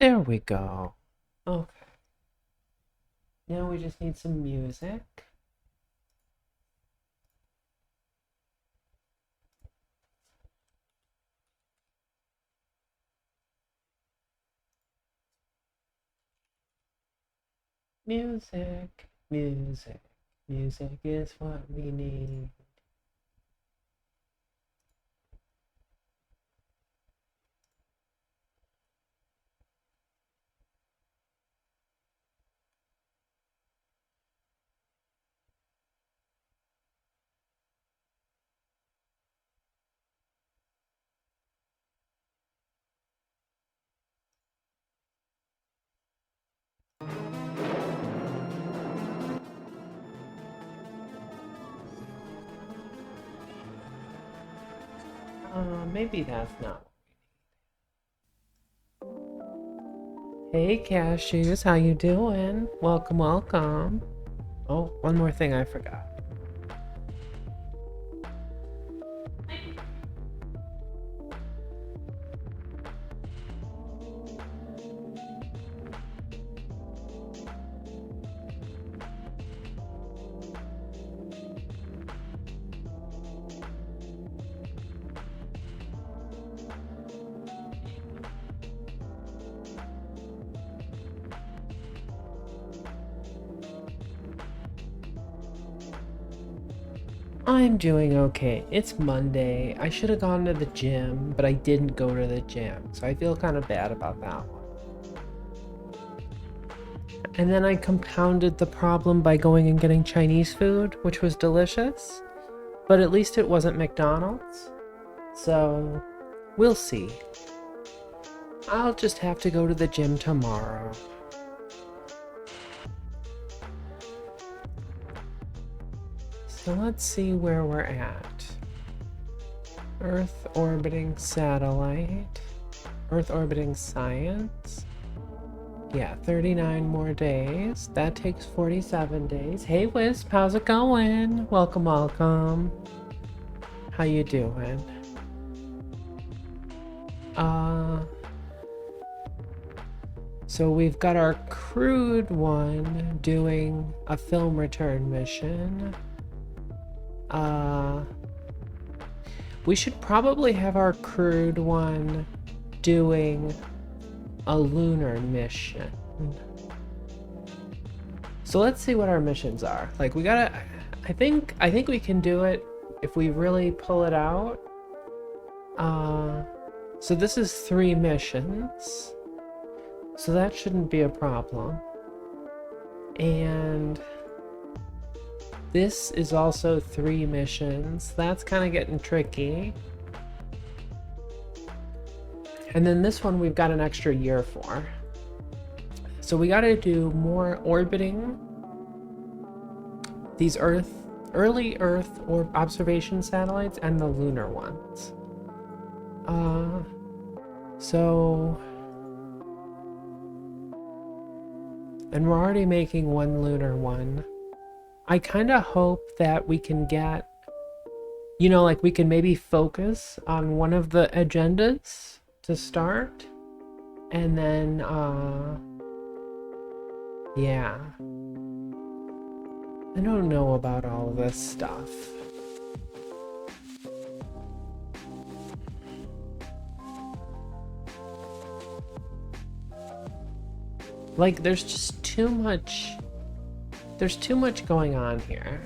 There we go. Okay. Now we just need some music. Music, music, music is what we need. Maybe that's not. Hey Cashews, how you doing? Welcome, welcome. Oh, one more thing I forgot. I'm doing okay. It's Monday. I should have gone to the gym, but I didn't go to the gym, so I feel kind of bad about that one. And then I compounded the problem by going and getting Chinese food, which was delicious, but at least it wasn't McDonald's. So, we'll see. I'll just have to go to the gym tomorrow. So let's see where we're at. Earth orbiting satellite. Earth orbiting science. Yeah, 39 more days. That takes 47 days. Hey Wisp, how's it going? Welcome, welcome. How you doing? So we've got our crewed one doing a film return mission. We should probably have our crewed one doing a lunar mission. So let's see what our missions are. Like we gotta, I think we can do it if we really pull it out. So this is 3 missions. So that shouldn't be a problem. And this is also 3 missions. That's kind of getting tricky. And then this one we've got an extra year for. So we got to do more orbiting these early Earth or observation satellites and the lunar ones. And we're already making 1 lunar one. I kind of hope that we can get, you know, like we can maybe focus on one of the agendas to start. And then, yeah. I don't know about all of this stuff. Like, there's just too much. There's too much going on here.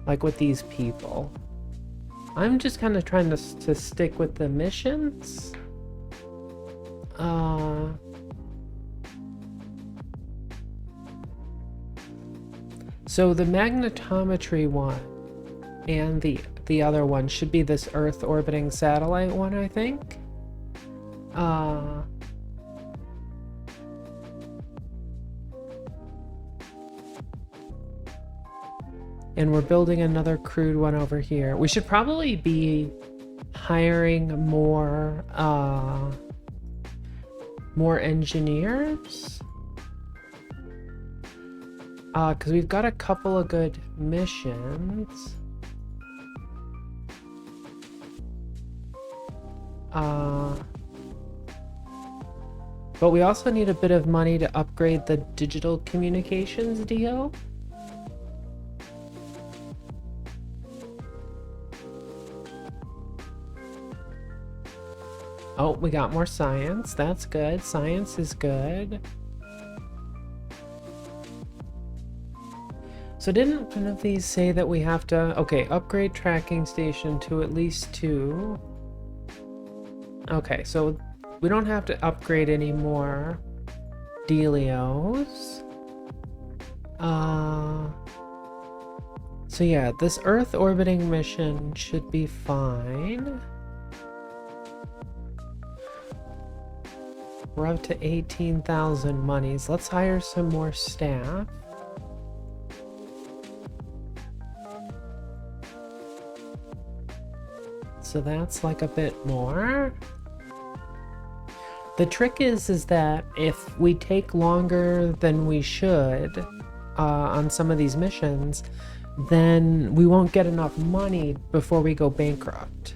Like with these people. I'm just kind of trying to stick with the missions. So the magnetometry one and the other one should be this Earth orbiting satellite one, I think. And we're building another crewed one over here. We should probably be hiring more engineers. Because we've got a couple of good missions. But we also need a bit of money to upgrade the digital communications deal. Oh, we got more science. That's good. Science is good. So didn't one of these say that we have to... Okay, upgrade tracking station to at least 2. Okay, so we don't have to upgrade any more dealios. So yeah, this Earth orbiting mission should be fine. We're up to 18,000 monies. Let's hire some more staff. So that's like a bit more. The trick is that if we take longer than we should on some of these missions, then we won't get enough money before we go bankrupt.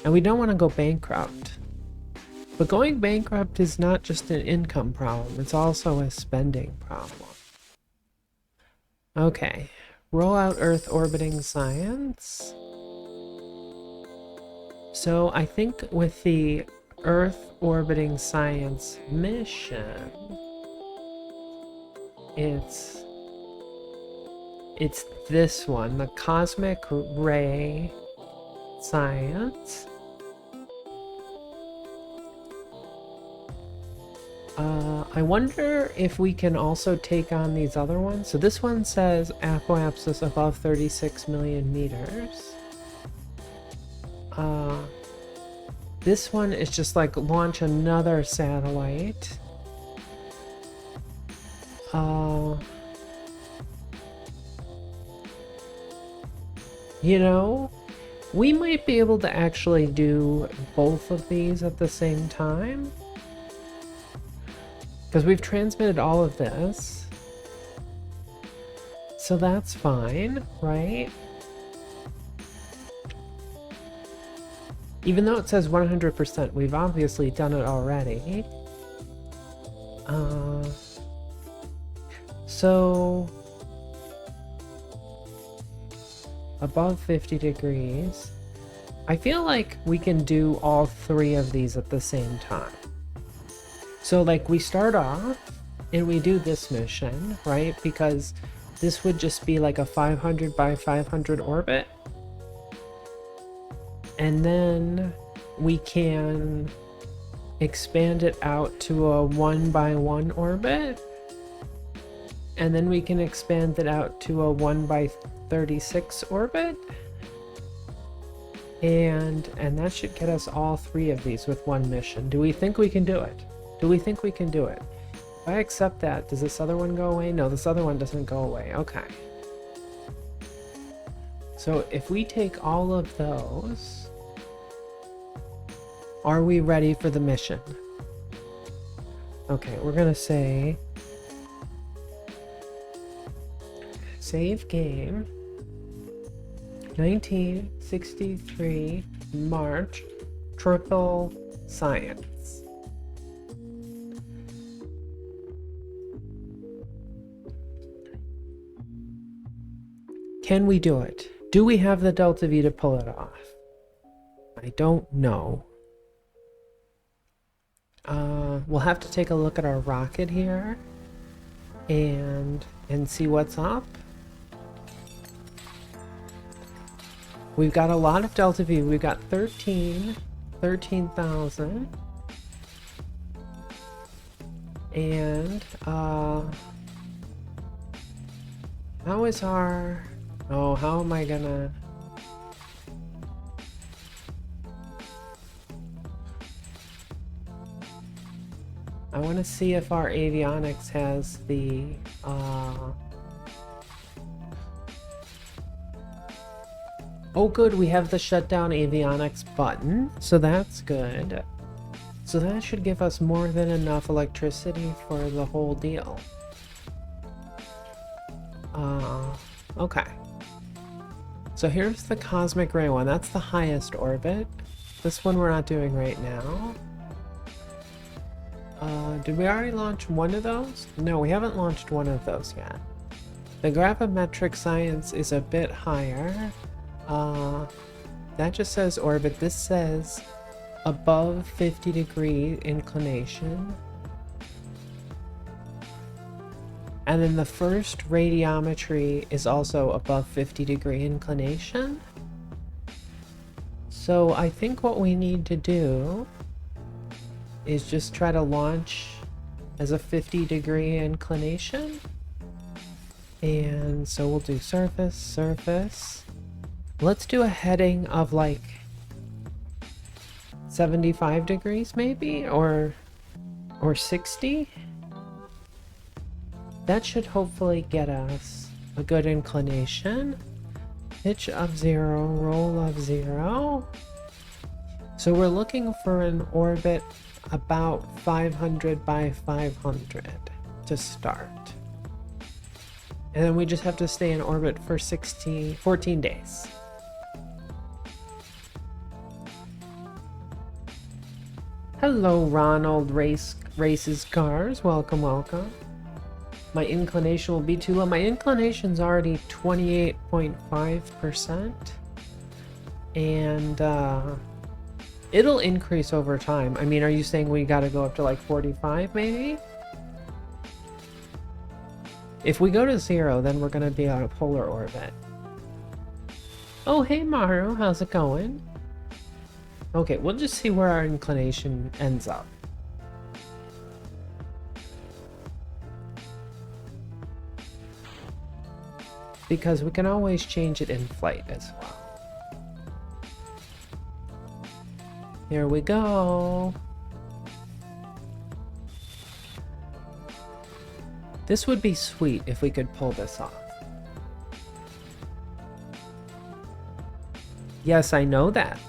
And we don't want to go bankrupt. But going bankrupt is not just an income problem, it's also a spending problem. Okay, roll out Earth orbiting science. So I think with the Earth orbiting science mission, it's this one, the cosmic ray science. I wonder if we can also take on these other ones. So this one says apoapsis above 36 million meters. This one is just like launch another satellite. You know, we might be able to actually do both of these at the same time. Because we've transmitted all of this. So that's fine, right? Even though it says 100%, we've obviously done it already. So above 50 degrees. I feel like we can do all 3 of these at the same time. So like we start off and we do this mission, right? Because this would just be like a 500 by 500 orbit. And then we can expand it out to a 1 by 1 orbit. And then we can expand it out to a 1 by 36 orbit. And that should get us all 3 of these with one mission. Do we think we can do it? Do we think we can do it? If I accept that, does this other one go away? No, this other one doesn't go away. Okay. So if we take all of those, are we ready for the mission? Okay, we're gonna say save game 1963 March triple science. Can we do it? Do we have the Delta V to pull it off? I don't know. We'll have to take a look at our rocket here and see what's up. We've got a lot of Delta V. We've got 13,000. And how is our... Oh, how am I gonna... I want to see if our avionics has the... Oh good, we have the shutdown avionics button, so that's good. So that should give us more than enough electricity for the whole deal. Okay. So here's the cosmic ray one. That's the highest orbit. This one we're not doing right now. Did we already launch one of those? No, we haven't launched one of those yet. The gravimetric science is a bit higher. That just says orbit. This says above 50-degree inclination. And then the first radiometry is also above 50-degree inclination. So I think what we need to do is just try to launch as a 50-degree inclination. And so we'll do surface, surface. Let's do a heading of like 75 degrees maybe, or 60. That should hopefully get us a good inclination. Pitch of 0, roll of 0. So we're looking for an orbit about 500 by 500 to start. And then we just have to stay in orbit for 14 days. Hello, Ronald Races Cars. Welcome, welcome. My inclination will be too low. My inclination's already 28.5%. And it'll increase over time. I mean, are you saying we gotta go up to like 45 maybe? If we go to 0, then we're gonna be on a polar orbit. Oh, hey Maru, how's it going? Okay, we'll just see where our inclination ends up. Because we can always change it in flight as well. Here we go. This would be sweet if we could pull this off. Yes, I know that.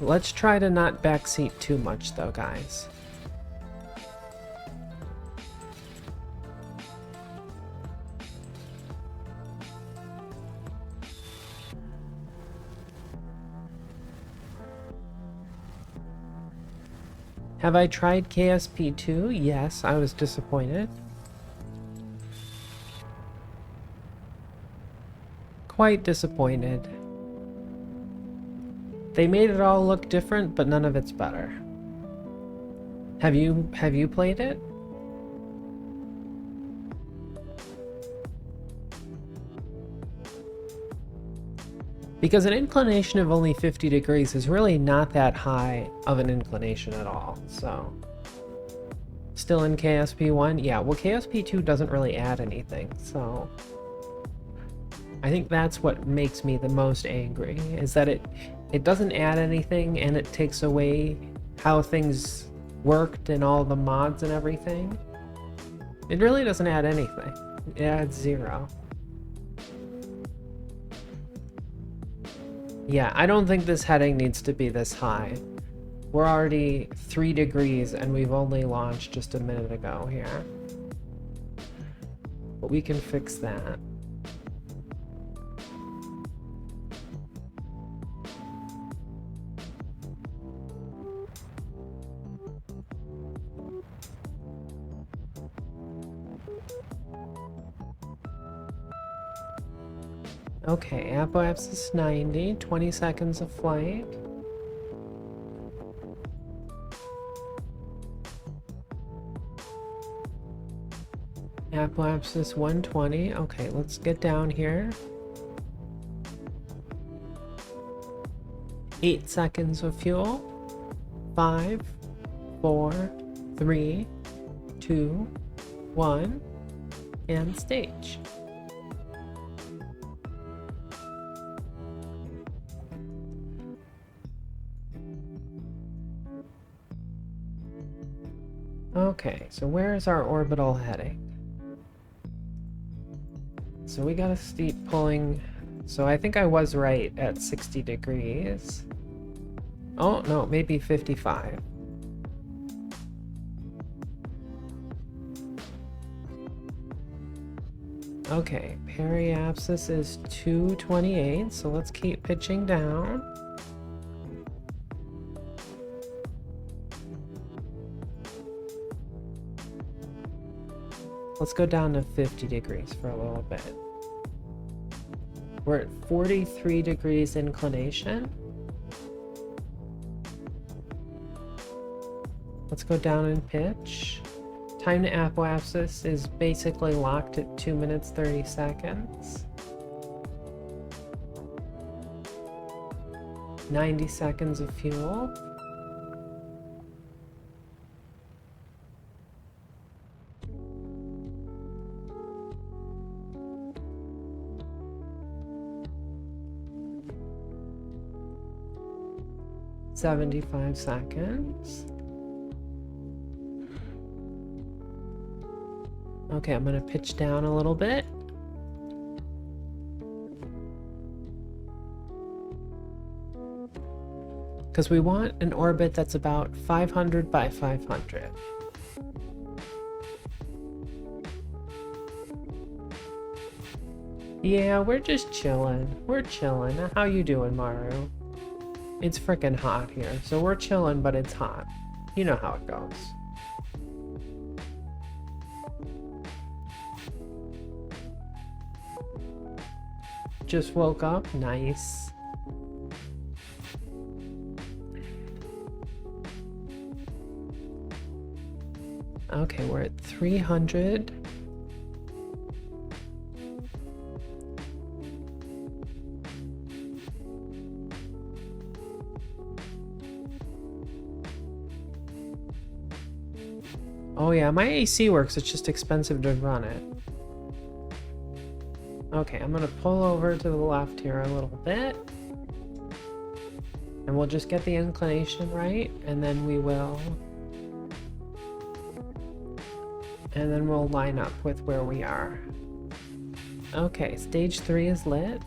Let's try to not backseat too much though, guys. Have I tried KSP2? Yes, I was disappointed. Quite disappointed. They made it all look different, but none of it's better. Have you played it? Because an inclination of only 50 degrees is really not that high of an inclination at all, so... Still in KSP1? Yeah, well KSP2 doesn't really add anything, so... I think that's what makes me the most angry, is that it doesn't add anything and it takes away how things worked and all the mods and everything. It really doesn't add anything. It adds 0. Yeah, I don't think this heading needs to be this high. We're already 3 degrees and we've only launched just a minute ago here. But we can fix that. Okay, apoapsis 90, 20 seconds of flight. Apoapsis 120. Okay, let's get down here. 8 seconds of fuel. 5, 4, 3, 2, 1, and stage. Okay, so where is our orbital heading? So we got a steep pulling, so I think I was right at 60 degrees. Oh, no, maybe 55. Okay, periapsis is 228, so let's keep pitching down. Let's go down to 50 degrees for a little bit. We're at 43 degrees inclination. Let's go down and pitch. Time to apoapsis is basically locked at 2 minutes 30 seconds. 90 seconds of fuel. $75 seconds. Okay, I'm gonna pitch down a little bit. Because we want an orbit that's about 500 by 500. Yeah, we're just chilling. We're chilling. How you doing, Maru? It's freaking hot here, so we're chilling, but it's hot. You know how it goes. Just woke up. Nice. Okay, we're at 300. Oh yeah, my AC works, it's just expensive to run it. Okay, I'm gonna pull over to the left here a little bit. And we'll just get the inclination right, and then we will... And then we'll line up with where we are. Okay, stage 3 is lit.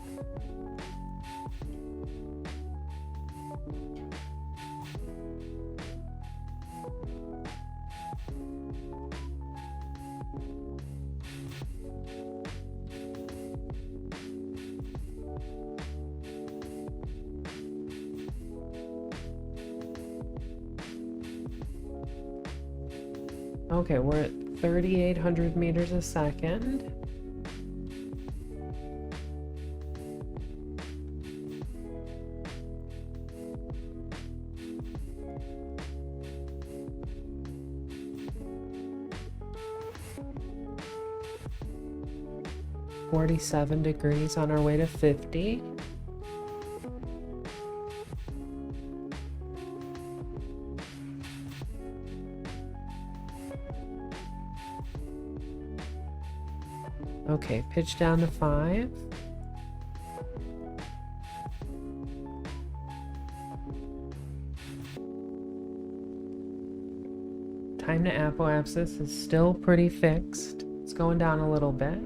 Okay, we're at 3,800 meters a second. .47 degrees on our way to 50. Okay, pitch down to 5. Time to apoapsis is still pretty fixed. It's going down a little bit.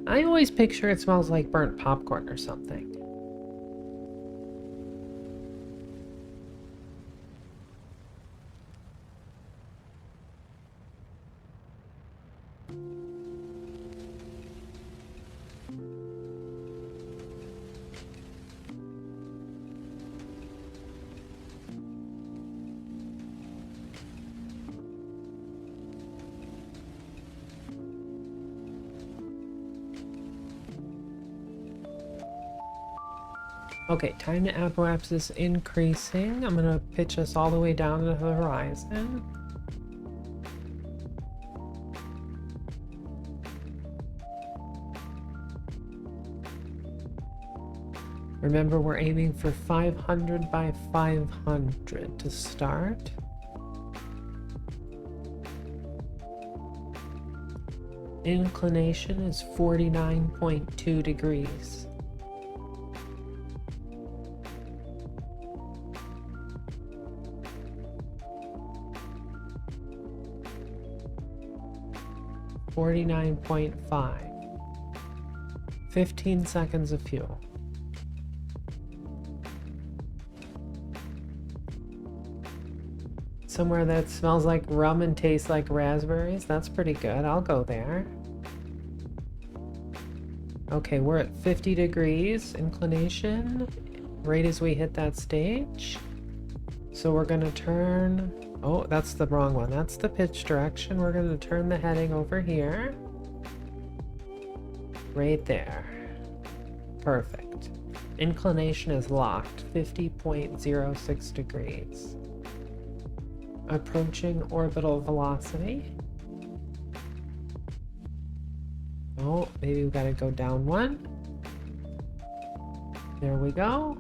I always picture it smells like burnt popcorn or something. Okay, time to apoapsis increasing. I'm gonna pitch us all the way down to the horizon. Remember, we're aiming for 500 by 500 to start. Inclination is 49.2 degrees. .5. 15 seconds of fuel. Somewhere that smells like rum and tastes like raspberries. That's pretty good. I'll go there. Okay, we're at 50 degrees inclination right as we hit that stage. So we're gonna turn, oh, that's the wrong one. That's the pitch direction. We're gonna turn the heading over here. Right there. Perfect. Inclination is locked, 50.06 degrees. Approaching orbital velocity. Oh, maybe we gotta go down one. There we go.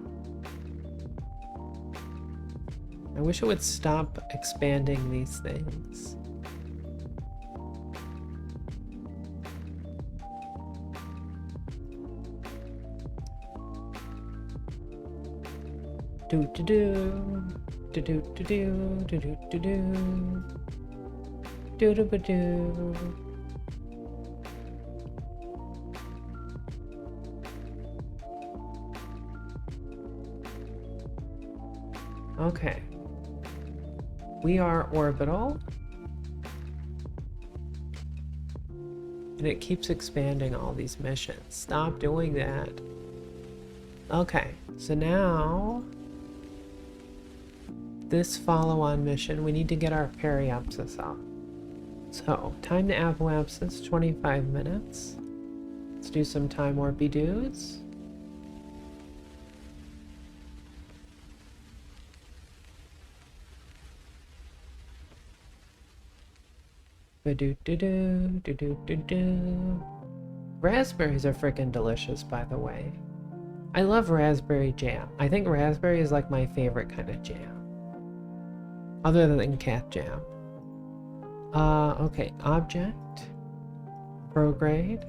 I wish it would stop expanding these things. Do do do do do do do do do do do do do do. Okay. We are orbital. And it keeps expanding all these missions. Stop doing that. Okay, so now this follow-on mission, we need to get our periapsis up. So, time to apoapsis, 25 minutes. Let's do some time warpy-doos. Ba-do-do-do, do-do-do-do. Raspberries are freaking delicious, by the way. I love raspberry jam. I think raspberry is like my favorite kind of jam. Other than cat jam. Okay, object. Prograde.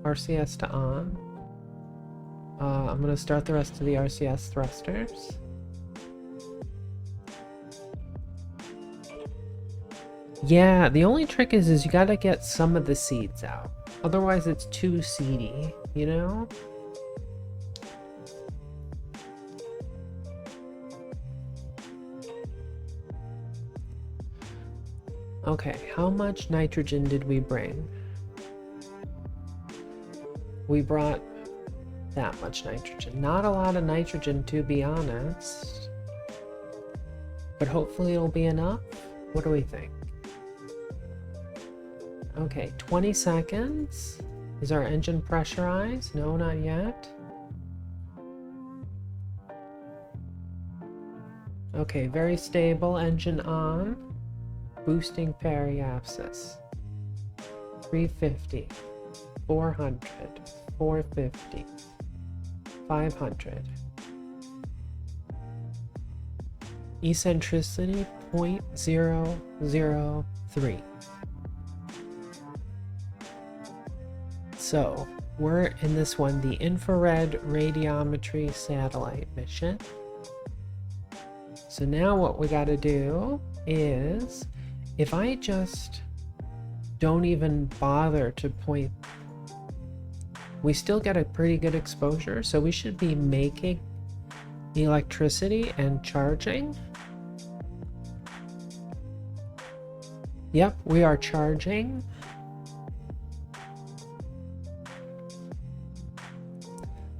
RCS to on. I'm gonna start the rest of the RCS thrusters. Yeah, the only trick is you gotta get some of the seeds out. Otherwise it's too seedy, you know? Okay, how much nitrogen did we bring? We brought that much nitrogen. Not a lot of nitrogen, to be honest. But hopefully it'll be enough. What do we think? Okay, 20 seconds. Is our engine pressurized? No, not yet. Okay, very stable. Engine on. Boosting periapsis. 350. 400. 450. 500. Eccentricity 0.003. So, we're in this one, the infrared radiometry satellite mission. So now what we gotta do is, if I just don't even bother to point, we still get a pretty good exposure, so we should be making electricity and charging. Yep, we are charging.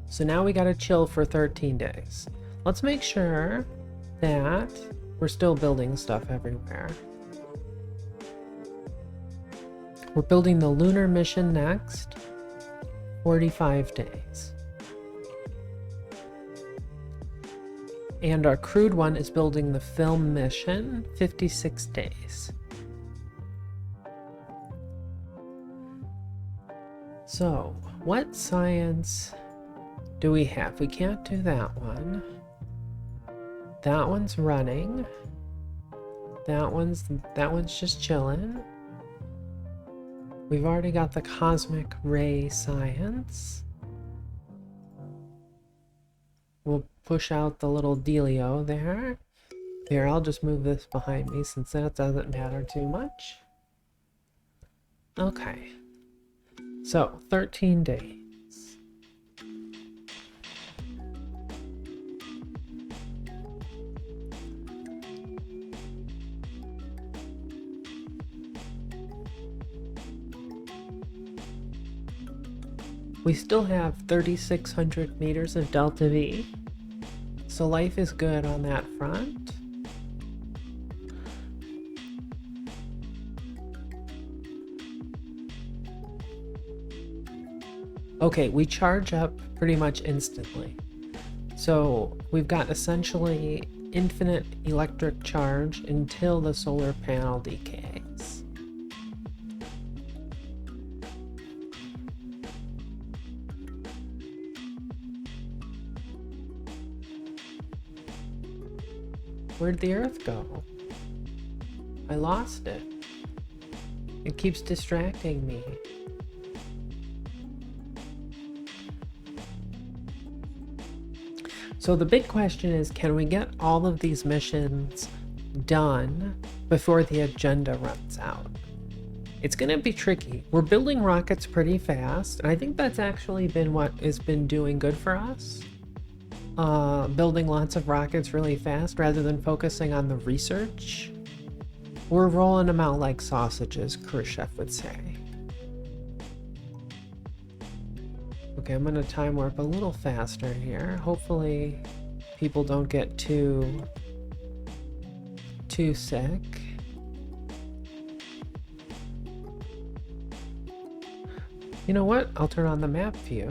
So now we gotta chill for 13 days. Let's make sure that we're still building stuff everywhere. We're building the lunar mission next. 45 days. And our crewed one is building the film mission. 56 days. So, what science do we have? We can't do that one. That one's running. That one's just chilling. We've already got the cosmic ray science. We'll push out the little dealio there. Here, I'll just move this behind me since that doesn't matter too much. Okay. So, 13 days. We still have 3,600 meters of delta V, so life is good on that front. Okay, we charge up pretty much instantly. So we've got essentially infinite electric charge until the solar panel decays. Where'd the Earth go? I lost it. It keeps distracting me. So the big question is, can we get all of these missions done before the agenda runs out? It's going to be tricky. We're building rockets pretty fast, and I think that's actually been what has been doing good for us. Building lots of rockets really fast rather than focusing on the research. We're rolling them out like sausages, Khrushchev would say. Okay, I'm gonna time warp a little faster here. Hopefully people don't get too sick. You know what? I'll turn on the map view.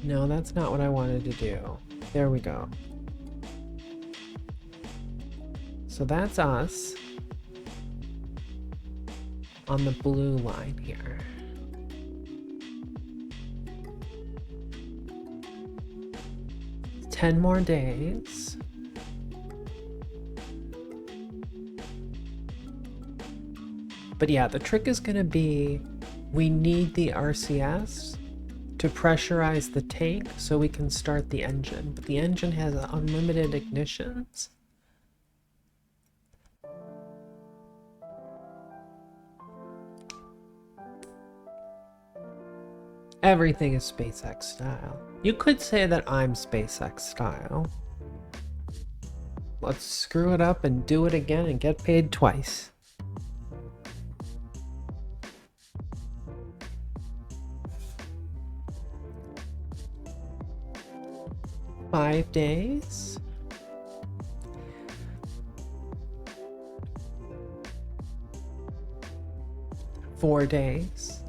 No, that's not what I wanted to do. There we go. So that's us on the blue line here. Ten more days. But yeah, the trick is going to be we need the RCS to pressurize the tank so we can start the engine. But the engine has unlimited ignitions. Everything is SpaceX style. You could say that I'm SpaceX style. Let's screw it up and do it again and get paid twice. Five days. Four days.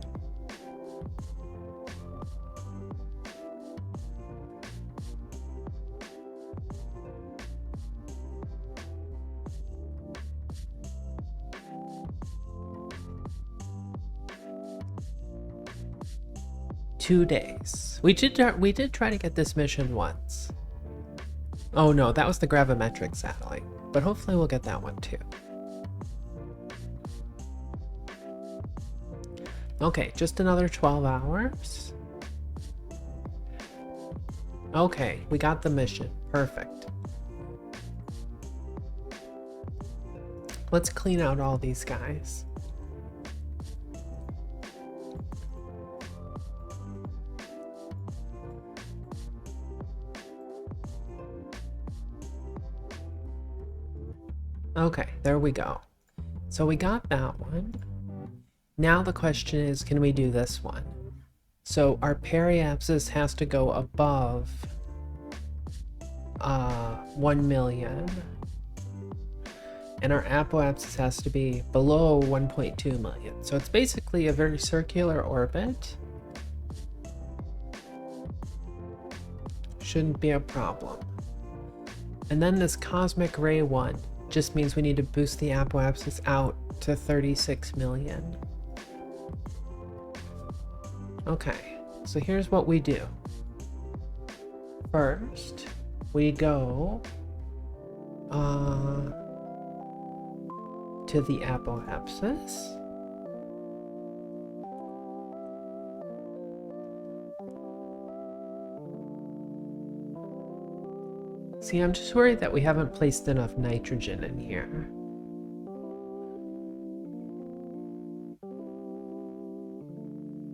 Two days. We did try to get this mission once. Oh no, that was the gravimetric satellite, but hopefully we'll get that one too. Okay, just another 12 hours. Okay, we got the mission. Perfect. Let's clean out all these guys. Okay, there we go. So we got that one. Now the question is, can we do this one? So our periapsis has to go above 1 million. And our apoapsis has to be below 1.2 million. So it's basically a very circular orbit. Shouldn't be a problem. And then this cosmic ray one just means we need to boost the apoapsis out to 36 million. Okay, so here's what we do. First, we go to the apoapsis. See, I'm just worried that we haven't placed enough nitrogen in here.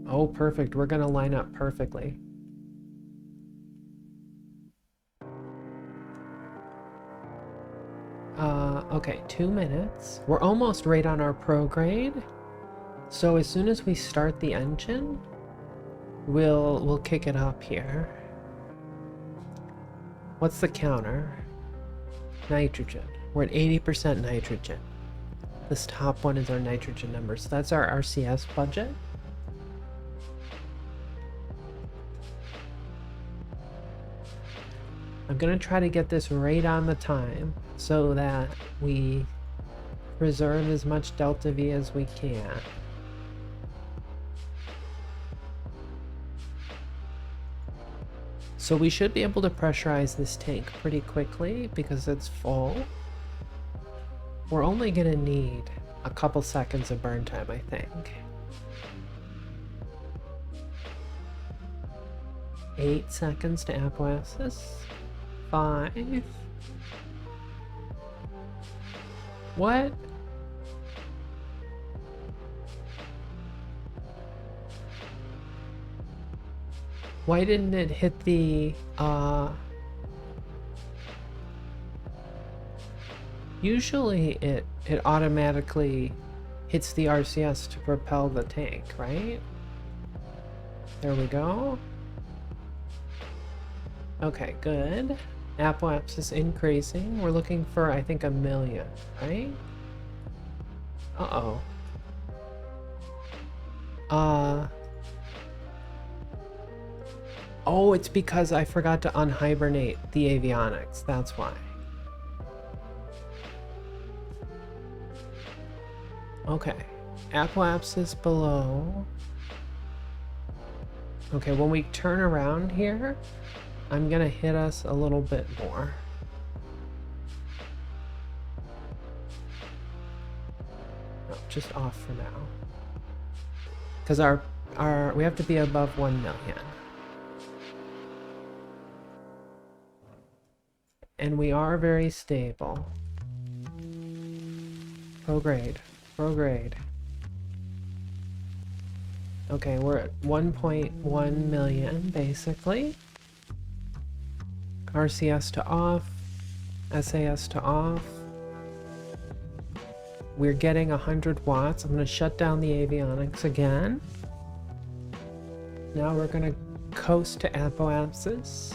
Oh, perfect. We're gonna line up perfectly. Okay, 2 minutes. We're almost right on our prograde. So as soon as we start the engine, we'll kick it up here. What's the counter? Nitrogen. We're at 80% nitrogen. This top one is our nitrogen number. So that's our RCS budget. I'm gonna try to get this right on the time so that we preserve as much delta V as we can. So we should be able to pressurize this tank pretty quickly because it's full. We're only gonna need a couple seconds of burn time, I think. 8 seconds to apoapsis. 5. What? Why didn't it hit the, usually it automatically hits the RCS to propel the tank, right? There we go. Okay, good. Apoapsis increasing. We're looking for, I think, 1 million, right? Uh-oh. Oh, it's because I forgot to unhibernate the avionics. That's why. Okay. Apoapsis below. Okay, when we turn around here, I'm gonna hit us a little bit more. No, just off for now. Because we have to be above 1 million. And we are very stable. Prograde. Prograde. Okay, we're at 1.1 million, basically. RCS to off. SAS to off. We're getting 100 watts. I'm going to shut down the avionics again. Now we're going to coast to apoapsis.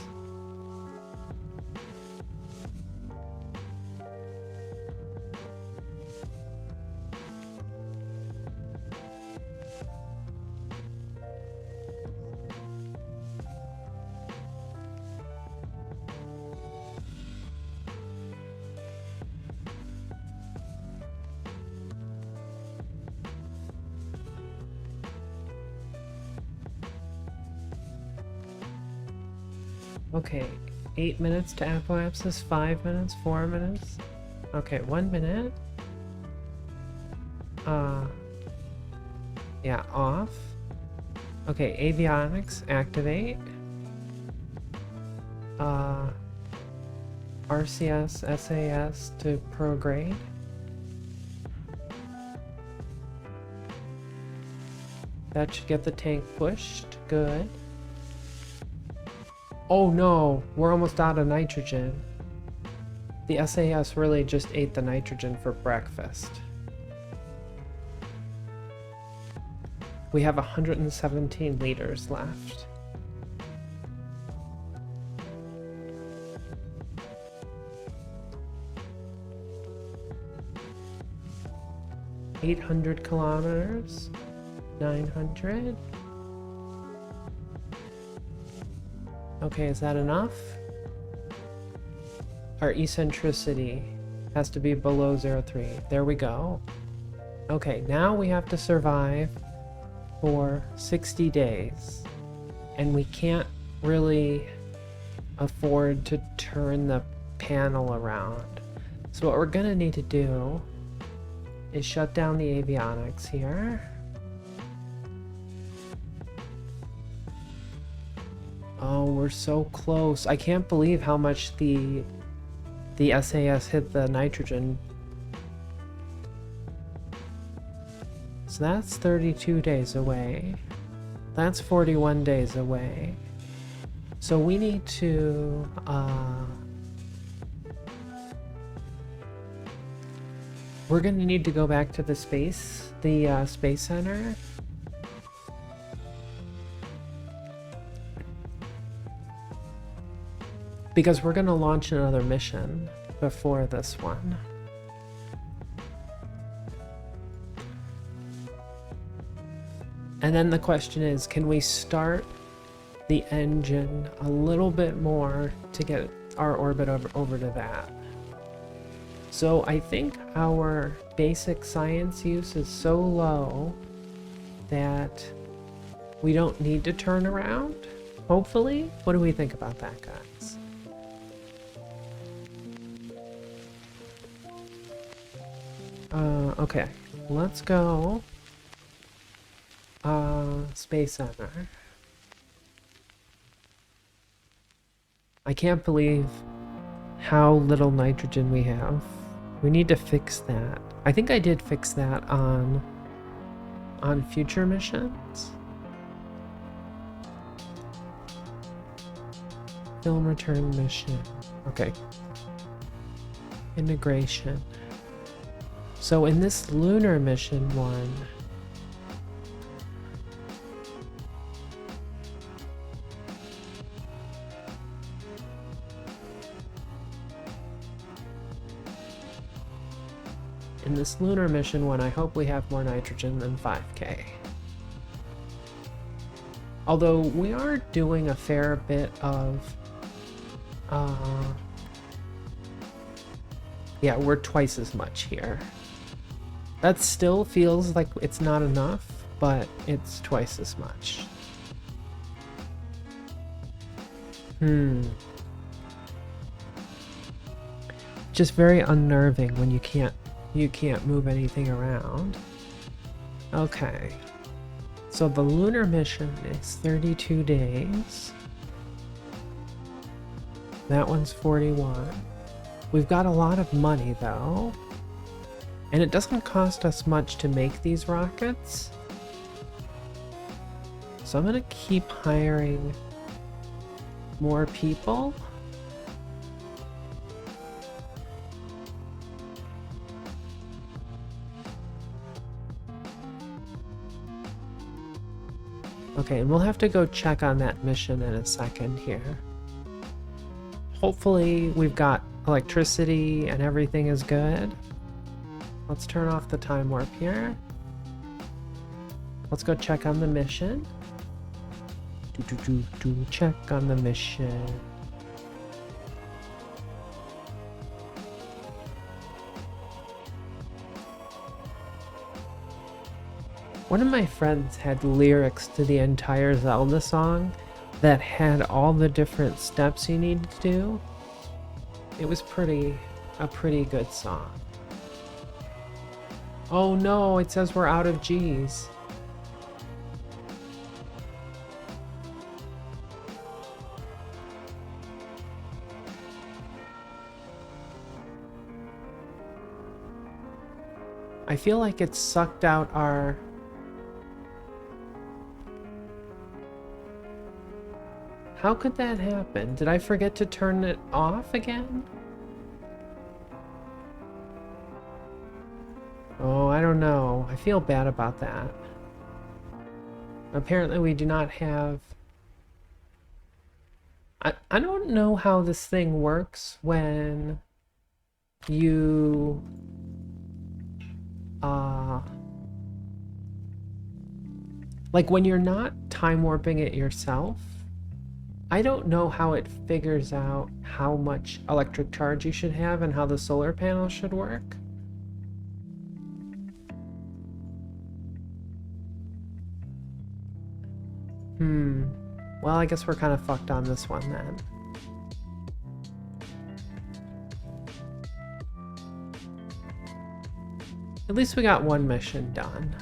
Okay, 8 minutes to apoapsis, 5 minutes, 4 minutes. Okay, 1 minute. Yeah, off. Okay, avionics, activate. RCS, SAS to prograde. That should get the tank pushed, good. Oh no, we're almost out of nitrogen. The SAS really just ate the nitrogen for breakfast. We have 117 liters left. $800 kilometers, 900. Okay, is that enough? Our eccentricity has to be below 0.3. There we go. Okay, now we have to survive for 60 days. And we can't really afford to turn the panel around. So what we're gonna need to do is shut down the avionics here. Oh, we're so close. I can't believe how much the SAS hit the nitrogen. So that's 32 days away. That's 41 days away. So we need to We're gonna need to go back to the space center. Because we're gonna launch another mission before this one. And then the question is, can we start the engine a little bit more to get our orbit over to that? So I think our basic science use is so low that we don't need to turn around, hopefully. What do we think about that, guys? Okay, let's go. Space Center. I can't believe how little nitrogen we have. We need to fix that. I think I did fix that on future missions. Film return mission. Okay. Integration. So in this lunar mission one, I hope we have more nitrogen than 5K. Although we are doing a fair bit of, yeah, we're twice as much here. That still feels like it's not enough, but it's twice as much. Just very unnerving when you can't move anything around. Okay. So the lunar mission is 32 days. That one's 41. We've got a lot of money though. And it doesn't cost us much to make these rockets. So I'm gonna keep hiring more people. Okay, and we'll have to go check on that mission in a second here. Hopefully we've got electricity and everything is good. Let's turn off the time warp here. Let's go check on the mission. Check on the mission. One of my friends had lyrics to the entire Zelda song that had all the different steps you need to do. It was a pretty good song. Oh no, it says we're out of G's. I feel like it sucked out our... How could that happen? Did I forget to turn it off again? Oh, I don't know. I feel bad about that. Apparently we do not have... I don't know how this thing works when you... like when you're not time warping it yourself. I don't know how it figures out how much electric charge you should have and how the solar panel should work. Well, I guess we're kind of fucked on this one then. At least we got one mission done.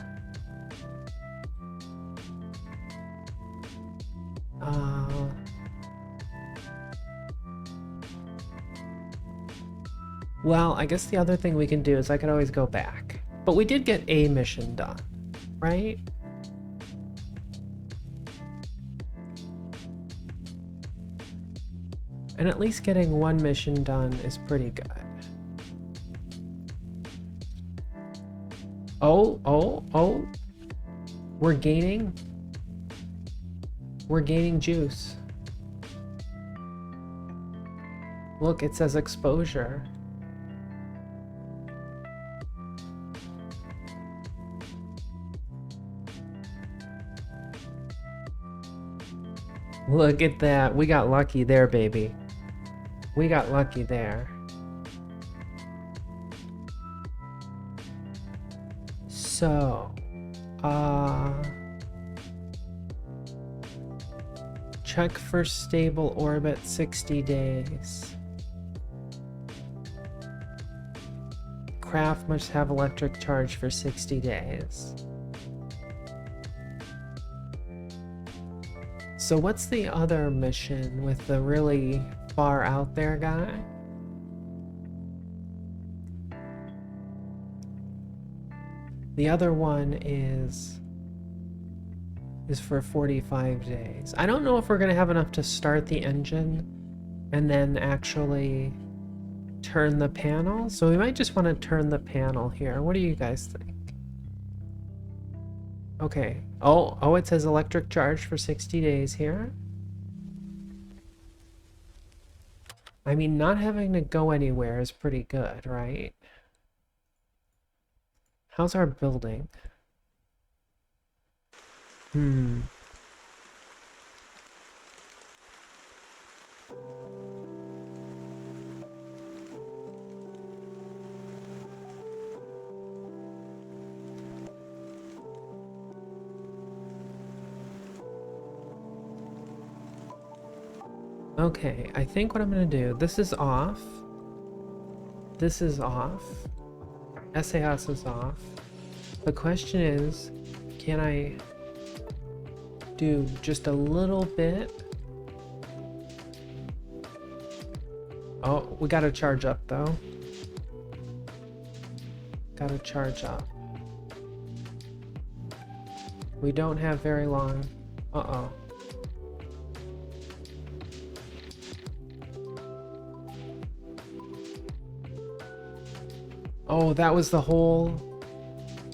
Well, I guess the other thing we can do is I could always go back. But we did get a mission done, right? And at least getting one mission done is pretty good. Oh. We're gaining juice. Look, it says exposure. Look at that. We got lucky there, baby. We got lucky there. So, check for stable orbit 60 days. Craft must have electric charge for 60 days. So what's the other mission with the really far out there guy? The other one is for 45 days. I don't know if we're gonna have enough to start the engine and then actually turn the panel. So we might just want to turn the panel here. What do you guys think? Okay. Oh, it says electric charge for 60 days here. I mean, not having to go anywhere is pretty good, right? How's our building? Okay, I think what I'm gonna do, this is off. This is off. SAS is off. The question is, can I do just a little bit? Oh, we gotta charge up though. Gotta charge up. We don't have very long. Uh-oh. Oh, that was the whole...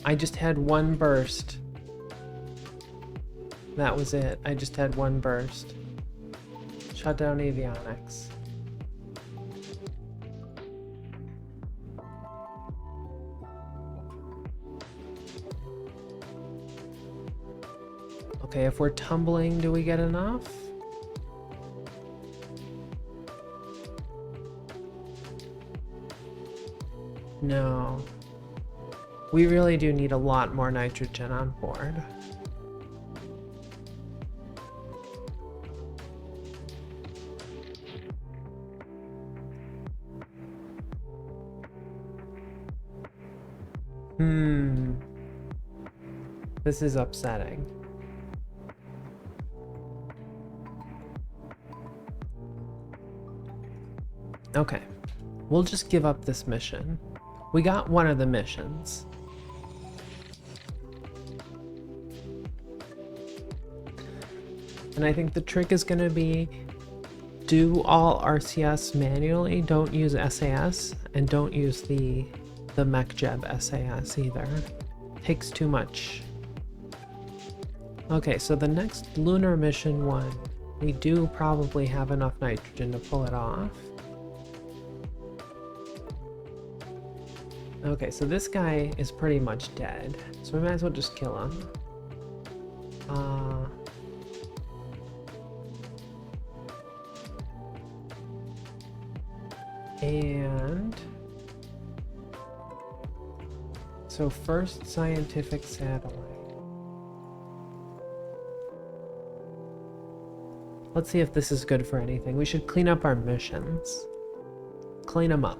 I just had one burst. That was it. I just had one burst. Shut down avionics. Okay, if we're tumbling, do we get enough? No. We really do need a lot more nitrogen on board. This is upsetting. Okay. We'll just give up this mission. We got one of the missions. And I think the trick is going to be do all RCS manually. Don't use SAS, and don't use the MechJeb SAS either. Takes too much. Okay, so the next lunar mission one, we do probably have enough nitrogen to pull it off. Okay, so this guy is pretty much dead, so we might as well just kill him. And so first scientific satellite. Let's see if this is good for anything. We should clean up our missions. Clean them up.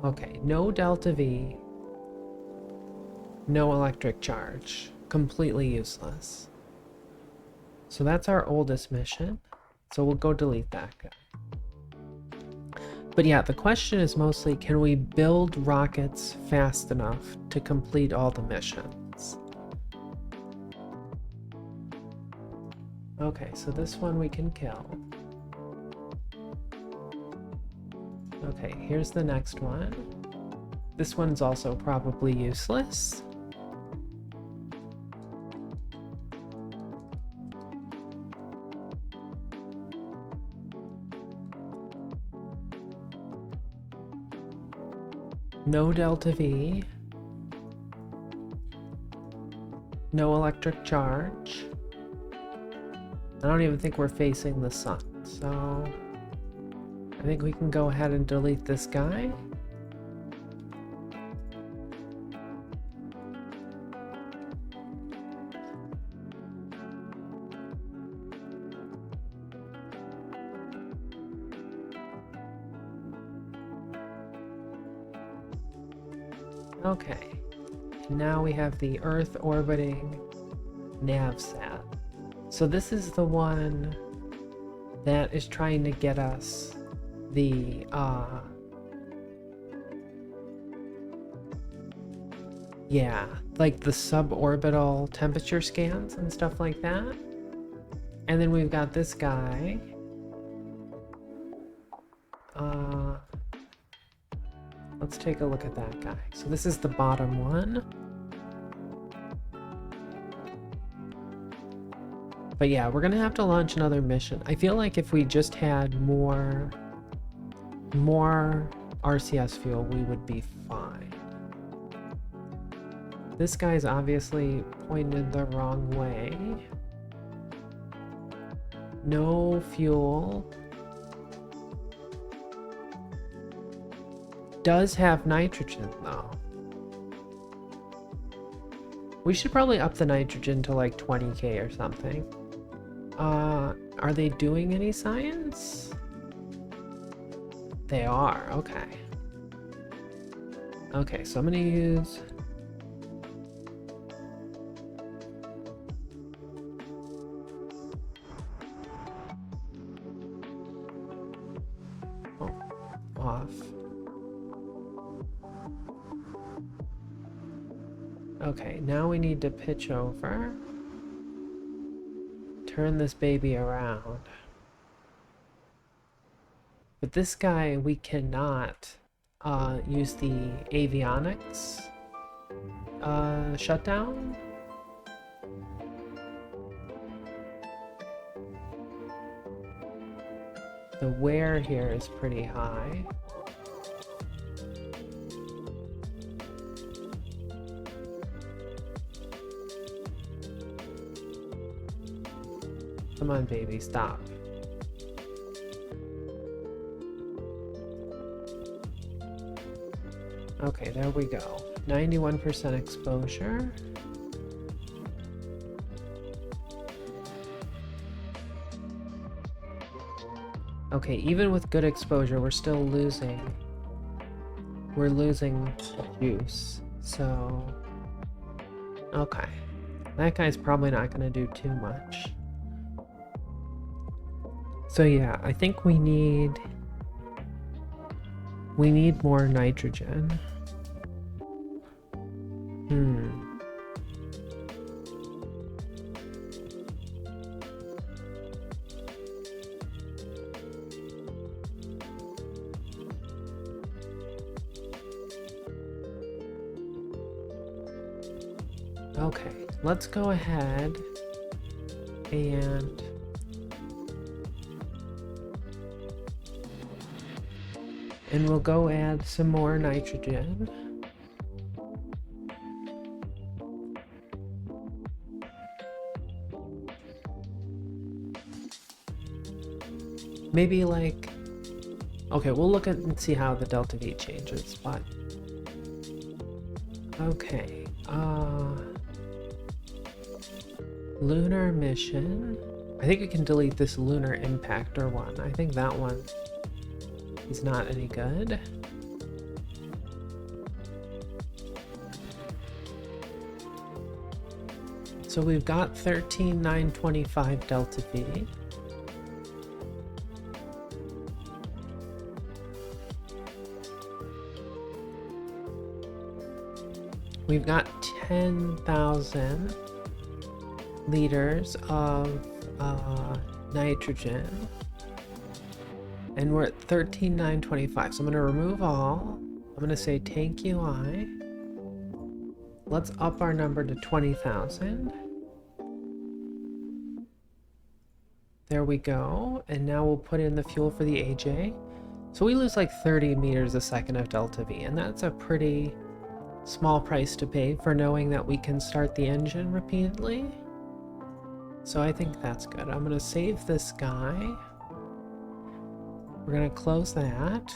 Okay, no Delta V. No electric charge. Completely useless. So that's our oldest mission. So we'll go delete that guy. But yeah, the question is mostly, can we build rockets fast enough to complete all the missions? Okay, so this one we can kill. Okay, here's the next one. This one's also probably useless. No delta V. No electric charge. I don't even think we're facing the sun, so I think we can go ahead and delete this guy. Okay, now we have the Earth orbiting navsat. So this is the one that is trying to get us the yeah, like the suborbital temperature scans and stuff like that. And then we've got this guy. Let's take a look at that guy. So this is the bottom one. But yeah, we're gonna have to launch another mission. I feel like if we just had more RCS fuel, we would be fine. This guy's obviously pointed the wrong way. No fuel. Does have nitrogen though. We should probably up the nitrogen to like 20k or something. Are they doing any science? They are, okay. Okay, so I'm gonna use... Oh, off. Okay, now we need to pitch over. Turn this baby around. But this guy, we cannot use the avionics shutdown. The wear here is pretty high. Come on, baby, stop. Okay, there we go. 91% exposure. Okay, even with good exposure, we're still losing. We're losing juice, so... Okay. That guy's probably not going to do too much. So yeah, I think we need more nitrogen. Okay, let's go ahead and we'll go add some more nitrogen. Maybe like, okay, we'll look at and see how the delta V changes, but okay, lunar mission. I think we can delete this lunar impactor one. I think that one is not any good. So we've got 13,925 delta V. We've got 10,000 liters of nitrogen. And we're at 13,925. So I'm going to remove all. I'm going to say tank UI. Let's up our number to 20,000. There we go. And now we'll put in the fuel for the AJ. So we lose like 30 meters a second of delta V, and that's a pretty small price to pay for knowing that we can start the engine repeatedly. So I think that's good. I'm going to save this guy. We're going to close that.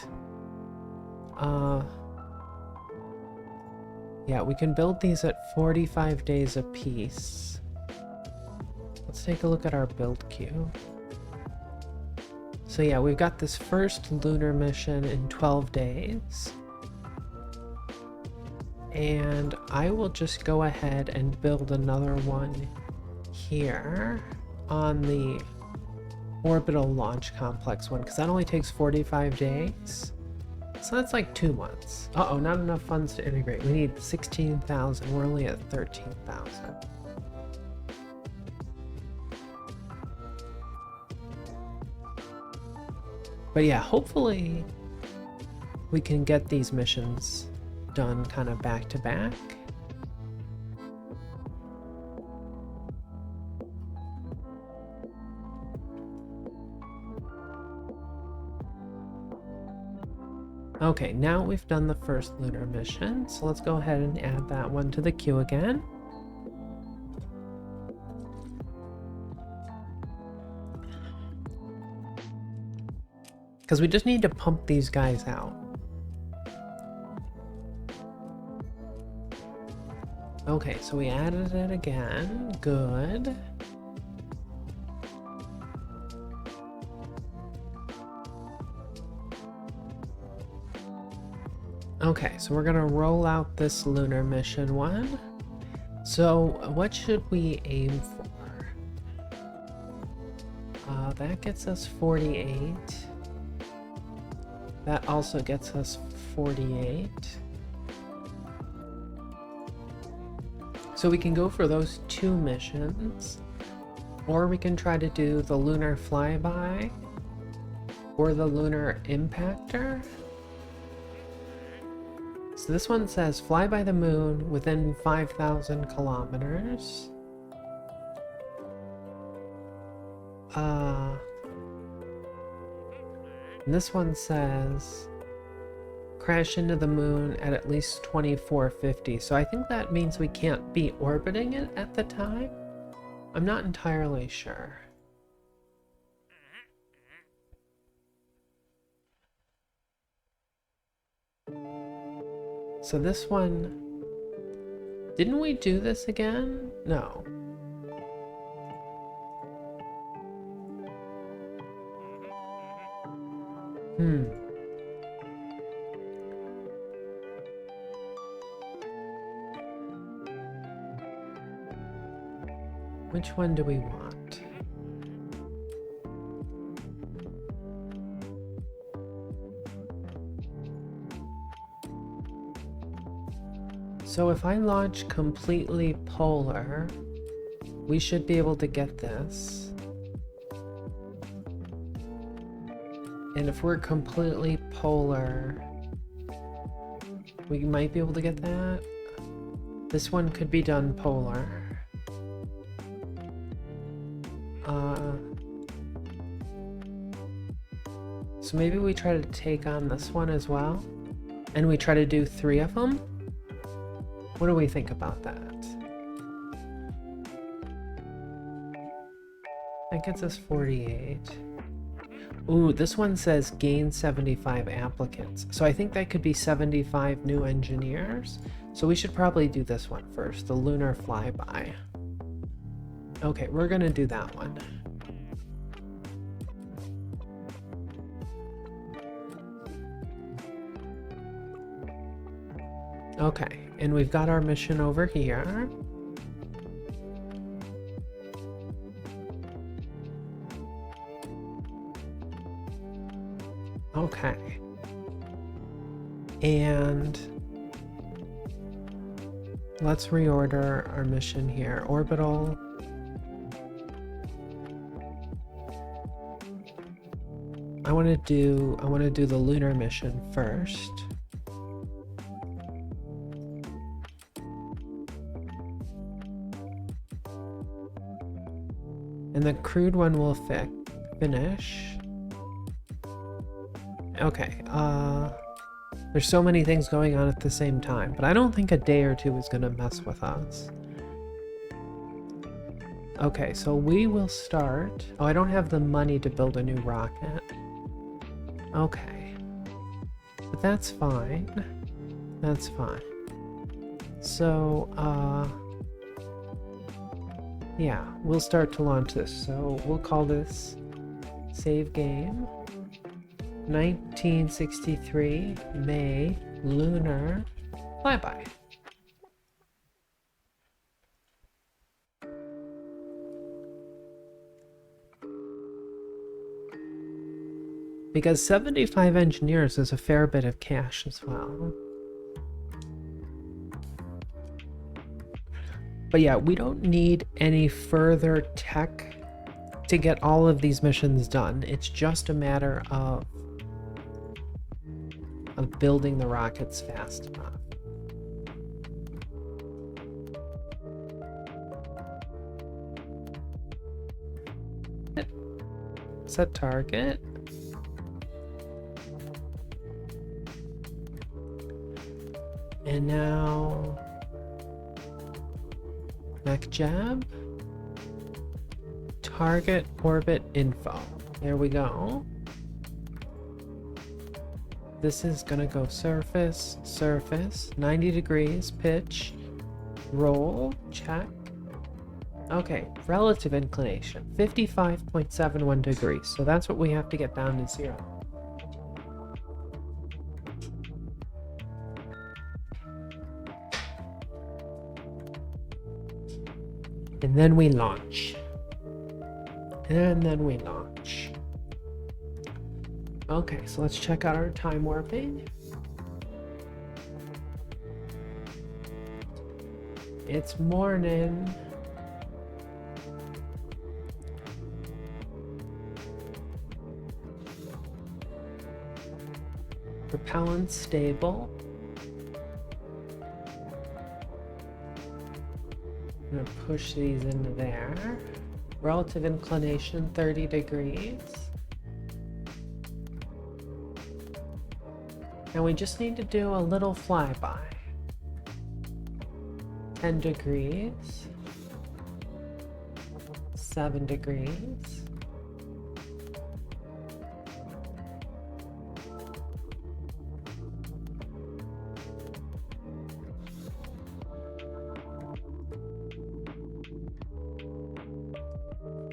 Yeah, we can build these at 45 days a piece. Let's take a look at our build queue. So yeah, we've got this first lunar mission in 12 days. And I will just go ahead and build another one here on the orbital launch complex one, because that only takes 45 days. So that's like 2 months. Uh-oh, not enough funds to integrate. We need 16,000. We're only at 13,000. But yeah, hopefully we can get these missions done kind of back to back. Okay, now we've done the first lunar mission, so let's go ahead and add that one to the queue again. Because we just need to pump these guys out. Okay, so we added it again. Good. Okay, so we're gonna roll out this lunar mission one. So what should we aim for? That gets us 48. That also gets us 48. So we can go for those 2 missions, or we can try to do the lunar flyby or the lunar impactor. So this one says fly by the moon within 5,000 kilometers. And this one says crash into the moon at least 2450. So I think that means we can't be orbiting it at the time. I'm not entirely sure. So this one, didn't we do this again? No. Which one do we want? So if I launch completely polar, we should be able to get this. And if we're completely polar, we might be able to get that. This one could be done polar. So maybe we try to take on this one as well, and we try to do 3 of them. What do we think about that? That gets us 48. Ooh, this one says gain 75 applicants. So I think that could be 75 new engineers. So we should probably do this one first, the lunar flyby. Okay, we're gonna do that one. Okay, and we've got our mission over here. Okay. And let's reorder our mission here. Orbital. I want to do the lunar mission first. And the crewed one will finish. Okay, there's so many things going on at the same time, but I don't think a day or two is gonna mess with us. Okay, so we will start. Oh, I don't have the money to build a new rocket. Okay. But that's fine. That's fine. So, yeah, we'll start to launch this. So we'll call this save game. 1963 May lunar flyby. Because 75 engineers is a fair bit of cash as well. But yeah, we don't need any further tech to get all of these missions done. It's just a matter of building the rockets fast enough. Set target. And now neck jab. Target orbit info. There we go. This is gonna go surface, surface, 90 degrees, pitch, roll, check. Okay, relative inclination, 55.71 degrees. So that's what we have to get down to 0. And then we launch. And then we launch. Okay, so let's check out our time warping. It's morning. Propellant stable. I'm gonna push these into there. Relative inclination 30 degrees. And we just need to do a little flyby. 10 degrees. 7 degrees.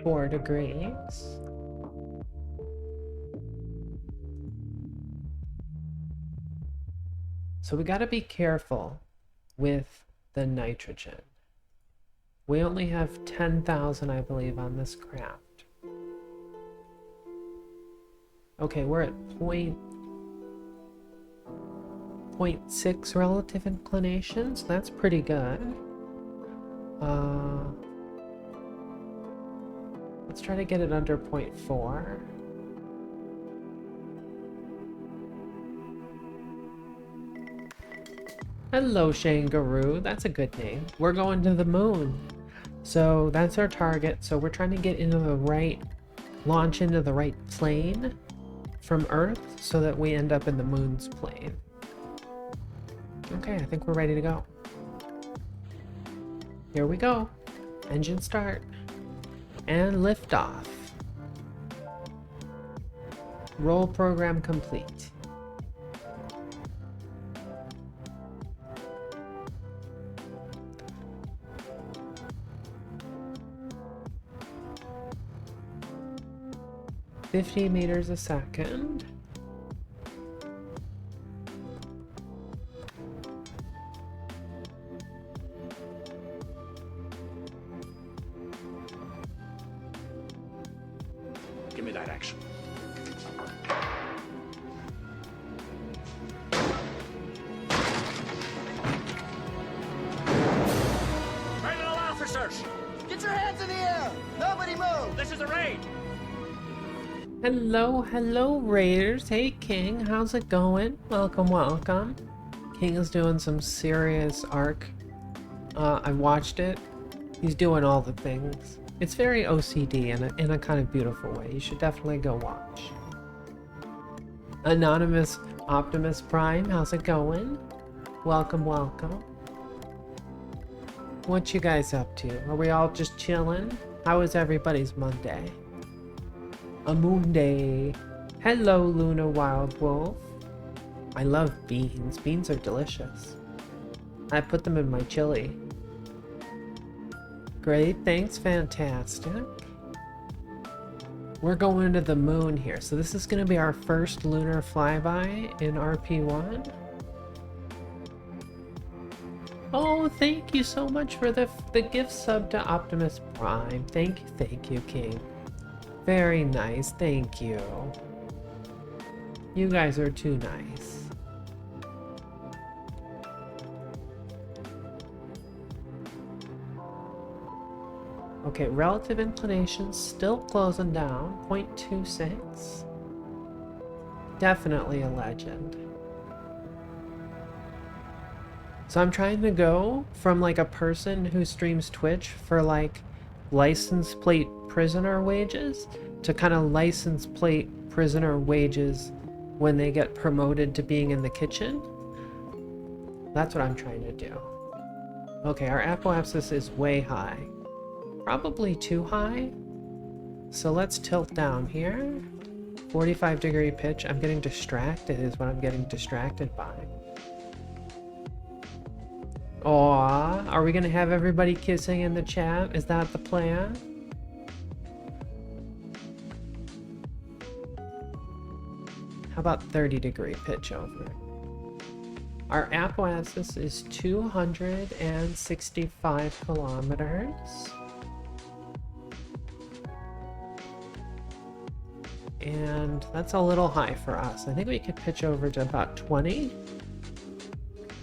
Four degrees. So we got to be careful with the nitrogen. We only have 10,000, I believe, on this craft. Okay, we're at 0.6 relative inclination, so that's pretty good. Let's try to get it under 0.4. Hello, Shangaroo. That's a good name. We're going to the moon. So that's our target. So we're trying to get into the right, launch into the right plane from Earth so that we end up in the moon's plane. Okay, I think we're ready to go. Here we go. Engine start. And liftoff. Roll program complete. $50 meters a second. Give me that action. Right, all officers! Get your hands in the air! Nobody move! This is a raid! Hello, hello, Raiders. Hey, King, how's it going? Welcome, welcome. King is doing some serious arc. I watched it. He's doing all the things. It's very OCD in a kind of beautiful way. You should definitely go watch. Anonymous Optimus Prime, how's it going? Welcome, welcome. What you guys up to? Are we all just chilling? How is everybody's Monday? A moon day. Hello, Luna Wild Wolf. I love beans. Beans are delicious. I put them in my chili. Great, thanks, fantastic. We're going to the moon here, so this is going to be our first lunar flyby in RP-1. Oh, thank you so much for the gift sub to Optimus Prime. Thank you, King. Very nice, thank you. You guys are too nice. Okay, relative inclination still closing down, 0.26. Definitely a legend. So I'm trying to go from like a person who streams Twitch for like license plate prisoner wages to kind of license plate prisoner wages when they get promoted to being in the kitchen. That's what I'm trying to do. Okay, our apoapsis is way high. Probably too high. So let's tilt down here. 45-degree pitch. I'm getting distracted is what I'm getting distracted by. Aww, are we gonna have everybody kissing in the chat? Is that the plan? How about 30-degree pitch over? Our apoapsis is 265 kilometers. And that's a little high for us. I think we could pitch over to about 20.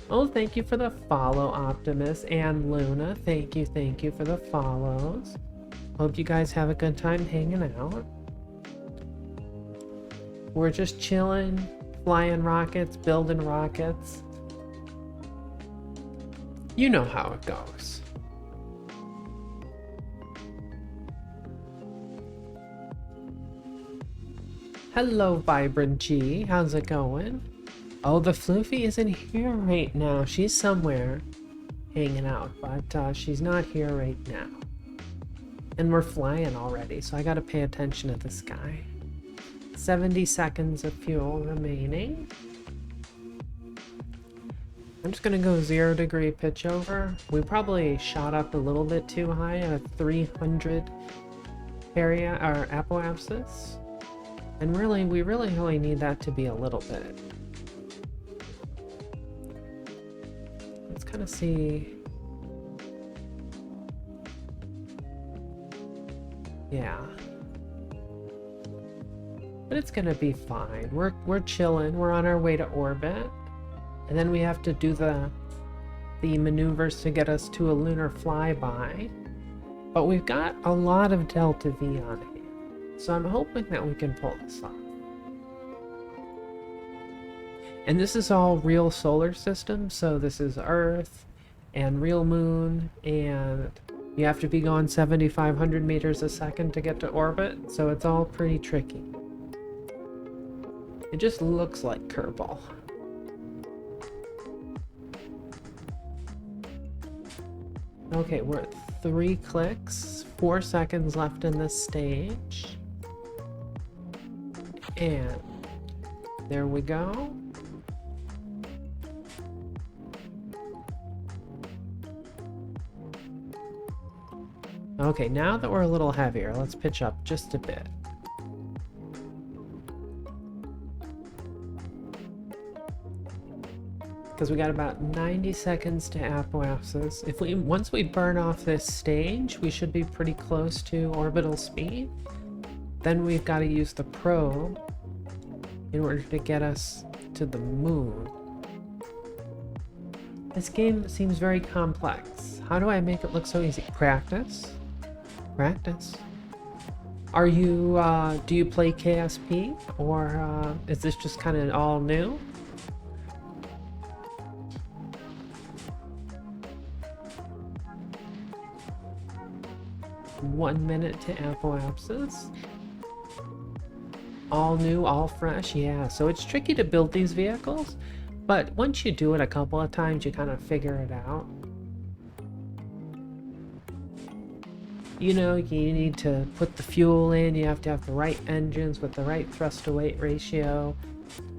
Oh, thank you for the follow, Optimus and Luna. Thank you for the follows. Hope you guys have a good time hanging out. We're just chilling, flying rockets, building rockets. You know how it goes. Hello, Vibrant G. How's it going? Oh, the Floofy isn't here right now. She's somewhere hanging out, but she's not here right now. And we're flying already, so I gotta pay attention to the sky. 70 seconds of fuel remaining. I'm just gonna go 0-degree pitch over. We probably shot up a little bit too high at a 300 area or apoapsis. And really, we really only need that to be a little bit. Let's kind of see. Yeah. But it's gonna be fine. We're chilling. We're on our way to orbit. And then we have to do the maneuvers to get us to a lunar flyby. But we've got a lot of Delta V on hand. So I'm hoping that we can pull this off. And this is all real solar system, so this is Earth and real moon, and you have to be going 7,500 meters a second to get to orbit, so it's all pretty tricky. It just looks like Kerbal. Okay, we're at 3 clicks, 4 seconds left in this stage. And there we go. Okay, now that we're a little heavier, let's pitch up just a bit. Because we got about 90 seconds to apoapsis. Once we burn off this stage, we should be pretty close to orbital speed. Then we've got to use the probe in order to get us to the moon. This game seems very complex. How do I make it look so easy? Practice. Practice. Are you, do you play KSP? Or, is this just kind of all new? One minute to apoapsis. All new, all fresh, yeah. So it's tricky to build these vehicles, but once you do it a couple of times, you kind of figure it out. You know, you need to put the fuel in, you have to have the right engines with the right thrust to weight ratio,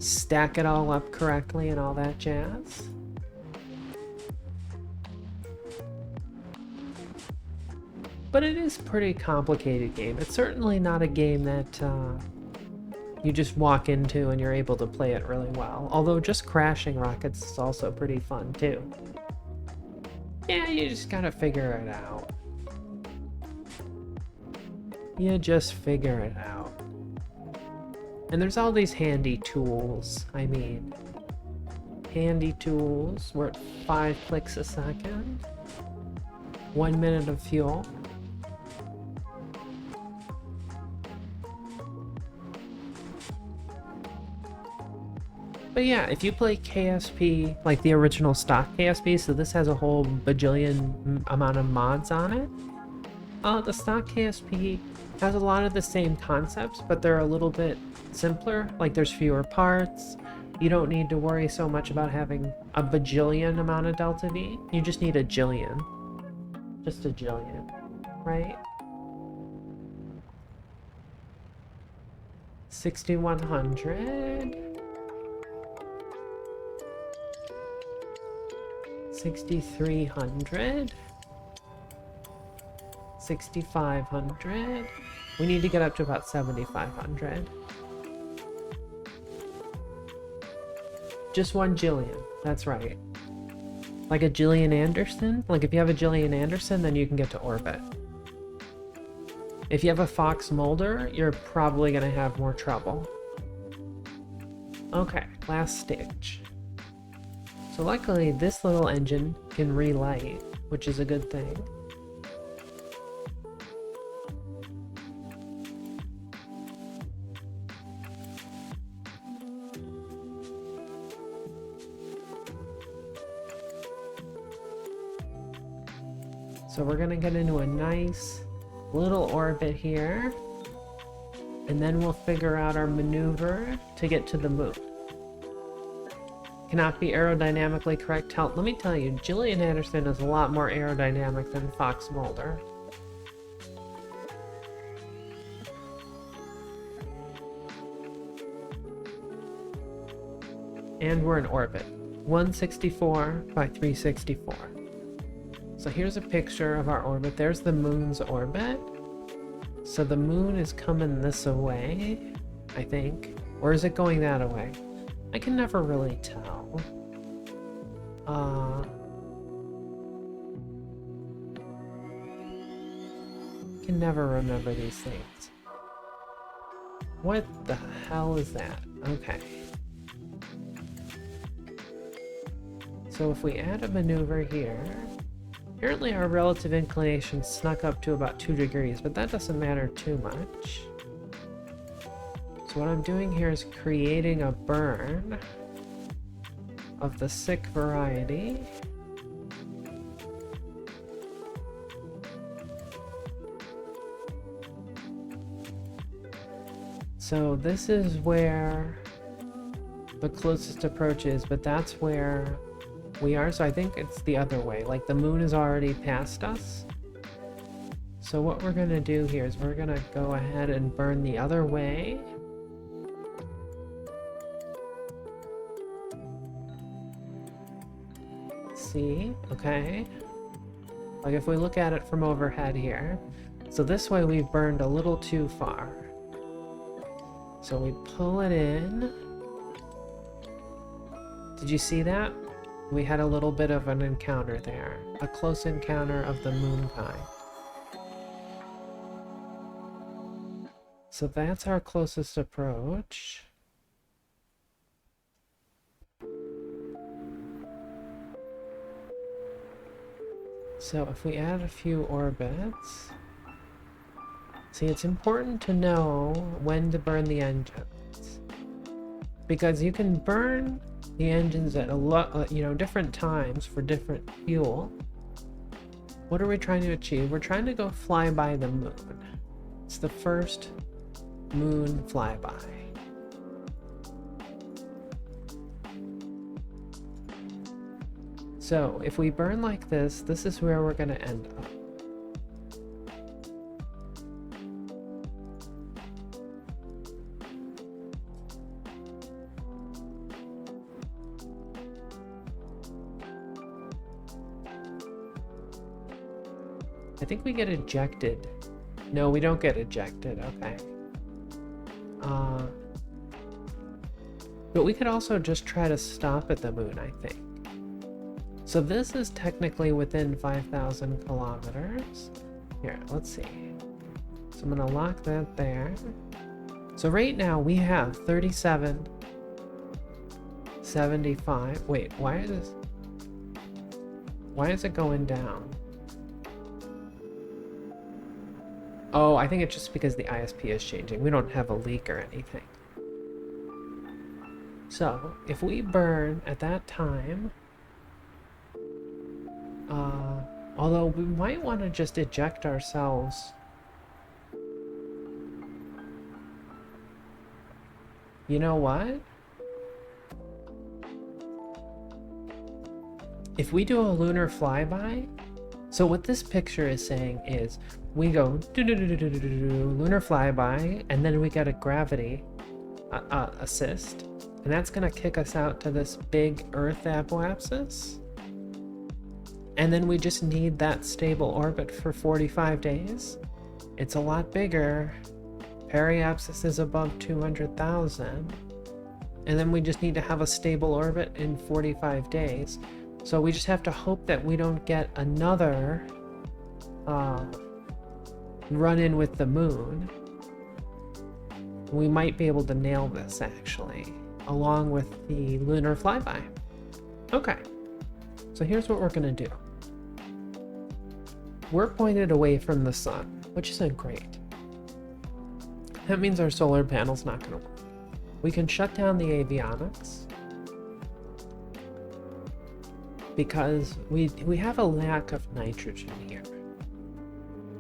stack it all up correctly and all that jazz. But it is a pretty complicated game. It's certainly not a game that you just walk into and you're able to play it really well. Although just crashing rockets is also pretty fun too. Yeah, you just gotta figure it out. You just figure it out. And there's all these handy tools. I mean, handy tools. We're at 5 clicks a second. 1 minute of fuel. But yeah, if you play KSP, like the original stock KSP, so this has a whole bajillion amount of mods on it. The stock KSP has a lot of the same concepts, but they're a little bit simpler. Like there's fewer parts. You don't need to worry so much about having a bajillion amount of delta V. You just need a jillion. Just a jillion, right? 6100. 6300. 6500. We need to get up to about 7500. Just 1 jillion. That's right. Like a Gillian Anderson? Like if you have a Gillian Anderson, then you can get to orbit. If you have a Fox Mulder, you're probably gonna have more trouble. Okay, last stage. So luckily this little engine can relight, which is a good thing. So we're gonna get into a nice little orbit here, and then we'll figure out our maneuver to get to the moon. Cannot be aerodynamically correct. Let me tell you, Gillian Anderson is a lot more aerodynamic than Fox Mulder. And we're in orbit. 164 by 364. So here's a picture of our orbit. There's the moon's orbit. So the moon is coming this way, I think. Or is it going that way? I can never really tell. Can never remember these things. What the hell is that? Okay. So if we add a maneuver here, apparently our relative inclination snuck up to about 2 degrees, but that doesn't matter too much. So what I'm doing here is creating a burn of the sick variety. So this is where the closest approach is, but that's where we are. So I think it's the other way. Like the moon is already past us. So what we're gonna do here is we're gonna go ahead and burn the other way. See, okay. Like if we look at it from overhead here. So this way we've burned a little too far. So we pull it in. Did you see that? We had a little bit of an encounter there. A close encounter of the moon kind. So that's our closest approach. So if we add a few orbits, See, it's important to know when to burn the engines, because you can burn the engines at a lot, different times for different fuel. What are we trying to achieve? We're trying to go fly by the moon. It's the first moon flyby. So if we burn like this, this is where we're going to end up. I think we get ejected. No, we don't get ejected. Okay. But we could also just try to stop at the moon, I think. So this is technically within 5,000 kilometers. Here, let's see. So I'm gonna lock that there. So right now we have 37, 75. Wait, why is it going down? Oh, I think it's just because the ISP is changing. We don't have a leak or anything. So if we burn at that time, although we might want to just eject ourselves. You know what? If we do a lunar flyby, so what this picture is saying is we go lunar flyby, and then we get a gravity assist, and that's gonna kick us out to this big Earth apoapsis. And then we just need that stable orbit for 45 days. It's a lot bigger. Periapsis is above 200,000. And then we just need to have a stable orbit in 45 days. So we just have to hope that we don't get another run-in with the moon. We might be able to nail this, actually, along with the lunar flyby. Okay. So here's what we're going to do. We're pointed away from the sun, which isn't great. That means our solar panel's not going to work. We can shut down the avionics because we have a lack of nitrogen here.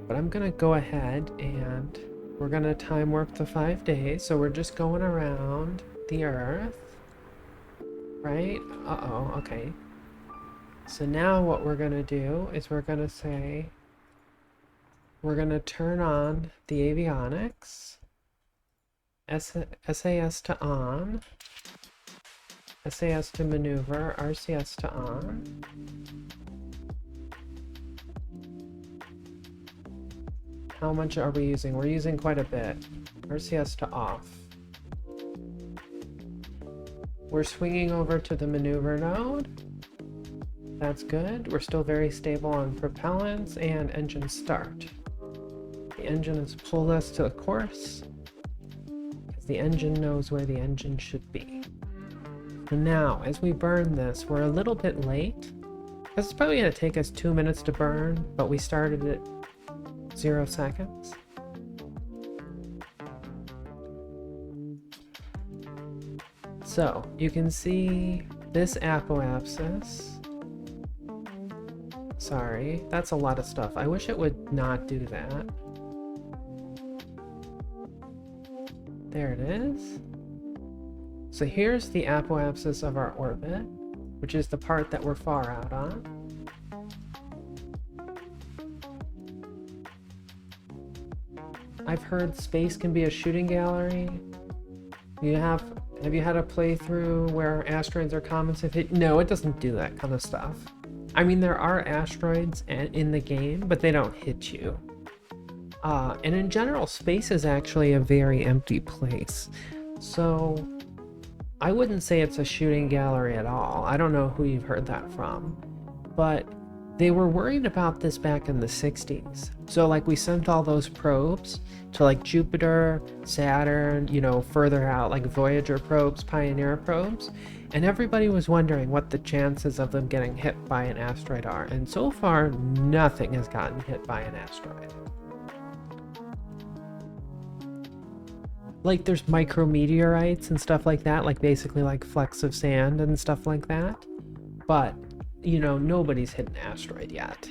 But I'm going to go ahead and we're going to time warp the 5 days. So we're just going around the Earth, right? Uh-oh, okay. So now what we're going to do is we're going to say, we're going to turn on the avionics, SAS to on, SAS to maneuver, RCS to on. How much are we using? We're using quite a bit. RCS to off. We're swinging over to the maneuver node. That's good. We're still very stable on propellants and engine start. The engine has pulled us to the course because the engine knows where the engine should be. So now, as we burn this, we're a little bit late. This is probably going to take us 2 minutes to burn, but we started at 0 seconds. So you can see this apoapsis. Sorry, that's a lot of stuff. I wish it would not do that. There it is. So here's the apoapsis of our orbit, which is the part that we're far out on. I've heard space can be a shooting gallery. Have you had a playthrough where asteroids or comets have hit? No, it doesn't do that kind of stuff. I mean, there are asteroids in the game, but they don't hit you. And in general, space is actually a very empty place. So I wouldn't say it's a shooting gallery at all. I don't know who you've heard that from, but they were worried about this back in the 60s. So like we sent all those probes to like Jupiter, Saturn, further out, like Voyager probes, Pioneer probes, and everybody was wondering what the chances of them getting hit by an asteroid are. And so far, nothing has gotten hit by an asteroid. like there's micrometeorites and stuff like that, like basically like flecks of sand and stuff like that. But, you know, nobody's hit an asteroid yet.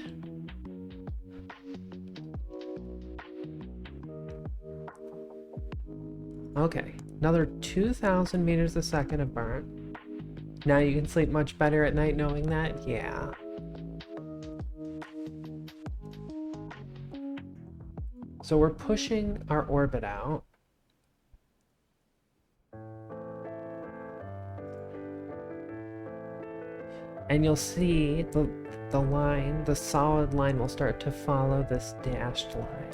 Okay, another 2,000 meters a second of burn. Now you can sleep much better at night knowing that? Yeah. So we're pushing our orbit out. And you'll see the line, the solid line will start to follow this dashed line.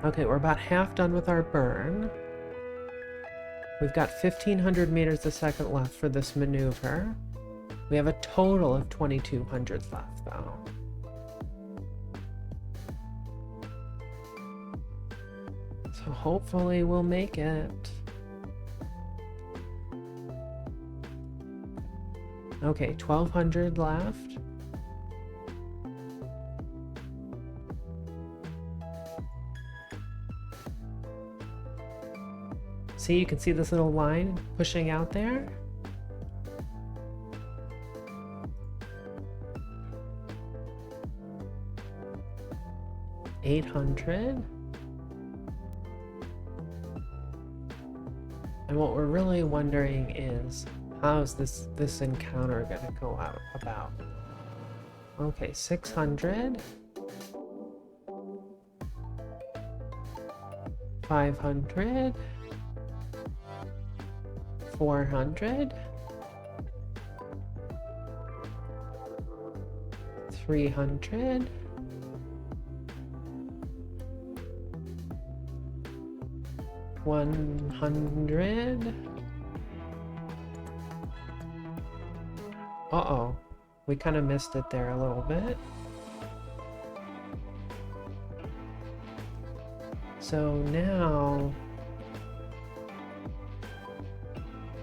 Okay, we're about half done with our burn. We've got 1,500 meters a second left for this maneuver. We have a total of 2,200 left, though. So hopefully we'll make it. Okay, 1,200 left. See, you can see this little line pushing out there. $800. And what we're really wondering is, how's this encounter gonna go out about? Okay, 600. 500. 400. 300. 100. Uh-oh. We kind of missed it there a little bit. So now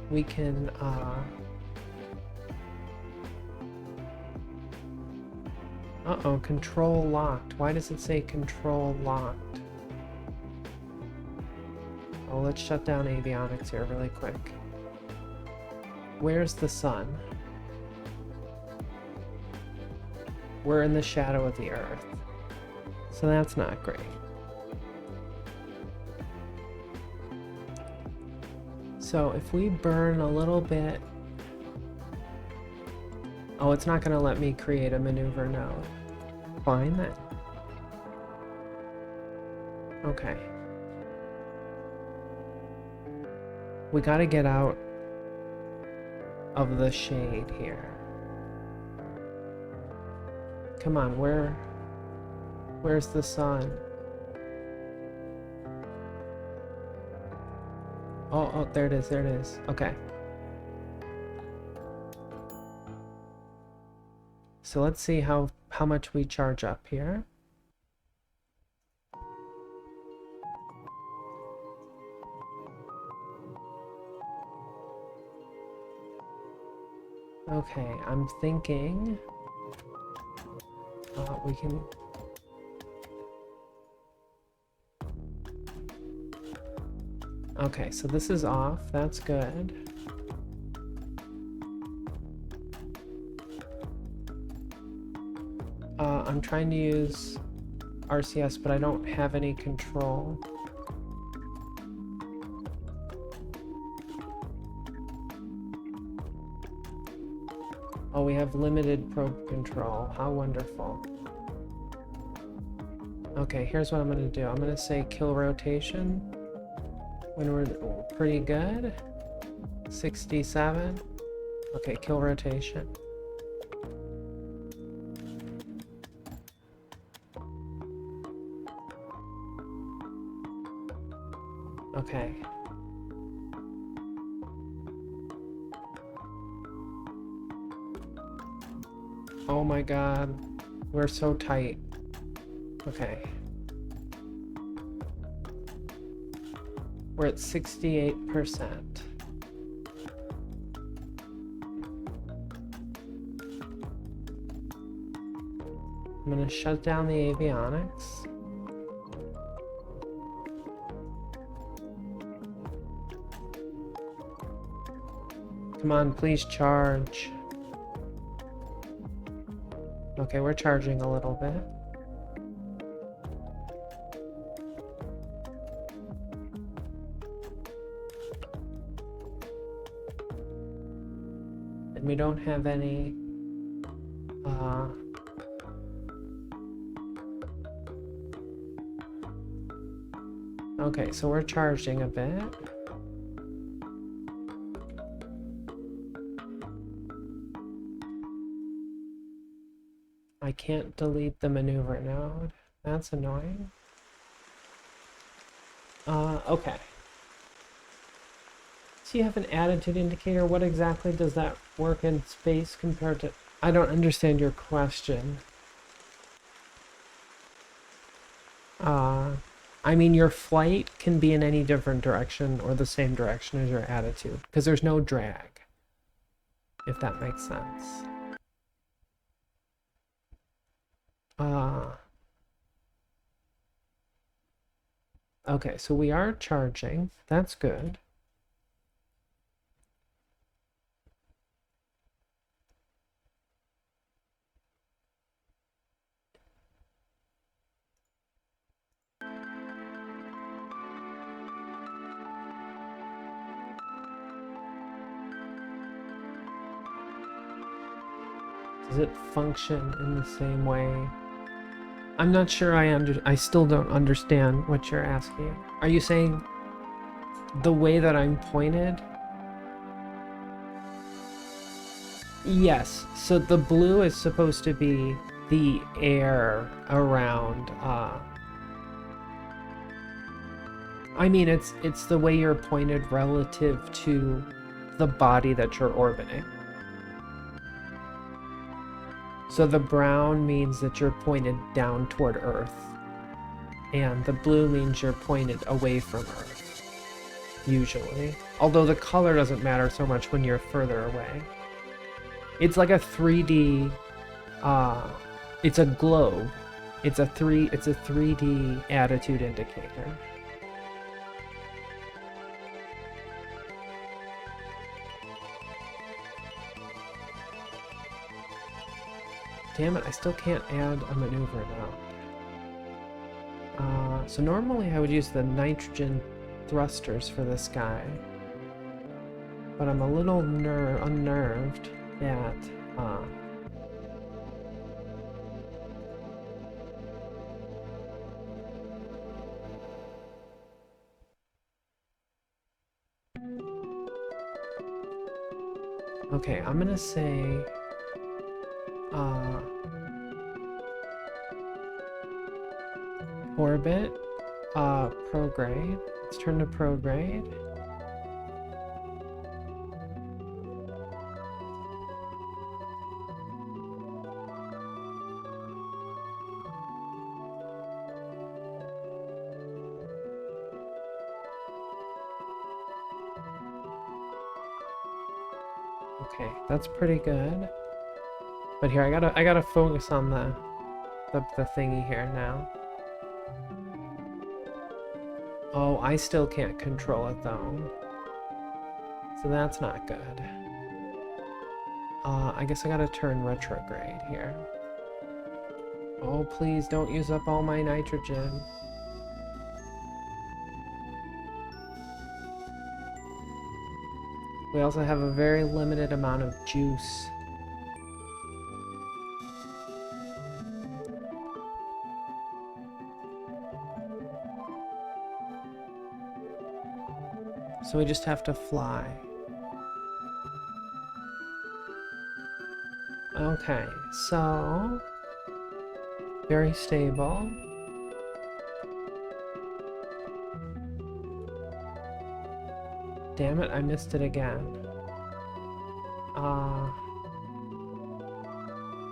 we can uh-oh, control locked. Why does it say control locked? Oh, let's shut down avionics here really quick. Where's the sun? We're in the shadow of the Earth. So that's not great. So if we burn a little bit... Oh, it's not going to let me create a maneuver node. Fine then. Okay. We got to get out of the shade here. Come on, where's the sun? Oh, there it is, there it is. Okay. So let's see how much we charge up here. Okay, I'm thinking we can... Okay, so this is off. That's good. I'm trying to use RCS, but I don't have any control. Oh, we have limited probe control. How wonderful. Okay, here's what I'm going to do. I'm going to say kill rotation when we're pretty good. 67. Okay, kill rotation. Okay. Oh my god. We're so tight. Okay. We're at 68%. I'm gonna shut down the avionics. Come on, please charge. Okay, we're charging a little bit. And we don't have any okay, so we're charging a bit. I can't delete the maneuver node. That's annoying. Okay. So you have an attitude indicator. What exactly does that work in space compared to... I don't understand your question. I mean, your flight can be in any different direction or the same direction as your attitude, because there's no drag, if that makes sense. Okay, so we are charging. That's good. Does it function in the same way? I'm not sure I still don't understand what you're asking. Are you saying the way that I'm pointed? Yes, so the blue is supposed to be the air around, I mean, it's the way you're pointed relative to the body that you're orbiting. So the brown means that you're pointed down toward Earth, and the blue means you're pointed away from Earth, usually. Although the color doesn't matter so much when you're further away. It's like a 3D, it's a globe. It's a 3D attitude indicator. Damn it, I still can't add a maneuver now. So normally I would use the nitrogen thrusters for this guy. But I'm a little unnerved that, okay, I'm gonna say, orbit, prograde. Let's turn to prograde. Okay, that's pretty good. But here, I gotta focus on the thingy here now. Oh, I still can't control it though. So that's not good. I guess I gotta turn retrograde here. Oh, please don't use up all my nitrogen. We also have a very limited amount of juice. So we just have to fly. Okay, so very stable. Damn it, I missed it again.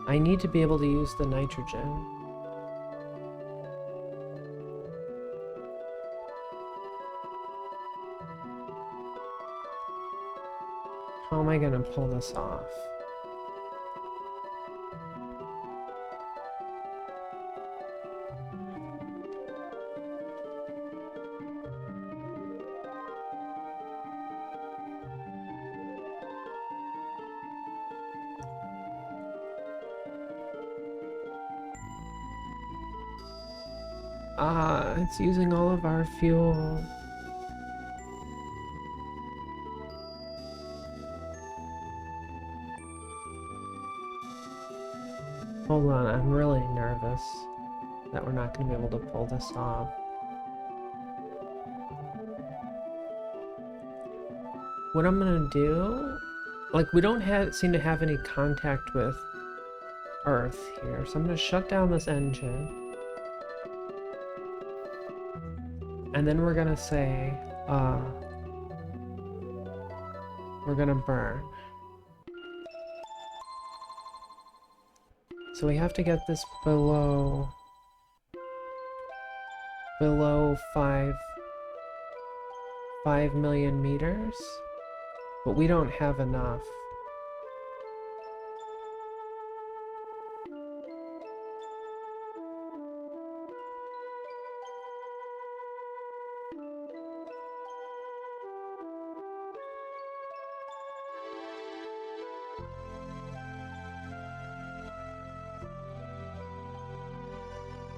I need to be able to use the nitrogen. How am I gonna pull this off? It's using all of our fuel. Hold on, I'm really nervous that we're not going to be able to pull this off. What I'm going to do, like, we don't seem to have any contact with Earth here, so I'm going to shut down this engine. And then we're going to say, we're going to burn. So we have to get this below 5 million meters, but we don't have enough.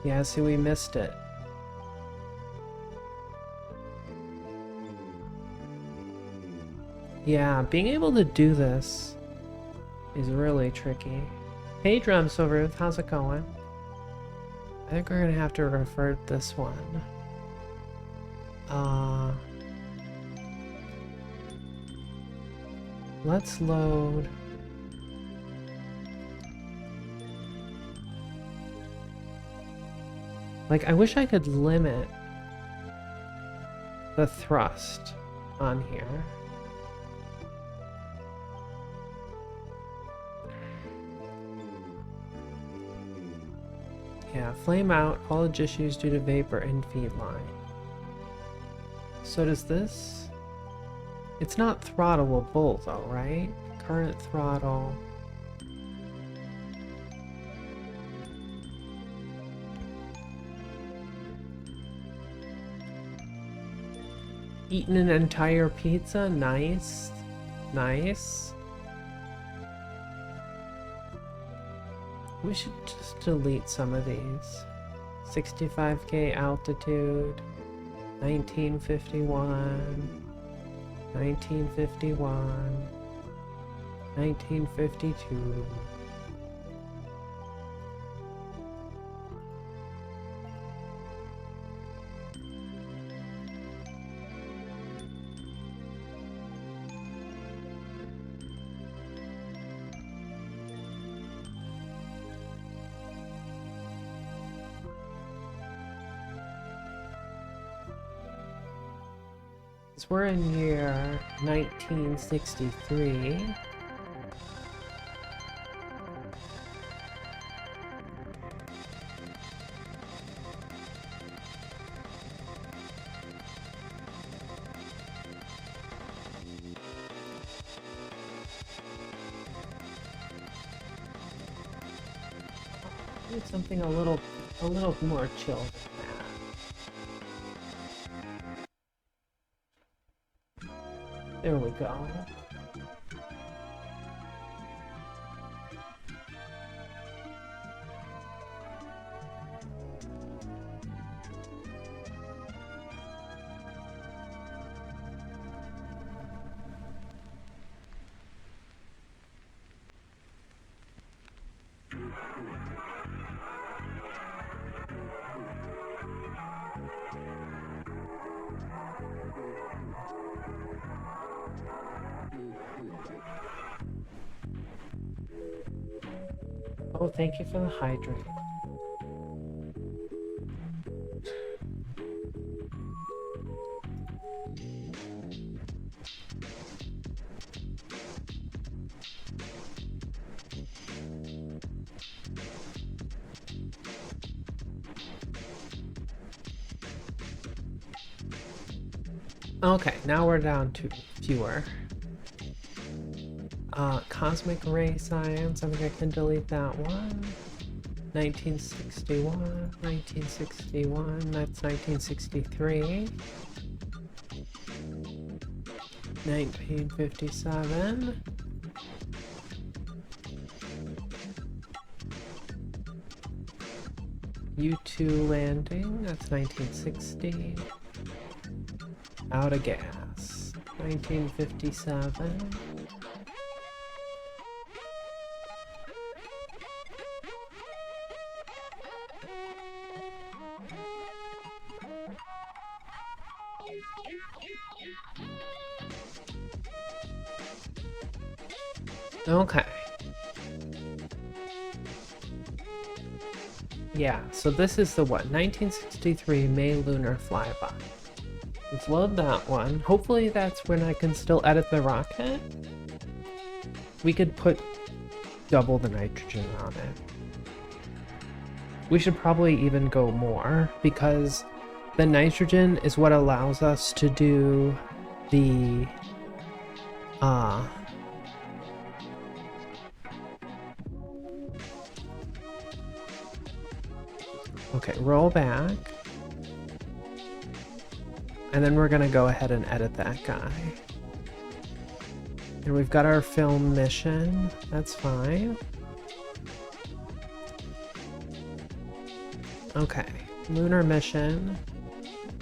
Yeah, see, we missed it. Yeah, being able to do this is really tricky. Hey, Drum Silvertooth, how's it going? I think we're gonna have to revert this one. Let's load. Like, I wish I could limit the thrust on here. Yeah, flame out, haulage issues due to vapor and feed line. So does this? It's not throttleable though, right? Current throttle. Eaten an entire pizza? Nice. Nice. We should just delete some of these. 65k altitude. 1951. 1951. 1952. We're in year 1963. Need something a little more chill than that. There we go. Oh, thank you for the hydrate. Okay, now we're down to fewer. Cosmic ray science, I think I can delete that one. 1961, 1961, that's 1963. 1957. U2. RP-2 landing, that's 1960. Out of gas, 1957. Okay. Yeah, so this is the what? 1963 May lunar flyby. Let's load that one. Hopefully that's when I can still edit the rocket. We could put double the nitrogen on it. We should probably even go more because the nitrogen is what allows us to do the okay, roll back. And then we're gonna go ahead and edit that guy. And we've got our film mission. That's fine. Okay, lunar mission.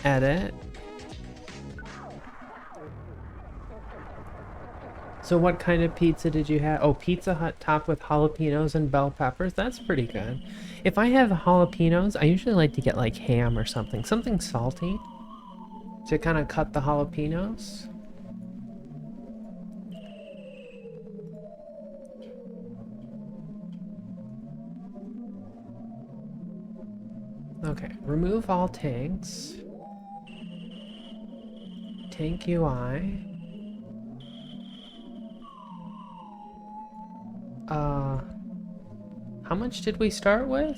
Edit. So what kind of pizza did you have? Oh, Pizza Hut topped with jalapenos and bell peppers. That's pretty good. If I have jalapenos, I usually like to get like ham or something. Something salty to kind of cut the jalapenos. Okay, remove all tanks. Tank UI. How much did we start with?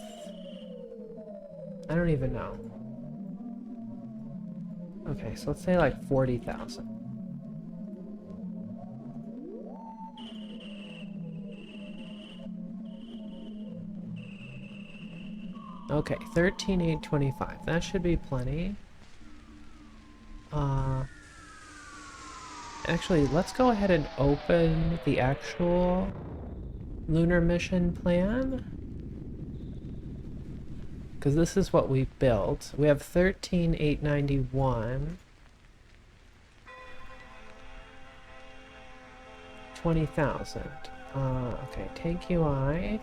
I don't even know. Okay, so let's say like 40,000. Okay, 13,825. That should be plenty. Actually, let's go ahead and open the actual lunar mission plan. Because this is what we built. We have 13,891. 20,000. Okay, tank UI.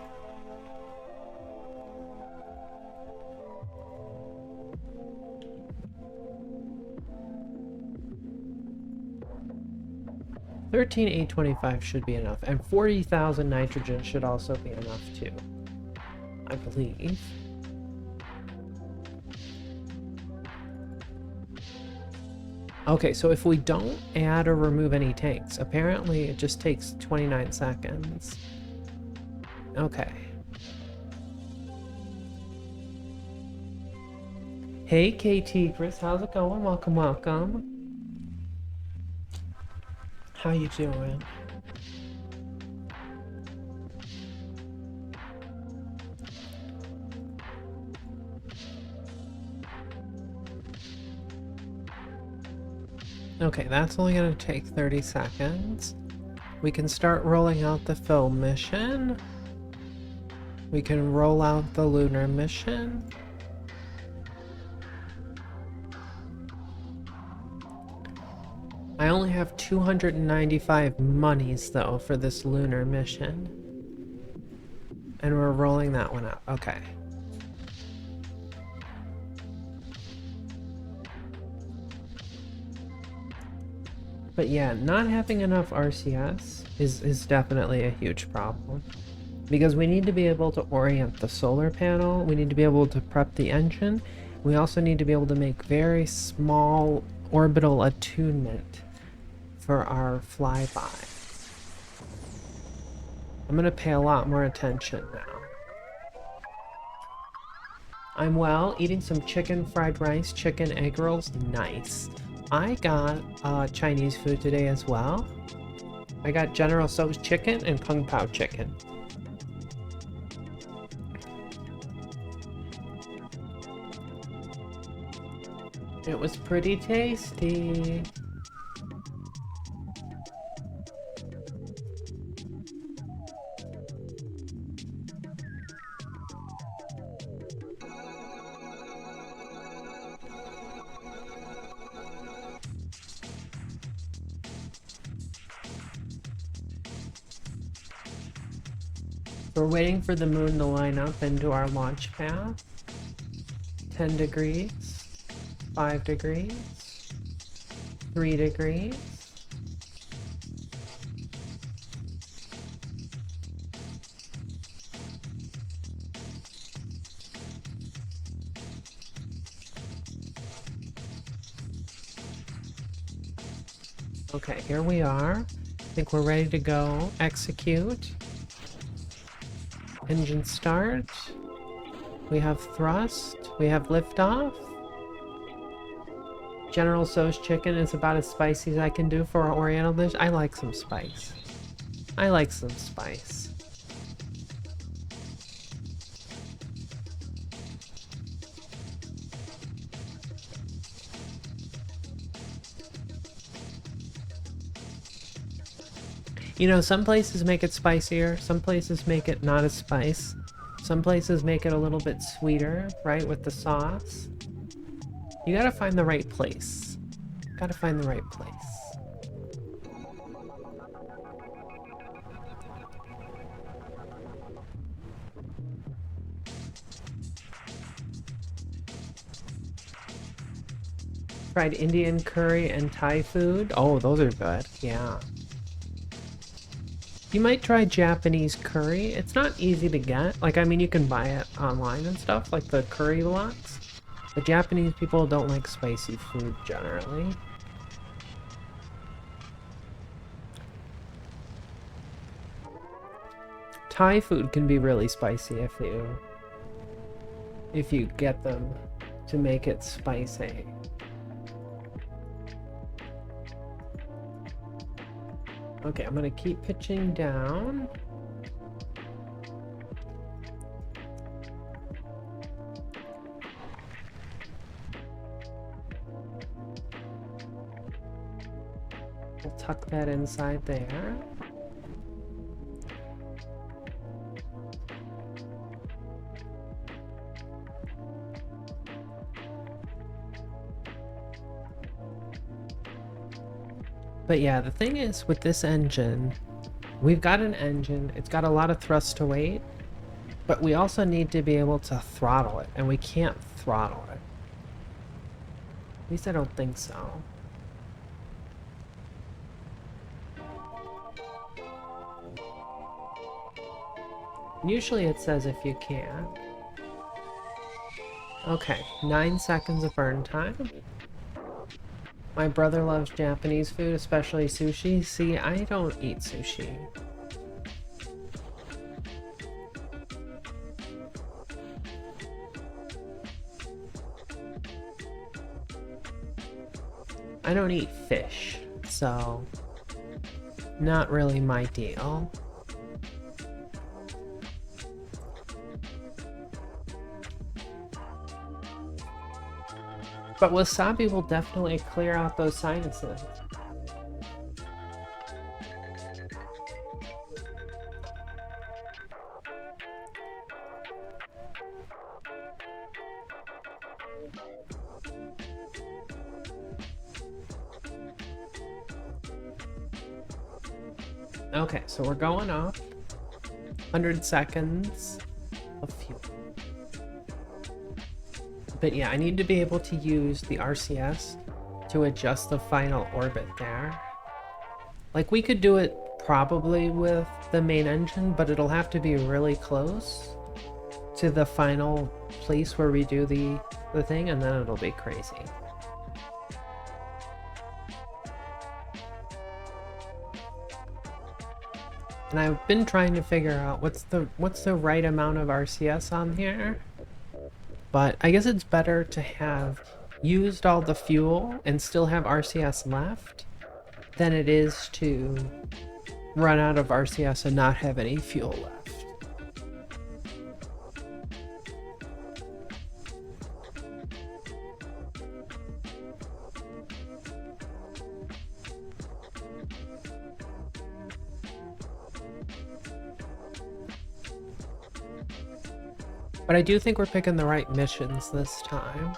$13,825 should be enough, and 40,000 nitrogen should also be enough too, I believe. Okay, so if we don't add or remove any tanks, apparently it just takes 29 seconds. Okay. Hey KT, Chris, how's it going? Welcome, welcome. How you doing? Okay, that's only going to take 30 seconds. We can start rolling out the film mission. We can roll out the lunar mission. I only have 295 monies though for this lunar mission. And we're rolling that one out. Okay. But yeah, not having enough RCS is definitely a huge problem. Because we need to be able to orient the solar panel, we need to be able to prep the engine, we also need to be able to make very small orbital attunement for our flyby. I'm gonna pay a lot more attention now. I'm well, eating some chicken fried rice, chicken egg rolls, nice. I got Chinese food today as well. I got General Tso's chicken and Kung Pao chicken. It was pretty tasty. So we're waiting for the moon to line up into our launch path. 10 degrees, 5 degrees, 3 degrees. Okay, here we are. I think we're ready to go. Execute. Engine start. We have thrust. We have liftoff. General Tso's chicken is about as spicy as I can do for an oriental dish. I like some spice. I like some spice. You know, some places make it spicier, some places make it not as spice. Some places make it a little bit sweeter, right, with the sauce. You gotta find the right place. Gotta find the right place. Tried Indian curry and Thai food. Oh, those are good, yeah. You might try Japanese curry. It's not easy to get. Like, I mean, you can buy it online and stuff, like the curry blocks. But Japanese people don't like spicy food generally. Thai food can be really spicy if you get them to make it spicy. Okay, I'm gonna keep pitching down. We'll tuck that inside there. But yeah, the thing is with this engine, we've got an engine, it's got a lot of thrust to weight, but we also need to be able to throttle it, and we can't throttle it. At least I don't think so. Usually it says if you can. Okay, 9 seconds of burn time. My brother loves Japanese food, especially sushi. See, I don't eat sushi. I don't eat fish, so not really my deal. But wasabi will definitely clear out those sinuses. Okay, so we're going up. 100 seconds of fuel. But yeah, I need to be able to use the RCS to adjust the final orbit there. Like, we could do it probably with the main engine, but it'll have to be really close to the final place where we do the thing, and then it'll be crazy. And I've been trying to figure out what's the right amount of RCS on here. But I guess it's better to have used all the fuel and still have RCS left than it is to run out of RCS and not have any fuel left. But I do think we're picking the right missions this time.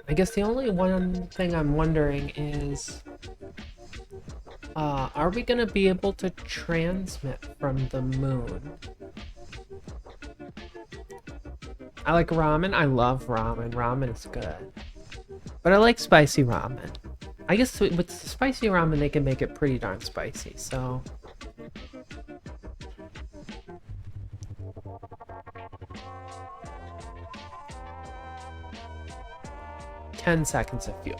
I guess the only one thing I'm wondering is, are we gonna be able to transmit from the moon? I like ramen. I love ramen. Ramen is good. But I like spicy ramen. I guess with spicy ramen, they can make it pretty darn spicy, so... 10 seconds of fuel.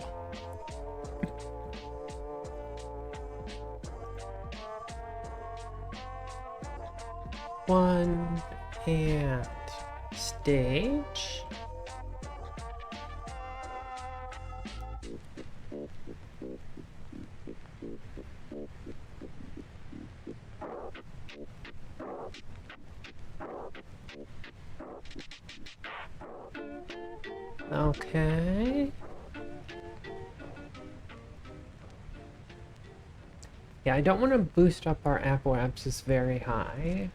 One, and stage. Okay. Yeah, I don't want to boost up our apoapsis very high.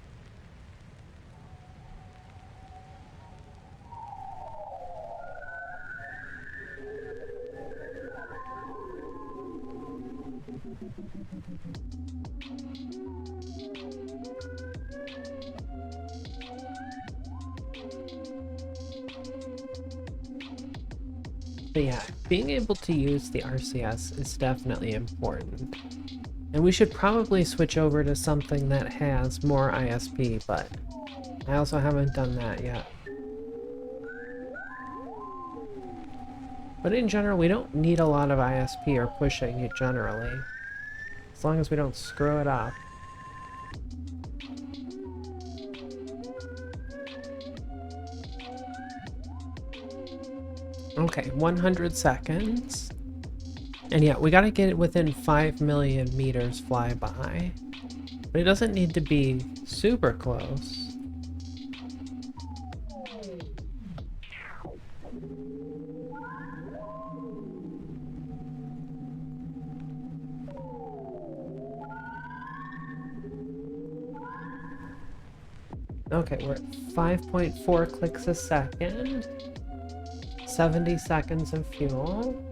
But yeah, being able to use the RCS is definitely important. And we should probably switch over to something that has more ISP, but I also haven't done that yet. But in general, we don't need a lot of ISP or pushing it generally, as long as we don't screw it up. Okay, 100 seconds. And yeah, we gotta get it within 5 million meters flyby. But it doesn't need to be super close. Okay, we're at 5.4 clicks a second. 70 seconds of fuel.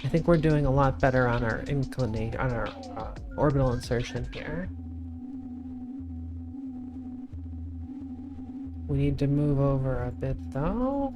I think we're doing a lot better on our inclination, on our orbital insertion here. We need to move over a bit though.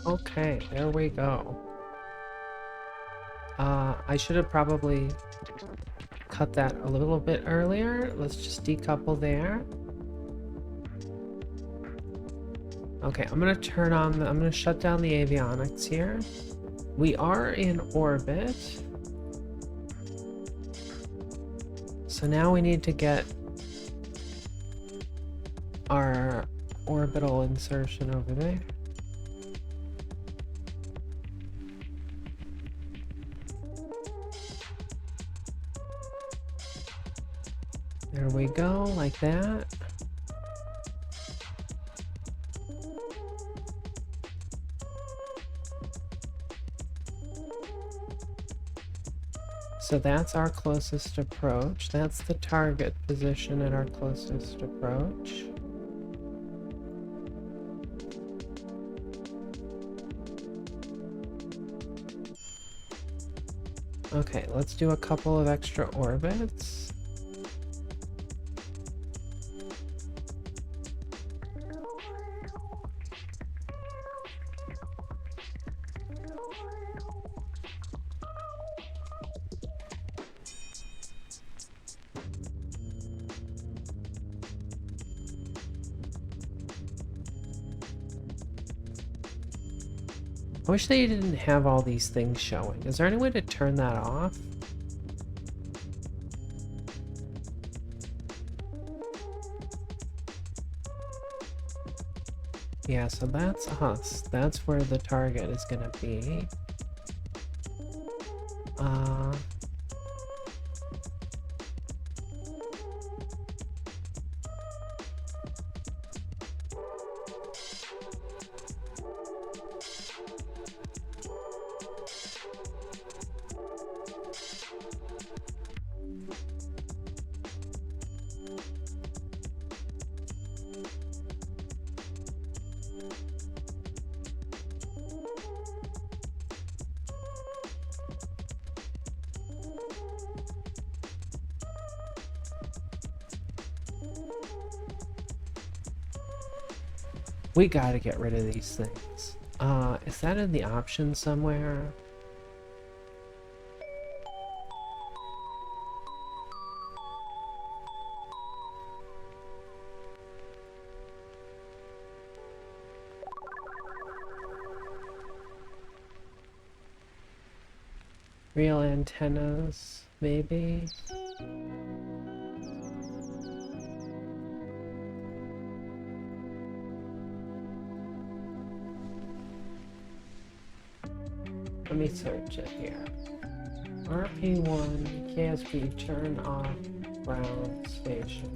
Okay, there we go. I should have probably cut that a little bit earlier. Let's just decouple there. Okay, I'm gonna turn on I'm gonna shut down the avionics here. We are in orbit. So now we need to get our orbital insertion over there. There we go, like that. So that's our closest approach. That's the target position at our closest approach. Okay, let's do a couple of extra orbits. I wish they didn't have all these things showing. Is there any way to turn that off? Yeah, so that's us. That's where the target is gonna be. We gotta get rid of these things. Is that in the options somewhere? Real antennas, maybe? Let me search it here. RP-1 KSP turn off ground station.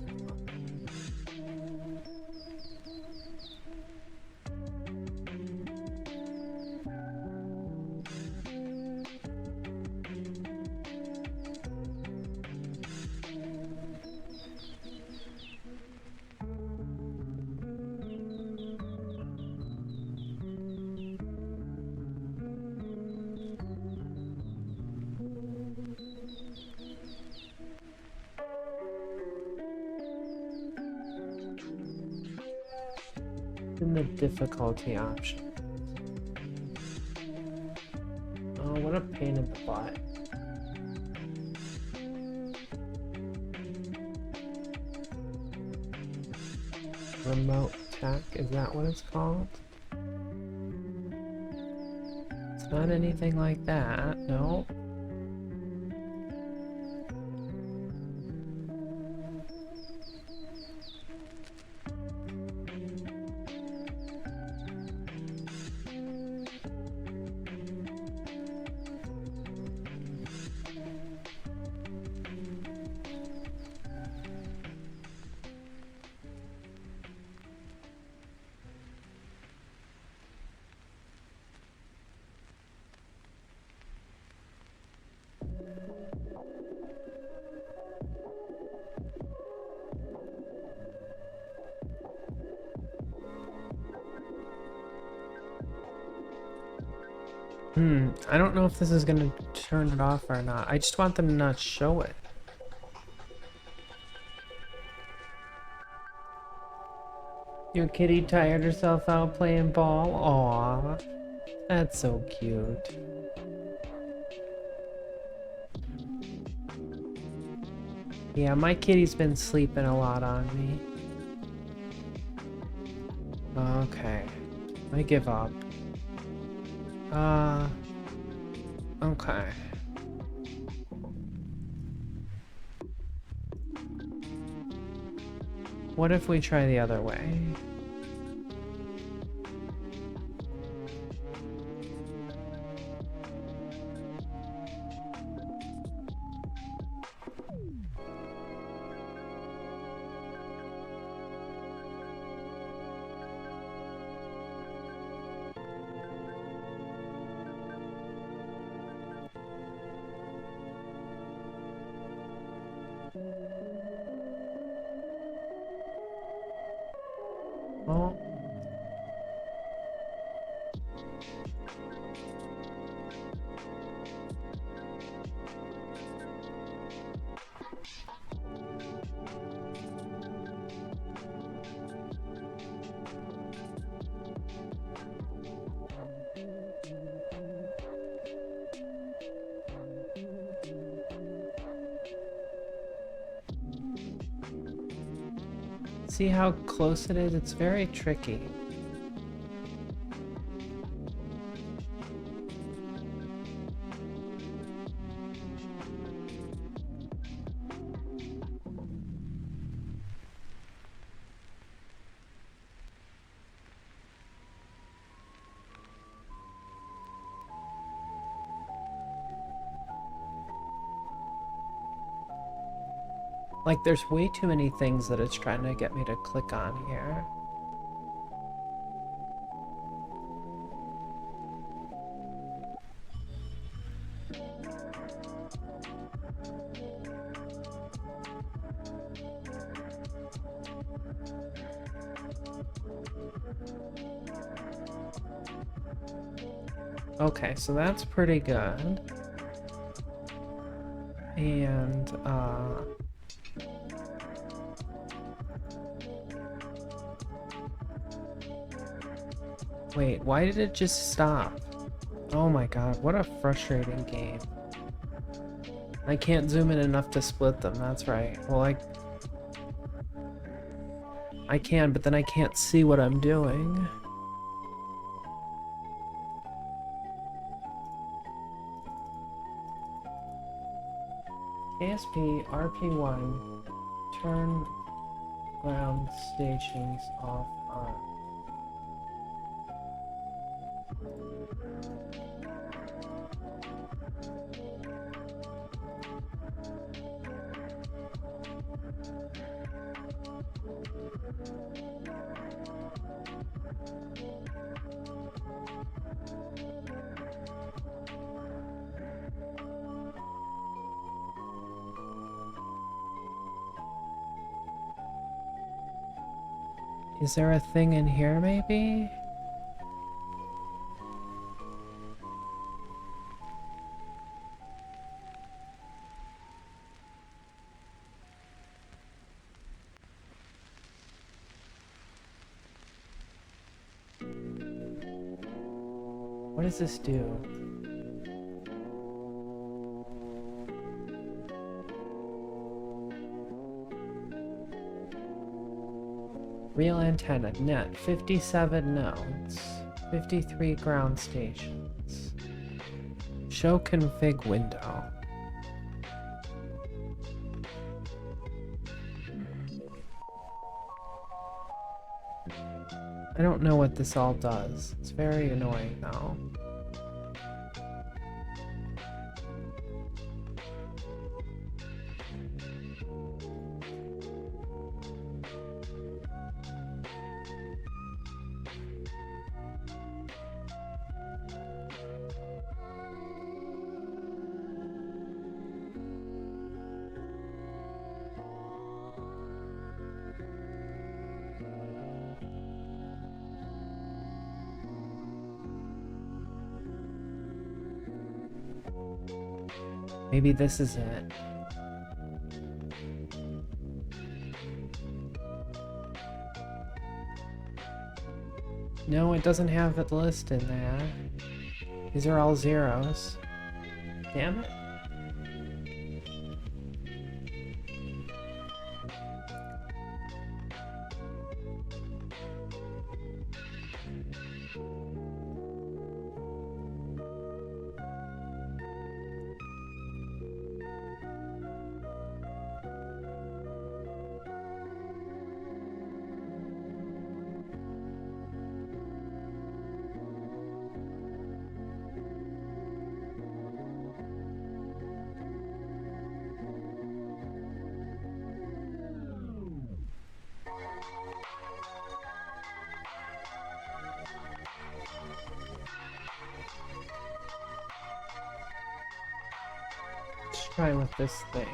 In the difficulty option. Oh, what a pain in the butt. Remote tech, is that what it's called? It's not anything like that, no. I don't know if this is gonna turn it off or not. I just want them to not show it. Your kitty tired herself out playing ball? Aw, that's so cute. Yeah, my kitty's been sleeping a lot on me. Okay, I give up. Okay. What if we try the other way? Well, see how close it is? It's very tricky. Like, there's way too many things that it's trying to get me to click on here. Okay, so that's pretty good. And, wait, why did it just stop? Oh my god, what a frustrating game. I can't zoom in enough to split them, that's right. Well, I can, but then I can't see what I'm doing. ASP RP-1, turn ground stations off on. Is there a thing in here, maybe? What does this do? Real antenna, net, 57 nodes, 53 ground stations. Show config window. I don't know what this all does. It's very annoying though. Maybe this is it. No, it doesn't have a list in there. These are all zeros. Damn it. Let's try with this thing.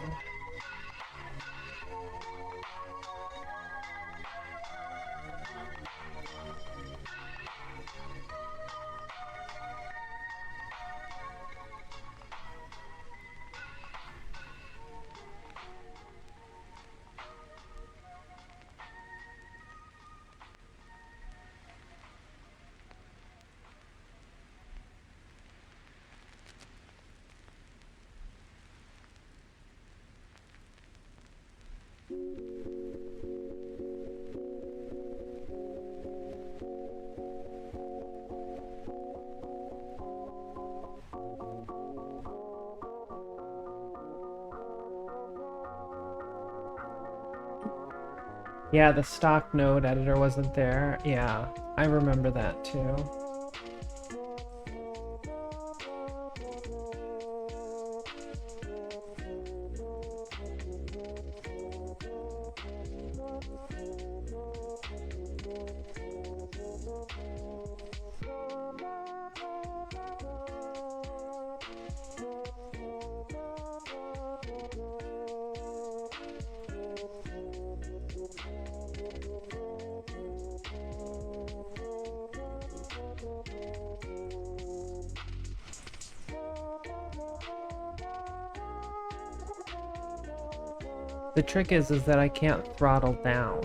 Yeah, the stock node editor wasn't there. Yeah, I remember that too. The trick is that I can't throttle down.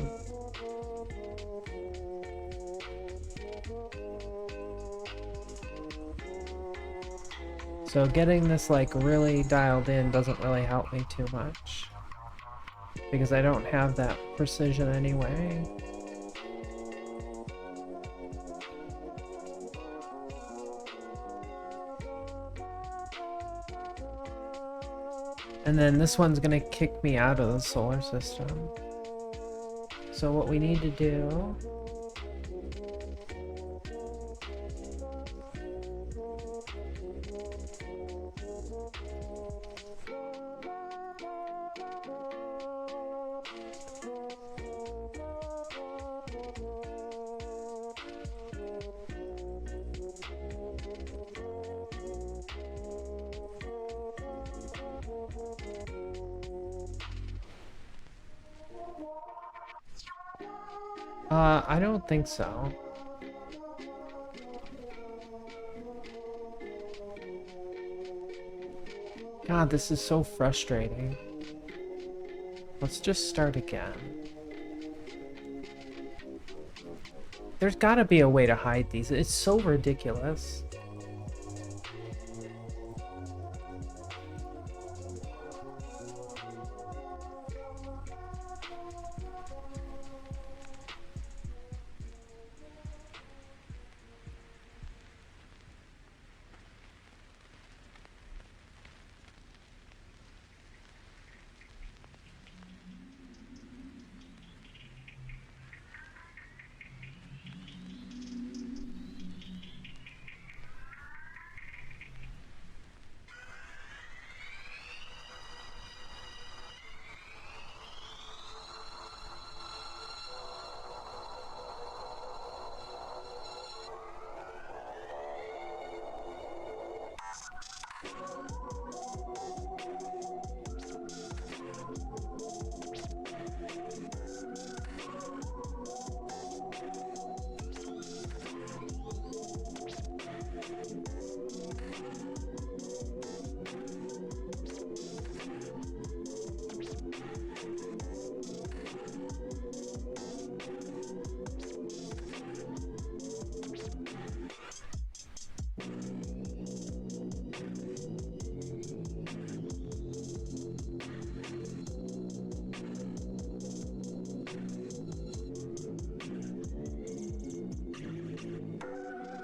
So getting this like really dialed in doesn't really help me too much. Because I don't have that precision anyway. And then this one's gonna kick me out of the solar system. So what we need to do I don't think so. God, this is so frustrating. Let's just start again. There's gotta be a way to hide these. It's so ridiculous.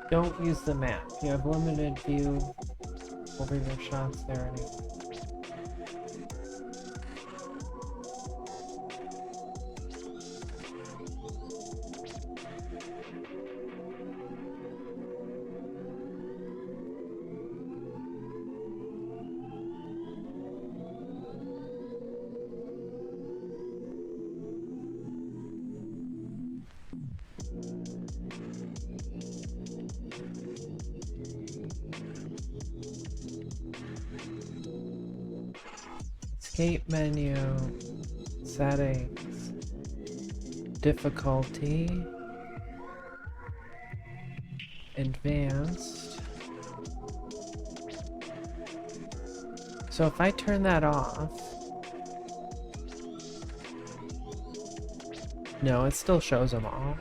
Don't use the map. You have limited view over your shots there anyway. Escape menu, settings, difficulty, advanced. So if I turn that off, no, it still shows them all.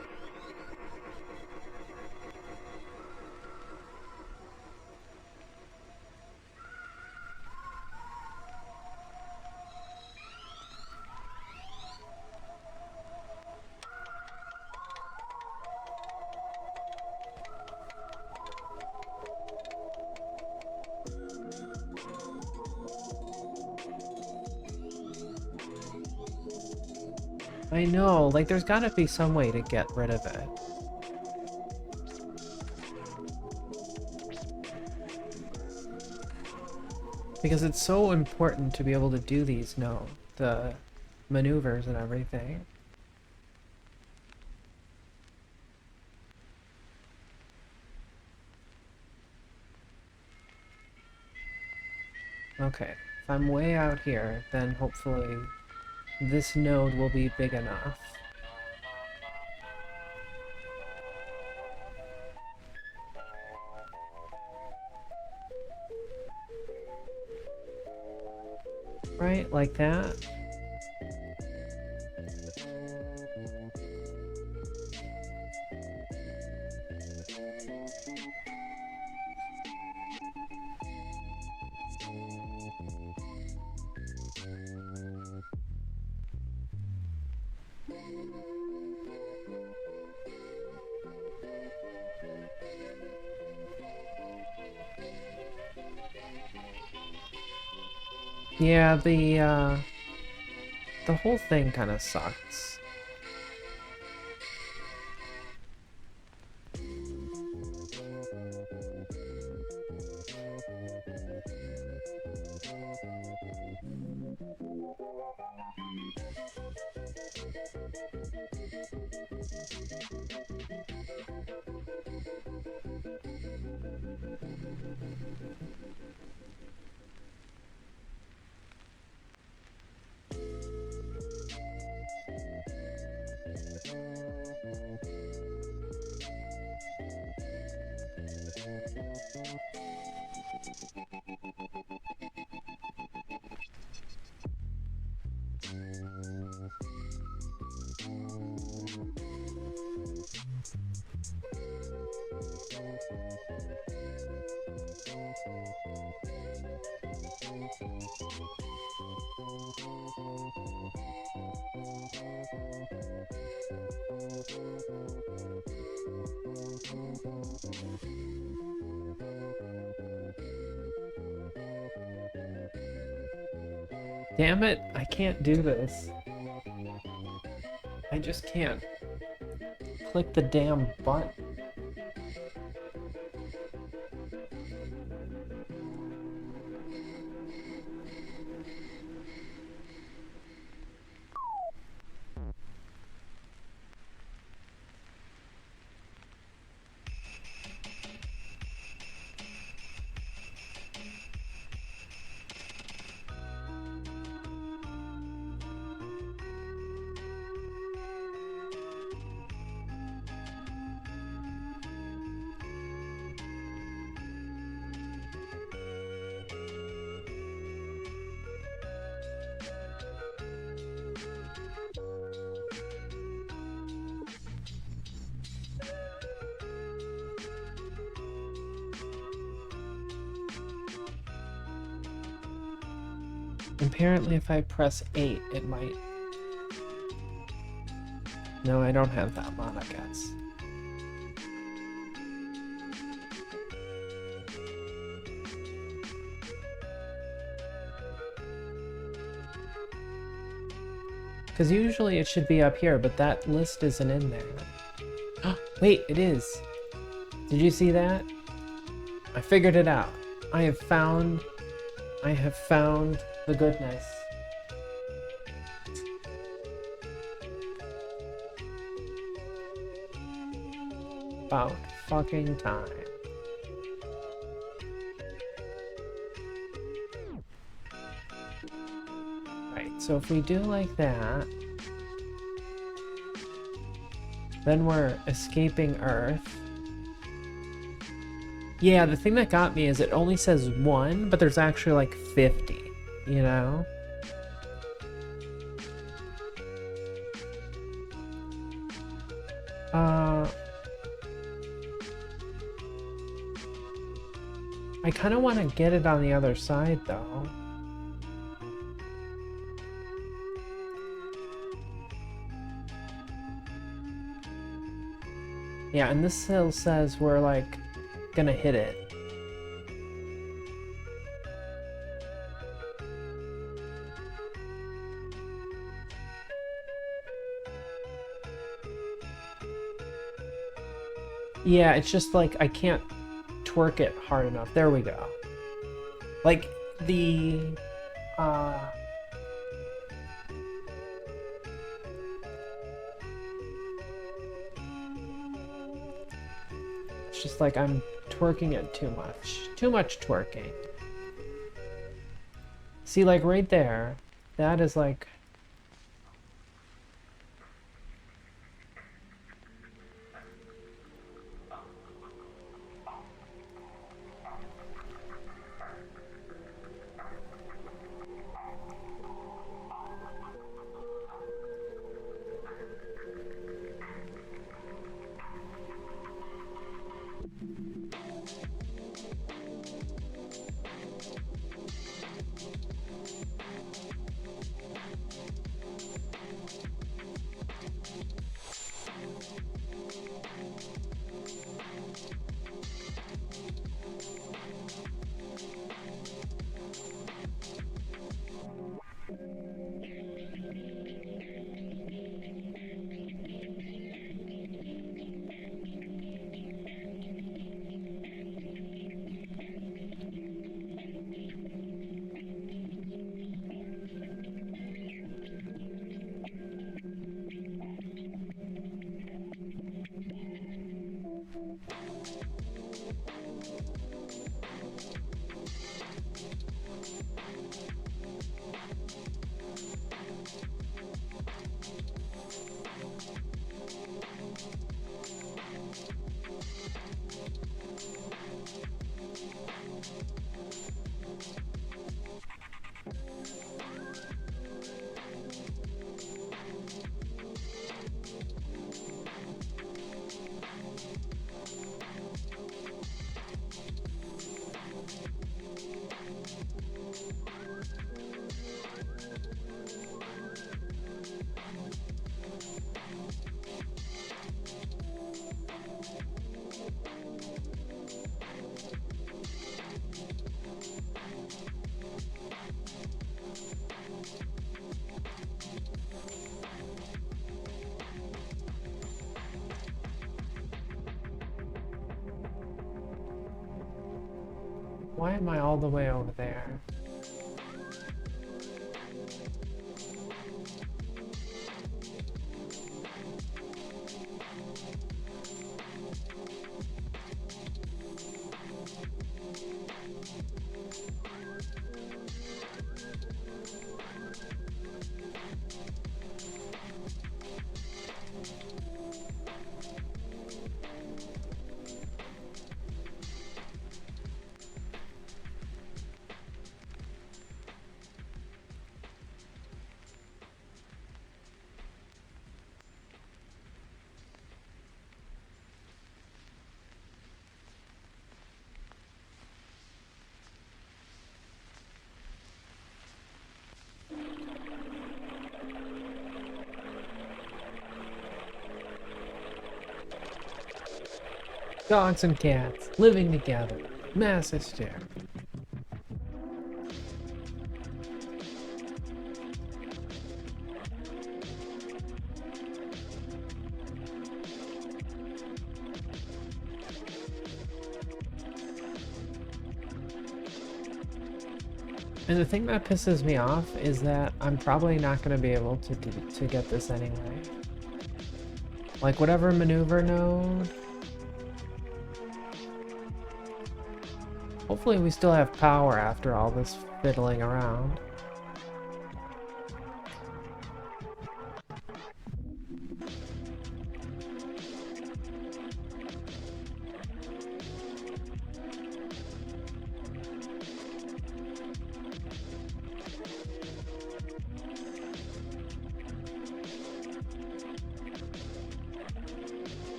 I know, like there's gotta be some way to get rid of it. Because it's so important to be able to do these, the maneuvers and everything. Okay, if I'm way out here, then hopefully this node will be big enough. Right, like that. Yeah, the whole thing kind of sucks. Damn it, I can't do this. I just can't click the damn button. Apparently if I press 8, it might... No, I don't have that mod, I guess. Because usually it should be up here, but that list isn't in there. Wait, it is! Did you see that? I figured it out. I have found the goodness. About fucking time. Right, so if we do like that, then we're escaping Earth. Yeah, the thing that got me is it only says 1, but there's actually like 50, you know? I kind of want to get it on the other side, though. Yeah, and this still says we're, like, gonna hit it. Yeah, it's just, like, I can't twerk it hard enough. There we go. Like, the... It's just like I'm twerking it too much. Too much twerking. See, like, right there, that is, like... Why am I all the way over there? Dogs and cats living together. Mass hysteria. And the thing that pisses me off is that I'm probably not going to be able to get this anyway. Like whatever maneuver node. Hopefully we still have power after all this fiddling around.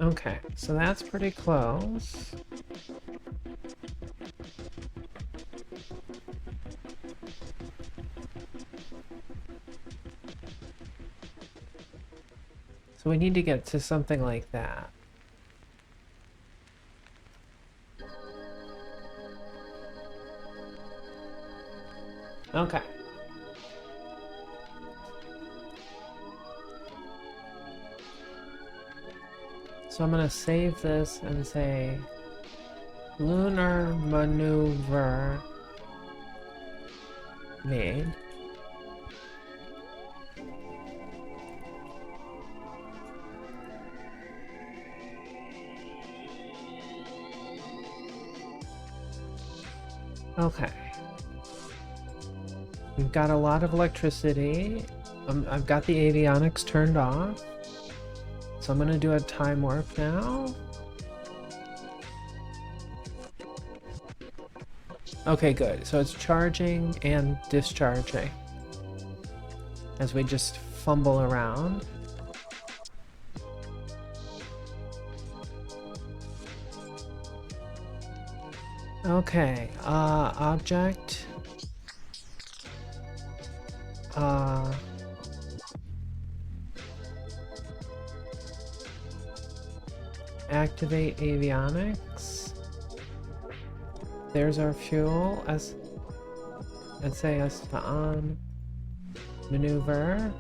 Okay, so that's pretty close. So we need to get to something like that. Okay. So I'm gonna save this and say lunar maneuver made. Okay. We've got a lot of electricity. I've got the avionics turned off. So I'm gonna do a time warp now. Okay, good. So it's charging and discharging as we just fumble around. Okay, object. Activate avionics. There's our fuel. SAS to on. Maneuver.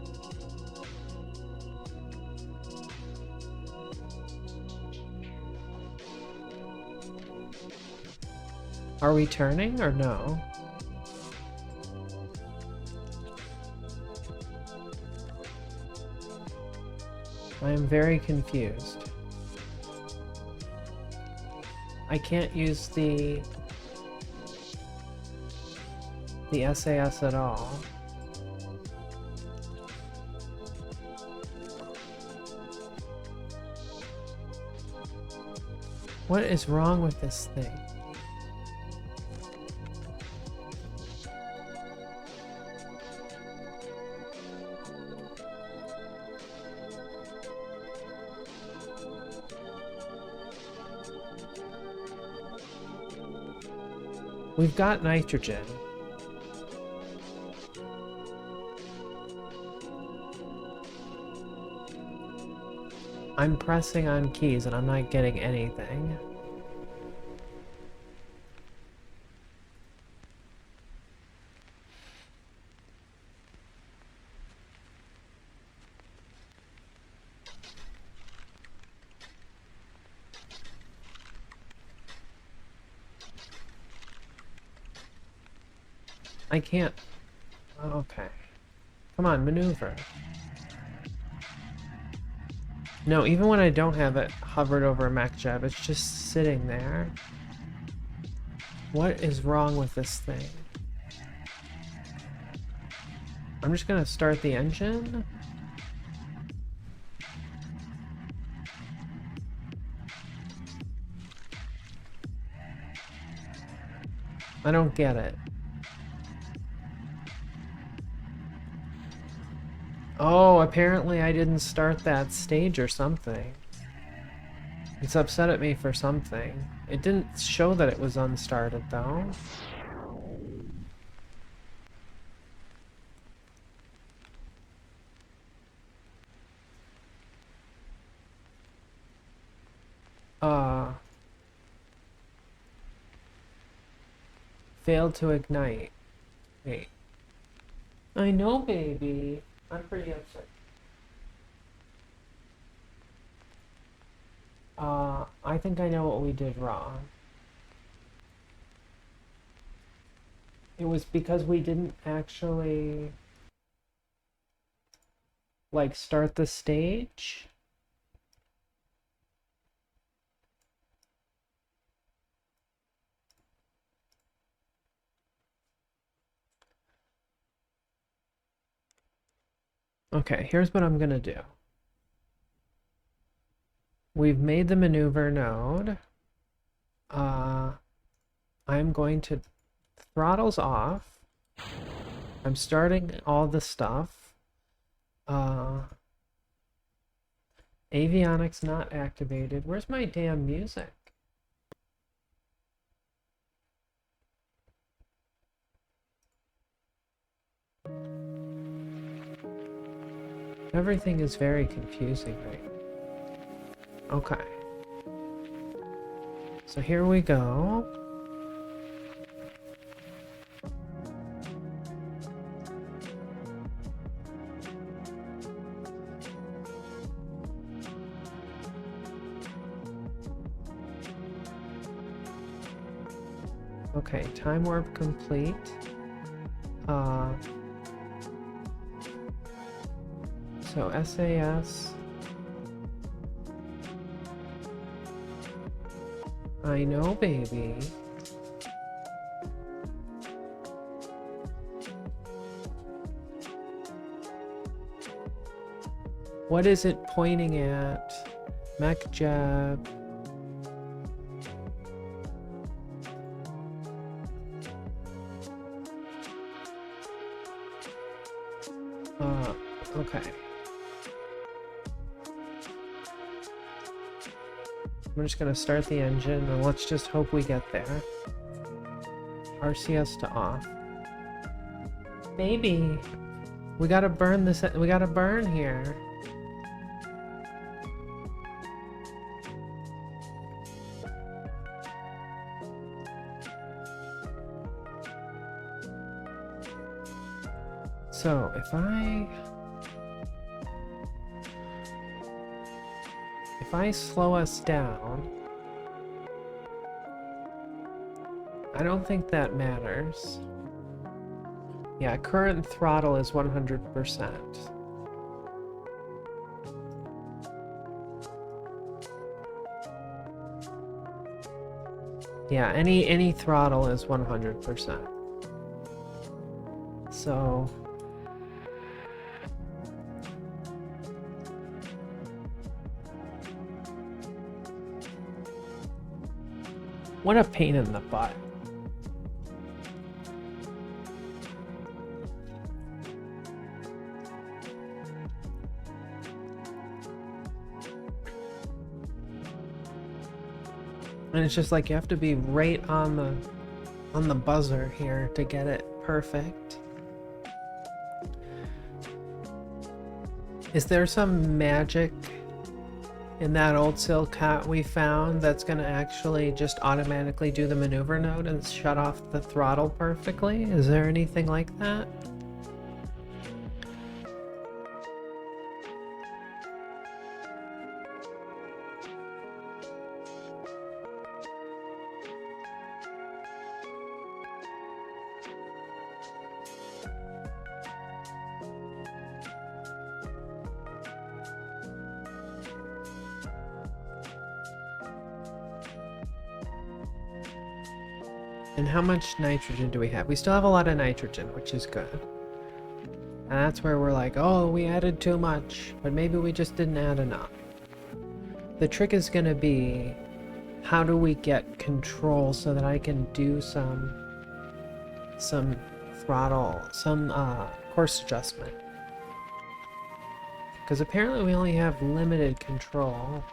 Are we turning or no? I am very confused. I can't use the SAS at all. What is wrong with this thing? We've got nitrogen. I'm pressing on keys and I'm not getting anything. I can't. Okay. Come on, maneuver. No, even when I don't have it hovered over a mech jab, it's just sitting there. What is wrong with this thing? I'm just gonna start the engine. I don't get it. Oh, apparently I didn't start that stage or something. It's upset at me for something. It didn't show that it was unstarted, though. Failed to ignite. Wait. I know, baby. I'm pretty upset. I think I know what we did wrong. It was because we didn't actually, like, start the stage. Okay, here's what I'm gonna do. We've made the maneuver node. I'm going to throttles off. I'm starting all the stuff. Avionics not activated. Where's my damn music? Everything is very confusing right now. Okay. So here we go. Okay, time warp complete. So SAS. I know, baby. What is it pointing at? Mech jab. Okay. I'm just gonna start the engine and let's just hope we get there. RCS to off. Baby. We gotta burn this. We gotta burn here. So if I slow us down, I don't think that matters. Yeah, current throttle is 100%. Yeah, any throttle is 100%. So what a pain in the butt. And it's just like you have to be right on the buzzer here to get it perfect. Is there some magic in that old silk hat we found that's gonna actually just automatically do the maneuver node and shut off the throttle perfectly? Is there anything like that? And how much nitrogen do we have? We still have a lot of nitrogen, which is good. And that's where we're like, oh, we added too much, but maybe we just didn't add enough. The trick is going to be, how do we get control so that I can do some throttle, some course adjustment? Because apparently we only have limited control.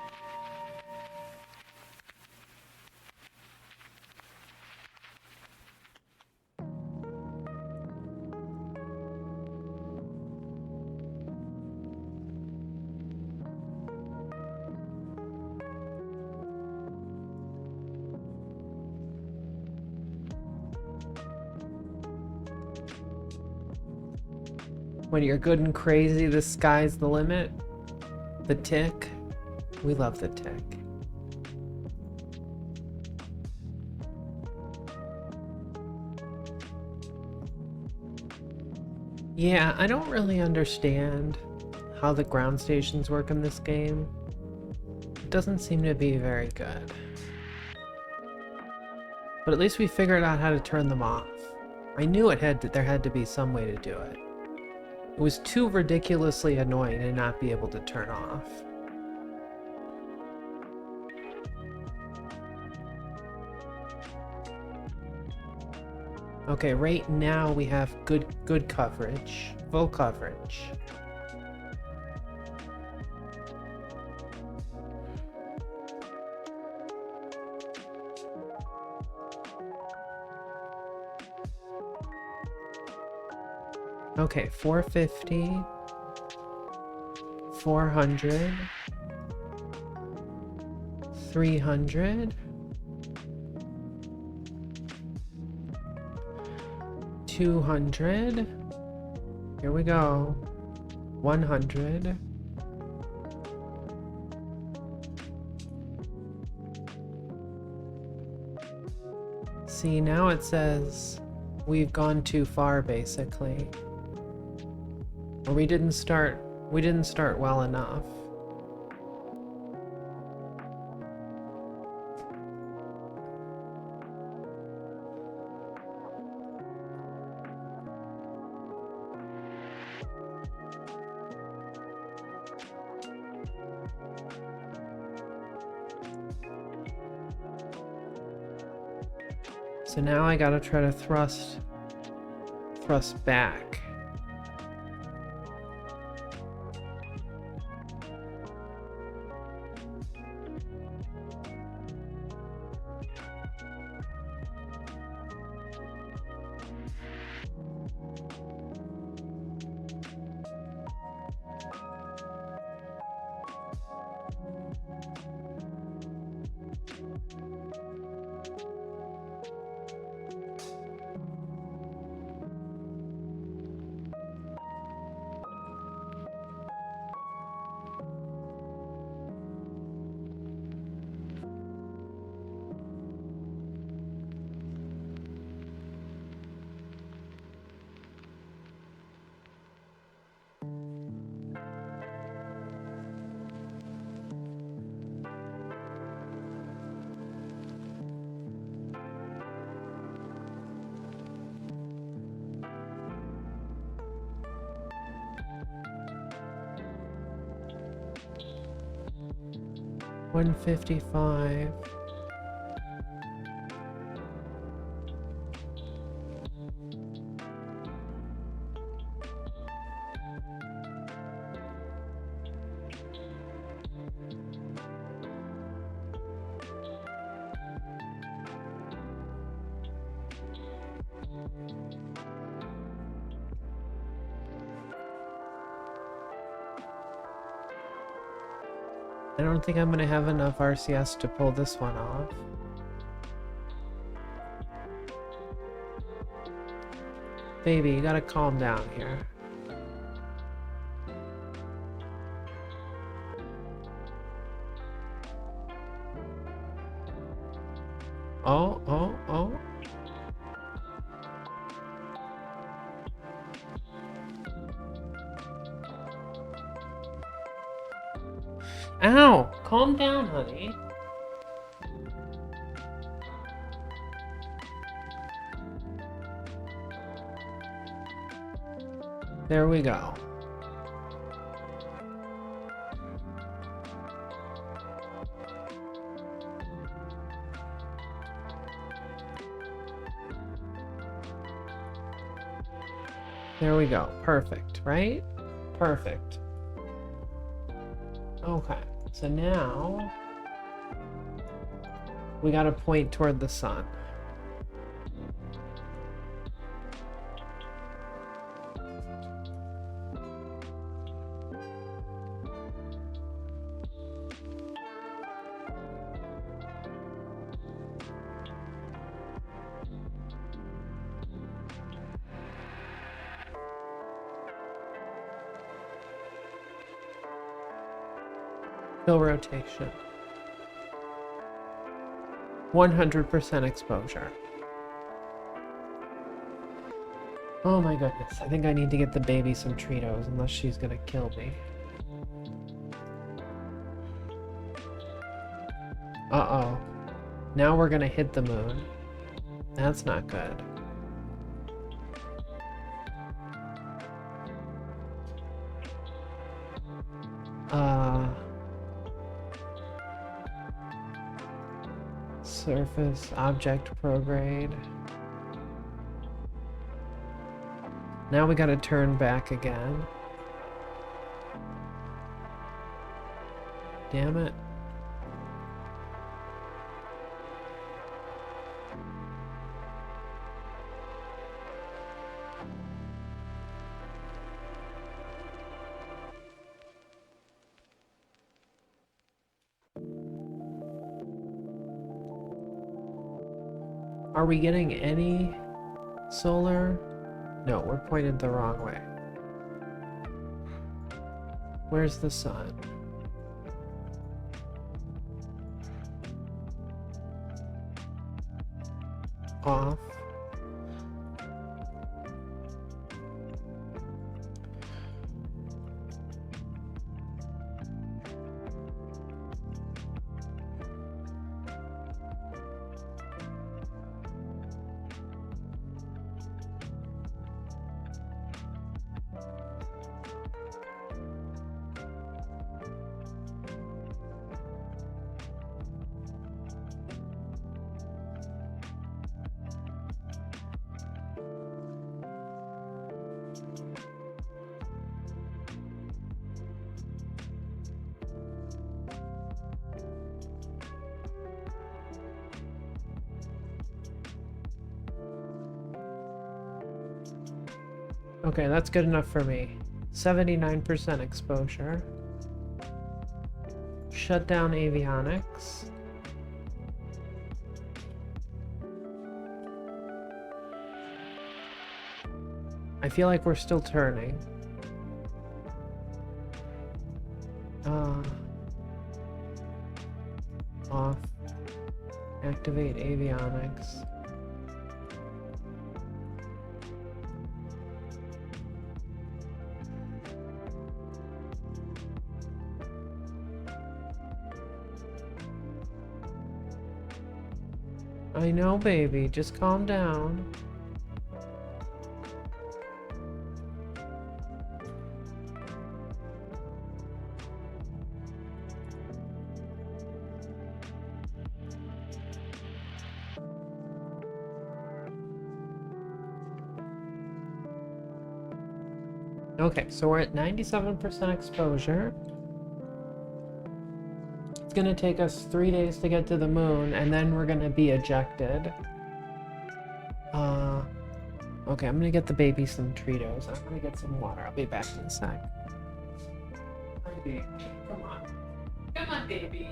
When you're good and crazy, the sky's the limit. The tick. We love the tick. Yeah, I don't really understand how the ground stations work in this game. It doesn't seem to be very good. But at least we figured out how to turn them off. I knew there had to be some way to do it. It was too ridiculously annoying to not be able to turn off. Okay, right now we have good coverage, full coverage. Okay, 450, 400, 300, 200, here we go, 100, see, now it says we've gone too far, basically. Or we didn't start well enough. So now I gotta try to thrust back. 155. I don't think I'm gonna have enough RCS to pull this one off. Baby, you gotta calm down here. Oh, oh, oh. Ow! Calm down, honey. There we go. There we go. Perfect, right? Perfect. Okay, so now we gotta point toward the sun. Fill rotation. 100% exposure. Oh my goodness, I think I need to get the baby some Treatos unless she's gonna kill me. Uh-oh. Now we're gonna hit the moon. That's not good. Surface object prograde. Now we gotta turn back again. Damn it. Are we getting any solar? No, we're pointed the wrong way. Where's the sun? Off. Okay, that's good enough for me. 79% exposure. Shut down avionics. I feel like we're still turning. Off. Activate avionics. I know, baby. Just calm down. Okay, so we're at 97% exposure. It's gonna take us 3 days to get to the moon, and then we're gonna be ejected. Okay, I'm gonna get the baby some Treatos. I'm gonna get some water. I'll be back in a sec. Hi, baby. Come on. Come on, baby.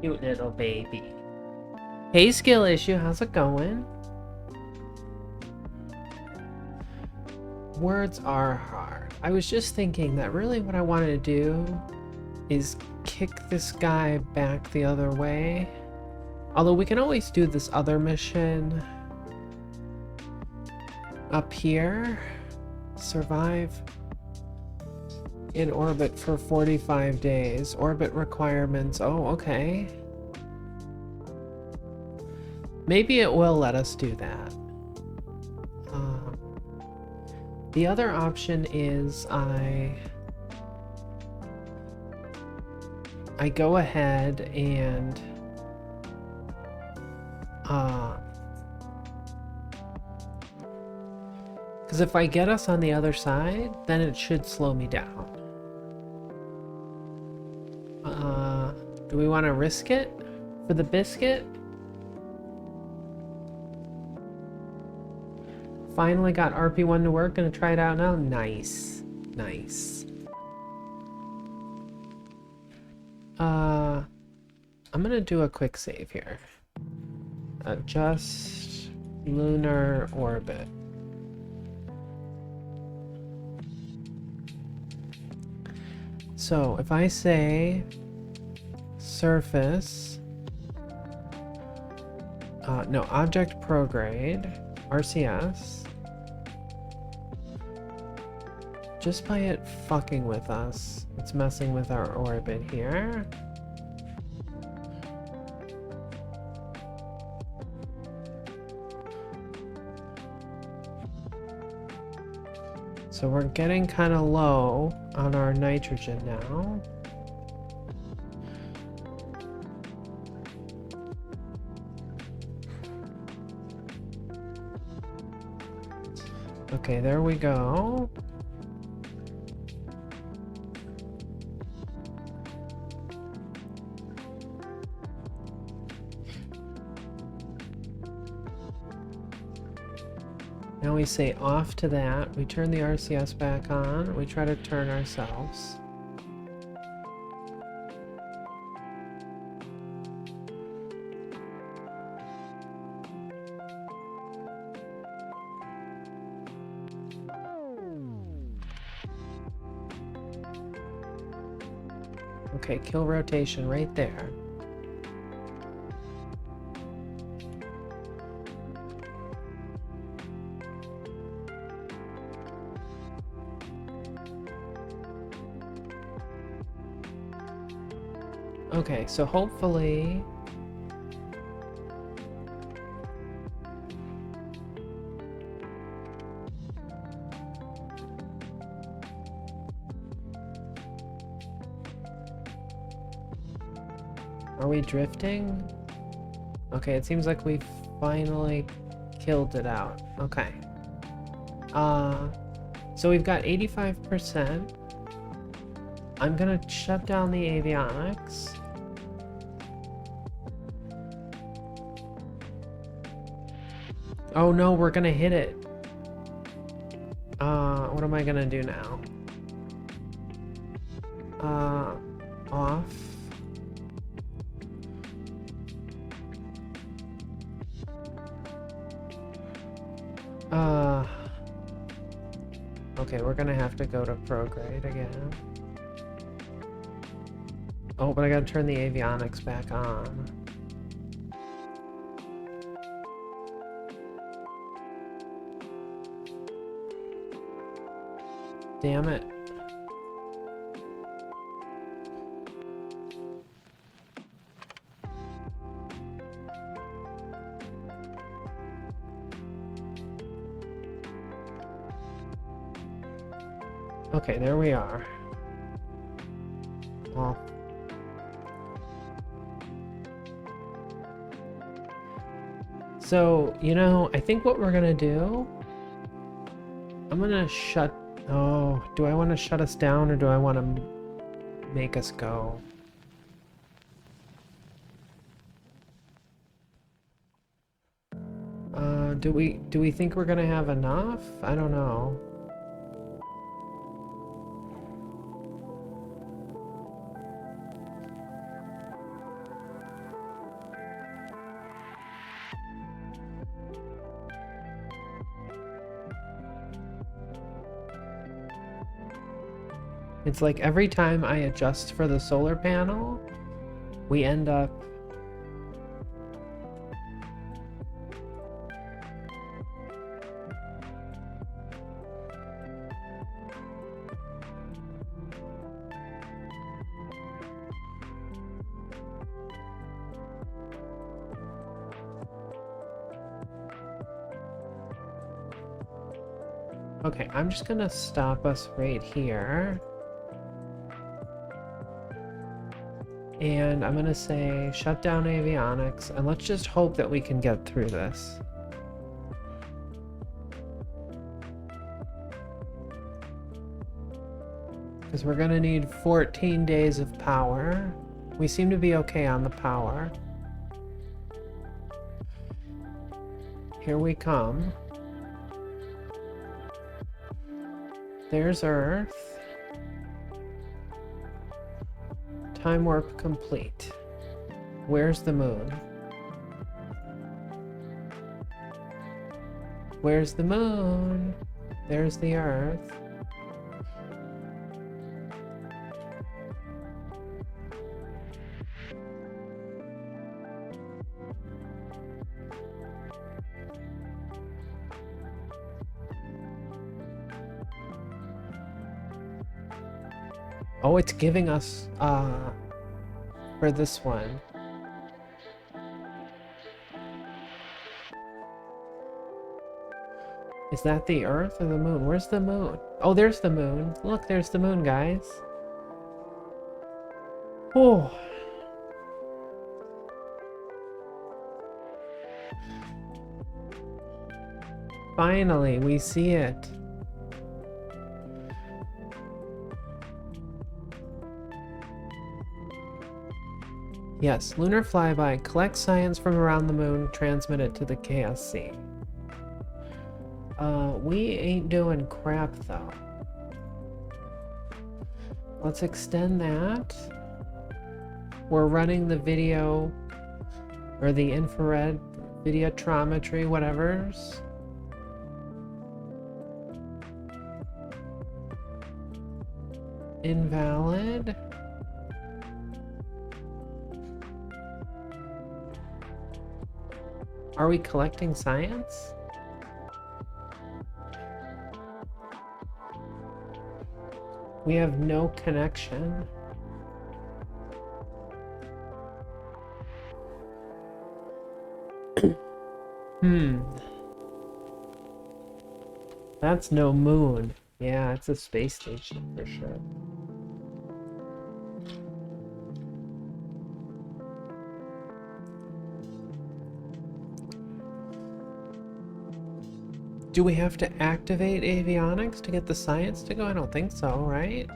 Cute little baby. Hey, skill issue, how's it going? Words are hard. I was just thinking that really what I wanted to do is kick this guy back the other way. Although we can always do this other mission up here. Survive in orbit for 45 days. Orbit requirements. Oh, okay. Maybe it will let us do that. The other option is I go ahead and because if I get us on the other side, then it should slow me down. Do we want to risk it for the biscuit? Finally got RP-1 to work. Gonna try it out now. Nice. Nice. I'm gonna do a quick save here. Adjust lunar orbit. So if I say surface, no, object prograde, RCS, just by it fucking with us, it's messing with our orbit here. So we're getting kind of low on our nitrogen now. Okay, there we go. Now we say off to that. We turn the RCS back on. We try to turn ourselves. Okay, kill rotation right there. Okay, so hopefully... Are we drifting? Okay, it seems like we finally killed it out. Okay. So we've got 85%. I'm gonna shut down the avionics. Oh no, we're gonna hit it. What am I gonna do now? Off. Okay, we're gonna have to go to prograde again. Oh, but I gotta turn the avionics back on. Damn it. Okay, there we are. Well. So, you know, I think what we're gonna do... I'm gonna shut... Oh, do I want to shut us down or do I want to make us go? Do we think we're gonna have enough? I don't know. It's like every time I adjust for the solar panel, we end up... Okay, I'm just gonna stop us right here. And I'm gonna say shut down avionics, and let's just hope that we can get through this. Because we're gonna need 14 days of power. We seem to be okay on the power. Here we come. There's Earth. Time warp complete. Where's the moon? Where's the moon? There's the Earth. Oh, it's giving us, for this one. Is that the Earth or the moon? Where's the moon? Oh, there's the moon. Look, there's the moon, guys. Oh. Finally, we see it. Yes, lunar flyby. Collect science from around the moon, transmit it to the KSC. We ain't doing crap though. Let's extend that. We're running the video or the infrared videotrometry, whatever's. Invalid. Are we collecting science? We have no connection. That's no moon. Yeah, it's a space station for sure. Do we have to activate avionics to get the science to go? I don't think so, right?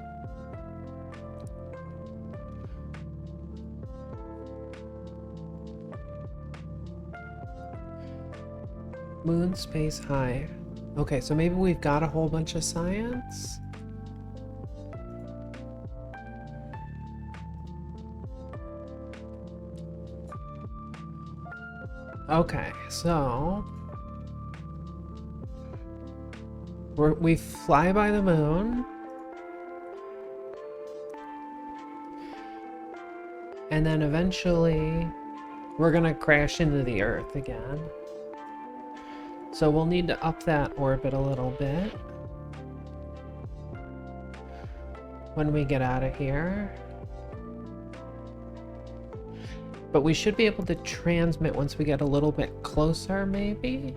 Moon space high. Okay, so maybe we've got a whole bunch of science. Okay, so we fly by the moon, and then eventually we're gonna crash into the Earth again. So we'll need to up that orbit a little bit when we get out of here. But we should be able to transmit once we get a little bit closer, maybe?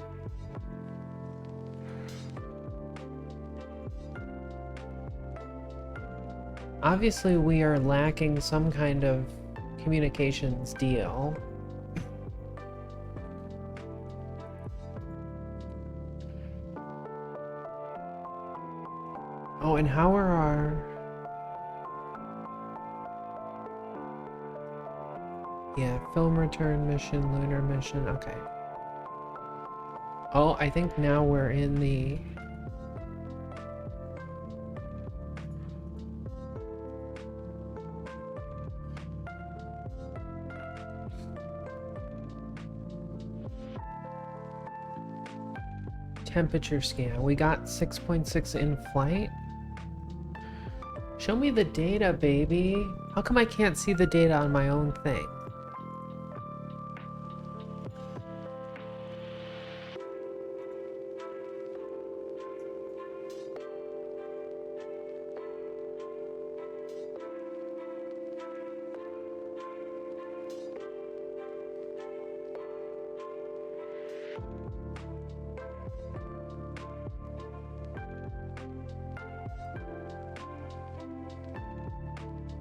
Obviously, we are lacking some kind of communications deal. Oh, and how are our... Yeah, film return mission, lunar mission, okay. Oh, I think now we're in the... temperature scan. We got 6.6 in flight. Show me the data, baby. How come I can't see the data on my own thing?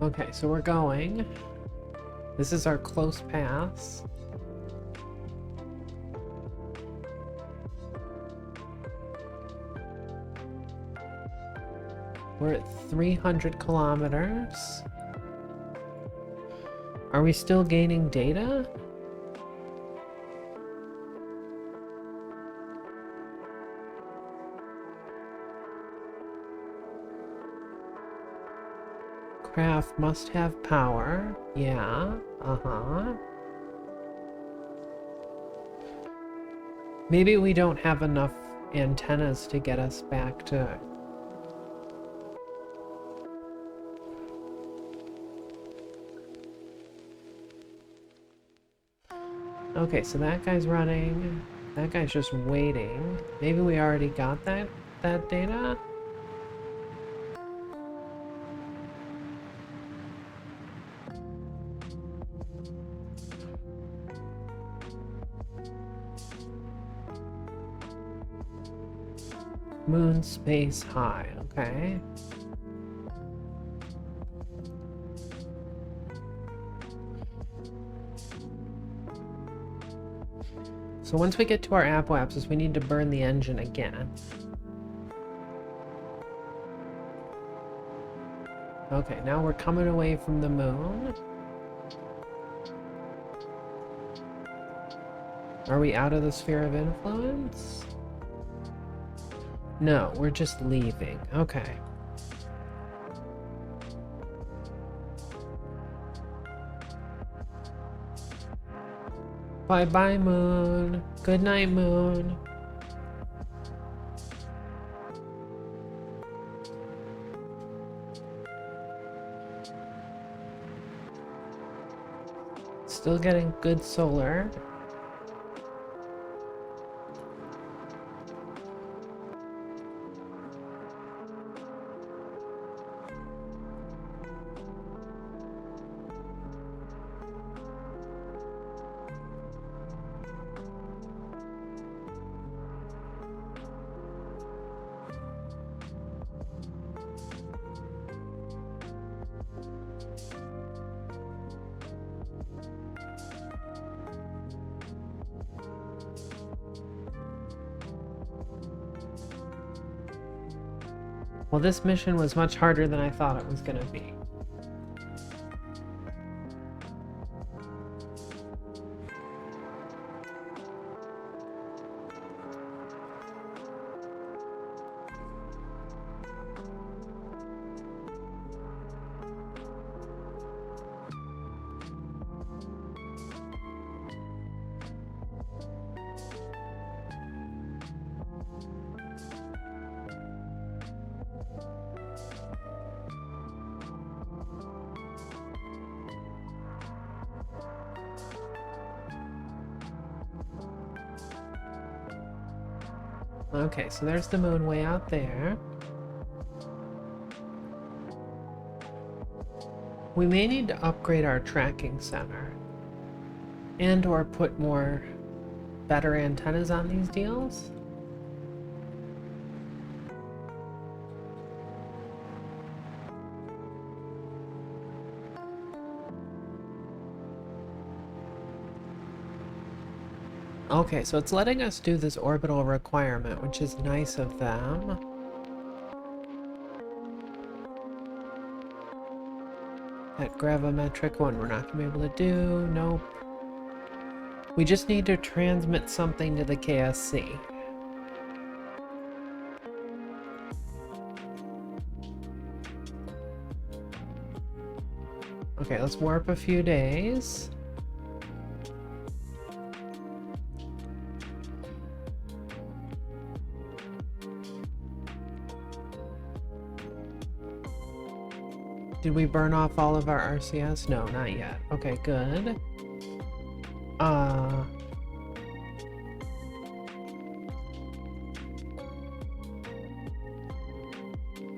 Okay, so we're going. This is our close pass. We're at 300 kilometers. Are we still gaining data? Craft must have power. Yeah, uh-huh. Maybe we don't have enough antennas to get us back to... Okay, so that guy's running. That guy's just waiting. Maybe we already got that data? Moon space high, okay. So once we get to our apoapsis, we need to burn the engine again. Okay, now we're coming away from the moon. Are we out of the sphere of influence? No, we're just leaving. Okay. Bye-bye, Moon. Good night, Moon. Still getting good solar. Well, this mission was much harder than I thought it was gonna be. Okay, so there's the moon way out there. We may need to upgrade our tracking center. And or put more better antennas on these deals. Okay, so it's letting us do this orbital requirement, which is nice of them. That gravimetric one we're not going to be able to do. Nope. We just need to transmit something to the KSC. Okay, let's warp a few days. Did we burn off all of our RCS? No, not yet. Okay, good.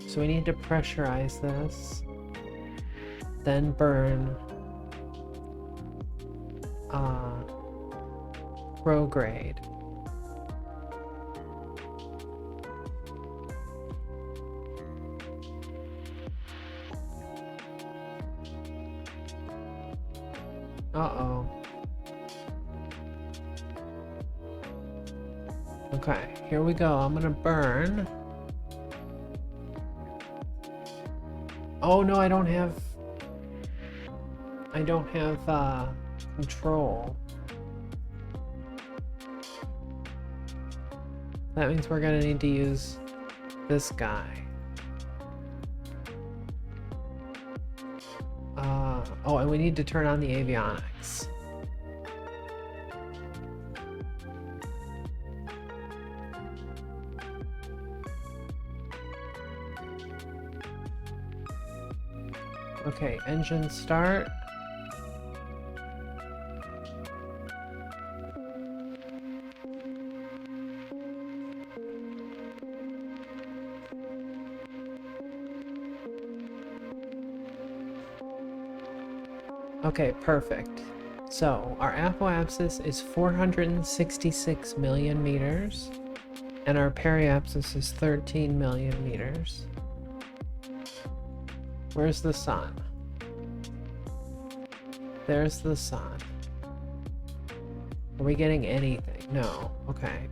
So we need to pressurize this. Then burn. Prograde. Uh-oh. Okay, here we go. I'm gonna burn. Oh no, I don't have control. That means we're gonna need to use this guy. Oh, and we need to turn on the avionics. Okay, engine start. Okay, perfect. So, our apoapsis is 466 million meters, and our periapsis is 13 million meters. Where's the sun? There's the sun. Are we getting anything? No. Okay.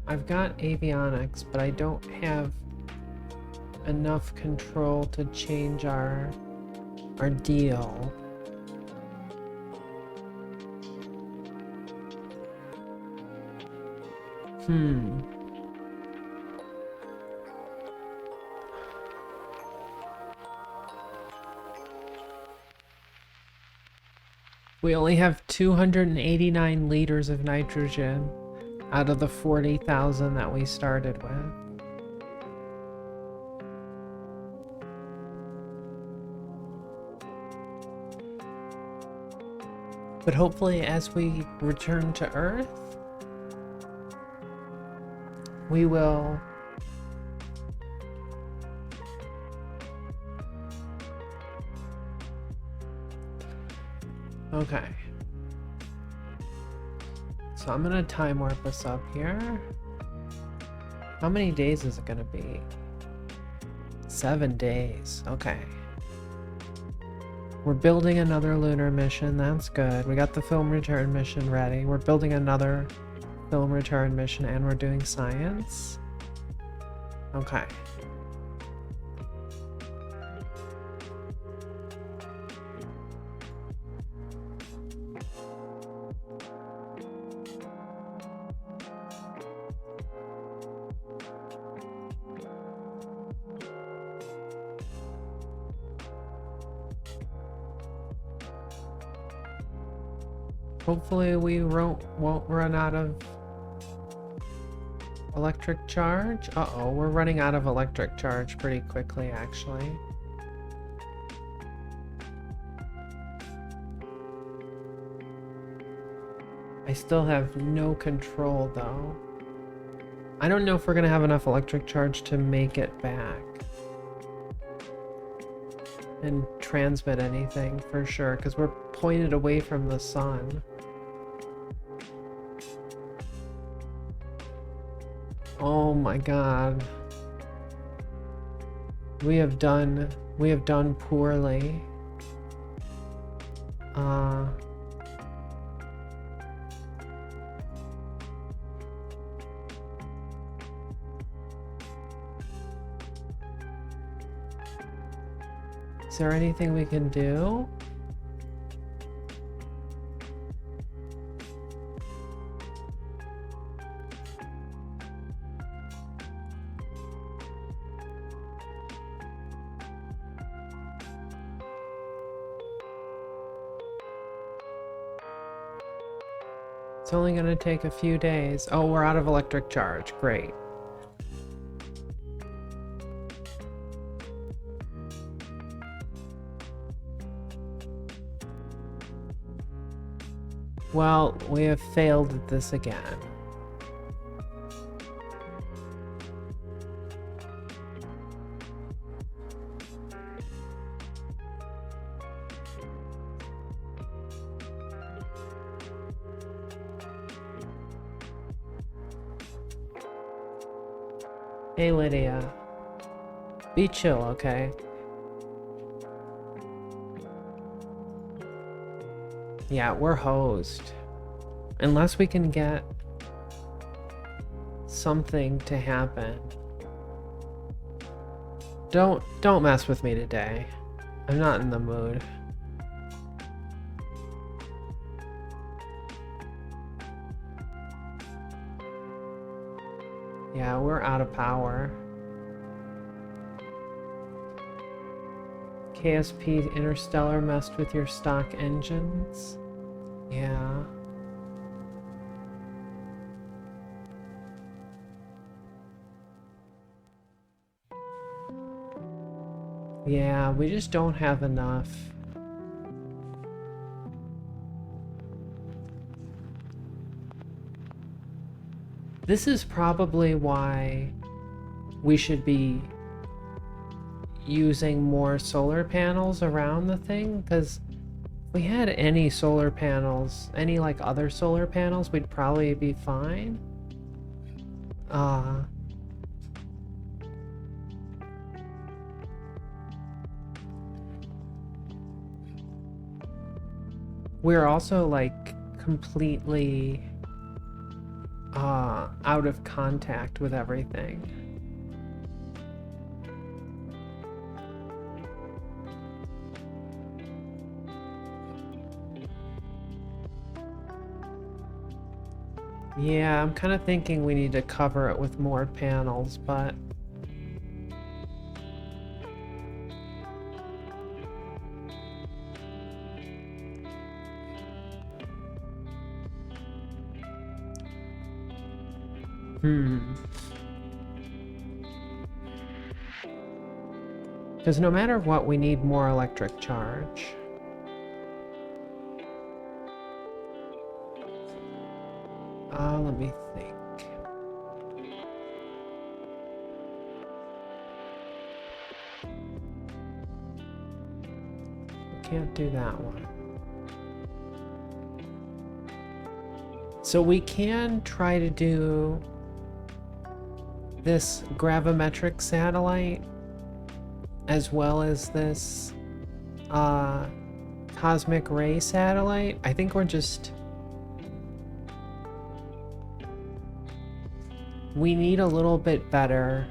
I've got avionics, but I don't have enough control to change our deal. We only have 289 liters of nitrogen out of the 40,000 that we started with. But hopefully as we return to Earth, we will okay. So I'm gonna time warp us up here. How many days is it gonna be? 7 days. Okay. We're building another lunar mission. That's good. We got the film return mission ready. We're building another film return mission and we're doing science. Okay. Hopefully we won't run out of electric charge. Uh-oh, we're running out of electric charge pretty quickly, actually. I still have no control, though. I don't know if we're gonna have enough electric charge to make it back and transmit anything for sure, because we're pointed away from the sun. Oh my god. We have done poorly. Is there anything we can do? It's only gonna take a few days. Oh, we're out of electric charge. Great. Well, we have failed at this again. Hey, Lydia. Be chill, okay? Yeah, we're hosed. Unless we can get something to happen. Don't mess with me today. I'm not in the mood. Yeah, we're out of power. KSP Interstellar messed with your stock engines. Yeah. Yeah, we just don't have enough. This is probably why we should be using more solar panels around the thing, because if we had any solar panels, any like other solar panels, we'd probably be fine. We're also like completely out of contact with everything. Yeah, I'm kind of thinking we need to cover it with more panels, but... Because no matter what, we need more electric charge. Let me think. Can't do that one. So we can try to do this gravimetric satellite as well as this cosmic ray satellite. I think we're just... we need a little bit better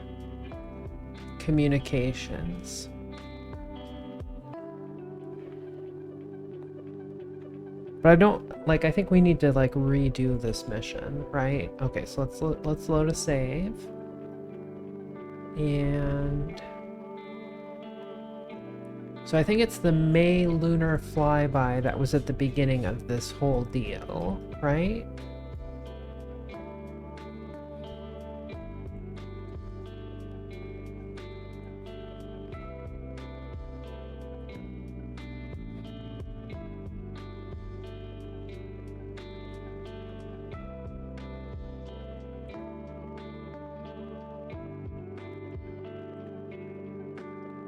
communications. But I don't, like, I think we need to, like, redo this mission, right? Okay, so let's load a save. And... so I think it's the May lunar flyby that was at the beginning of this whole deal, right?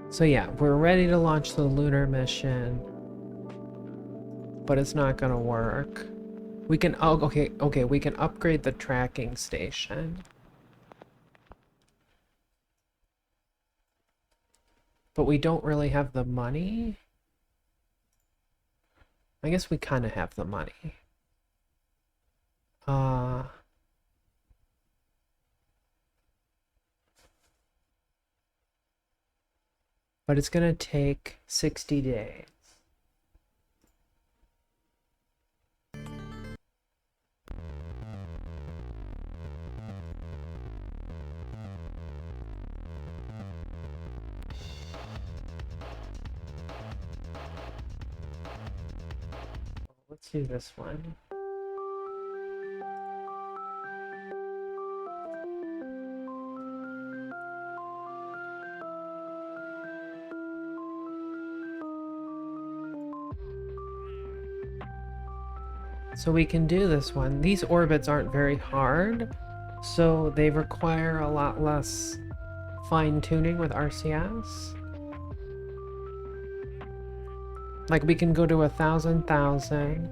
So yeah, we're ready to launch the lunar mission, but it's not gonna work. We can, oh, okay, we can upgrade the tracking station. But we don't really have the money. I guess we kind of have the money. But it's gonna take 60 days. Let's do this one. So we can do this one. These orbits aren't very hard, so they require a lot less fine-tuning with RCS. Like, we can go to 1,000,000,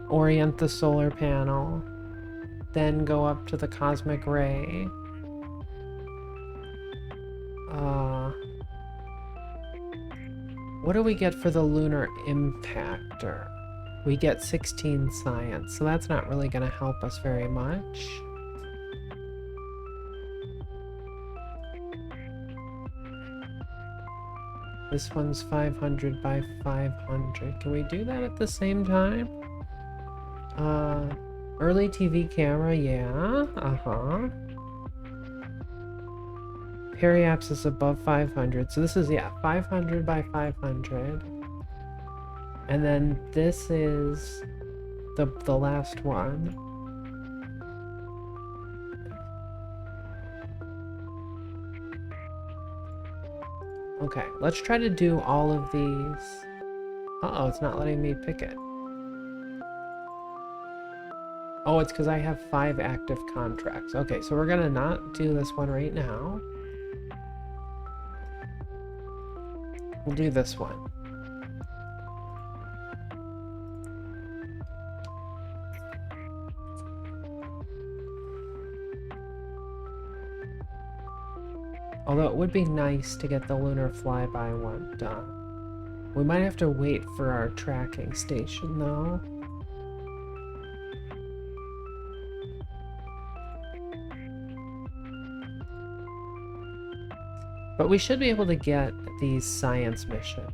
orient the solar panel, then go up to the cosmic ray. What do we get for the lunar impactor? We get 16 science, so that's not really going to help us very much. This one's 500 by 500. Can we do that at the same time? Early TV camera, yeah. Periapsis above 500. So this is, yeah, 500 by 500. And then this is the last one. Okay, let's try to do all of these. Uh-oh, it's not letting me pick it. Oh, it's because I have 5 active contracts. Okay, so we're gonna not do this one right now. We'll do this one. Although it would be nice to get the lunar flyby one done. We might have to wait for our tracking station though. But we should be able to get these science missions.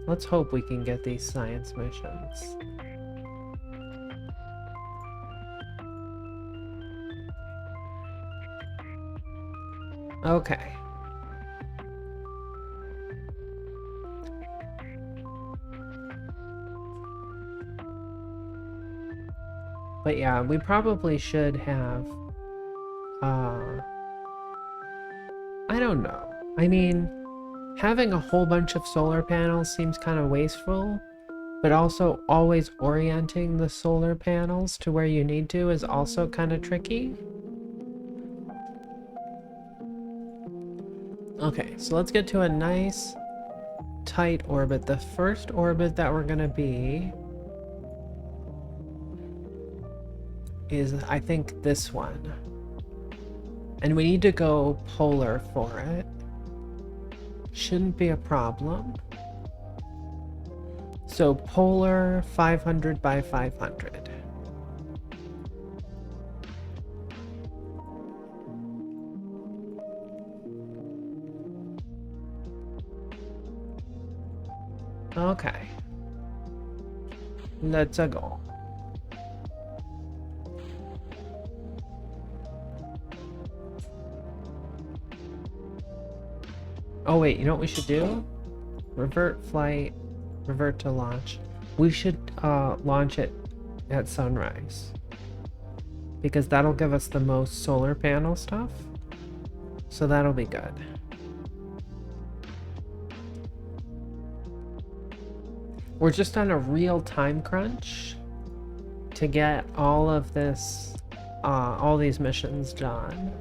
Let's hope we can get these science missions. Okay. But yeah, we probably should have, I don't know. I mean, having a whole bunch of solar panels seems kind of wasteful, but also always orienting the solar panels to where you need to is also kind of tricky. Okay, so let's get to a nice tight orbit. The first orbit that we're gonna be is, I think, this one. And we need to go polar for it. Shouldn't be a problem. So polar 500 by 500. Okay. Let's go. Oh wait, you know what we should do? Revert flight, revert to launch. We should launch it at sunrise, because that'll give us the most solar panel stuff. So that'll be good. We're just on a real time crunch to get all of this, all these missions done.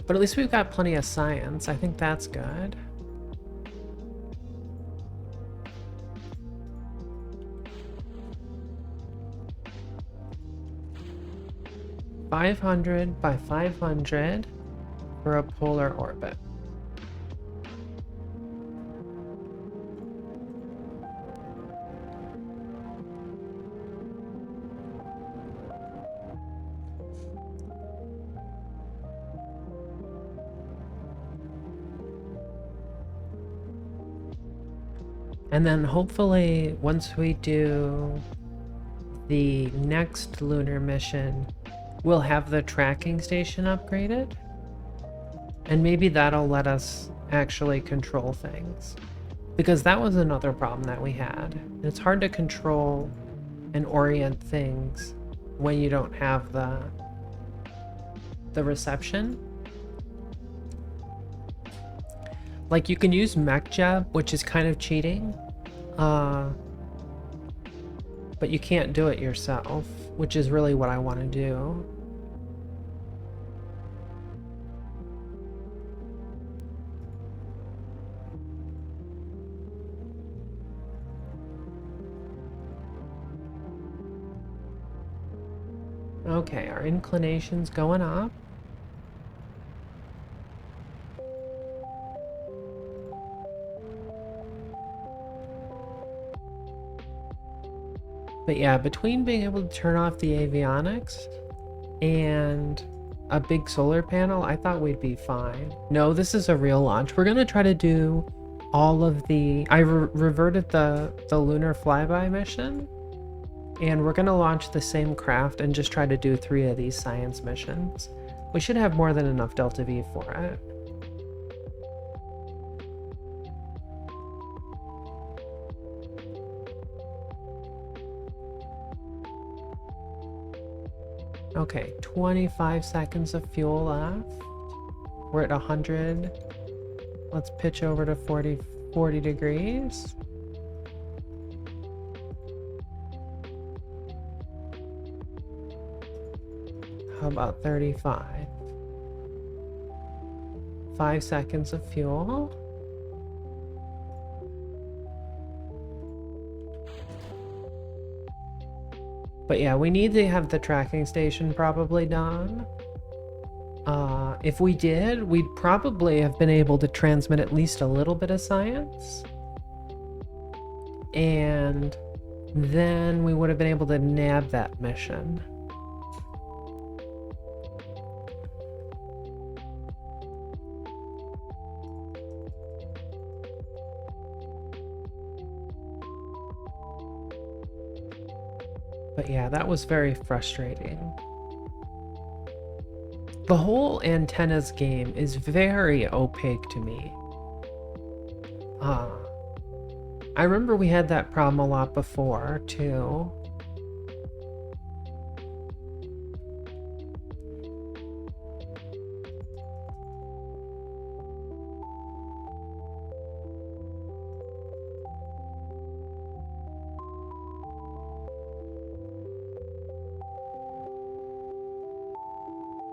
But at least we've got plenty of science. I think that's good. $500 by 500 for a polar orbit. And then hopefully once we do the next lunar mission, we'll have the tracking station upgraded. And maybe that'll let us actually control things. Because that was another problem that we had. It's hard to control and orient things when you don't have the reception. Like, you can use MechJeb, which is kind of cheating. But you can't do it yourself, which is really what I want to do. Okay, our inclination's going up. But yeah, between being able to turn off the avionics and a big solar panel, I thought we'd be fine. No, this is a real launch. We're gonna try to do all of the... I reverted the lunar flyby mission, and we're gonna launch the same craft and just try to do 3 of these science missions. We should have more than enough Delta V for it. Okay, 25 seconds of fuel left. We're at 100. Let's pitch over to 40 degrees. How about 35? 5 seconds of fuel. But yeah, we need to have the tracking station probably done. If we did, we'd probably have been able to transmit at least a little bit of science. And then we would have been able to nab that mission. But yeah, that was very frustrating. The whole antennas game is very opaque to me. I remember we had that problem a lot before, too.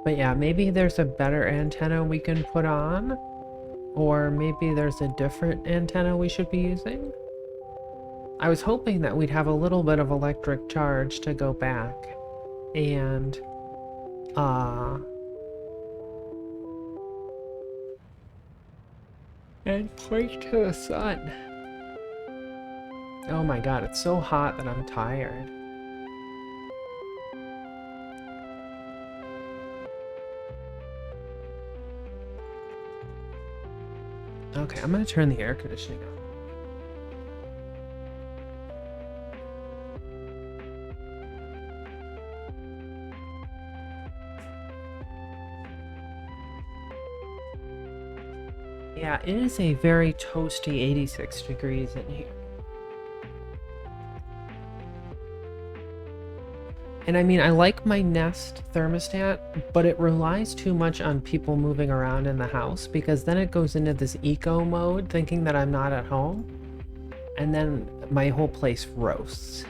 But yeah, maybe there's a better antenna we can put on, or maybe there's a different antenna we should be using. I was hoping that we'd have a little bit of electric charge to go back and point to the sun. Oh my god, it's so hot that I'm tired. Okay, I'm gonna turn the air conditioning on. Yeah, it is a very toasty 86 degrees in here. And I mean, I like my Nest thermostat, but it relies too much on people moving around in the house because then it goes into this eco mode thinking that I'm not at home. And then my whole place roasts.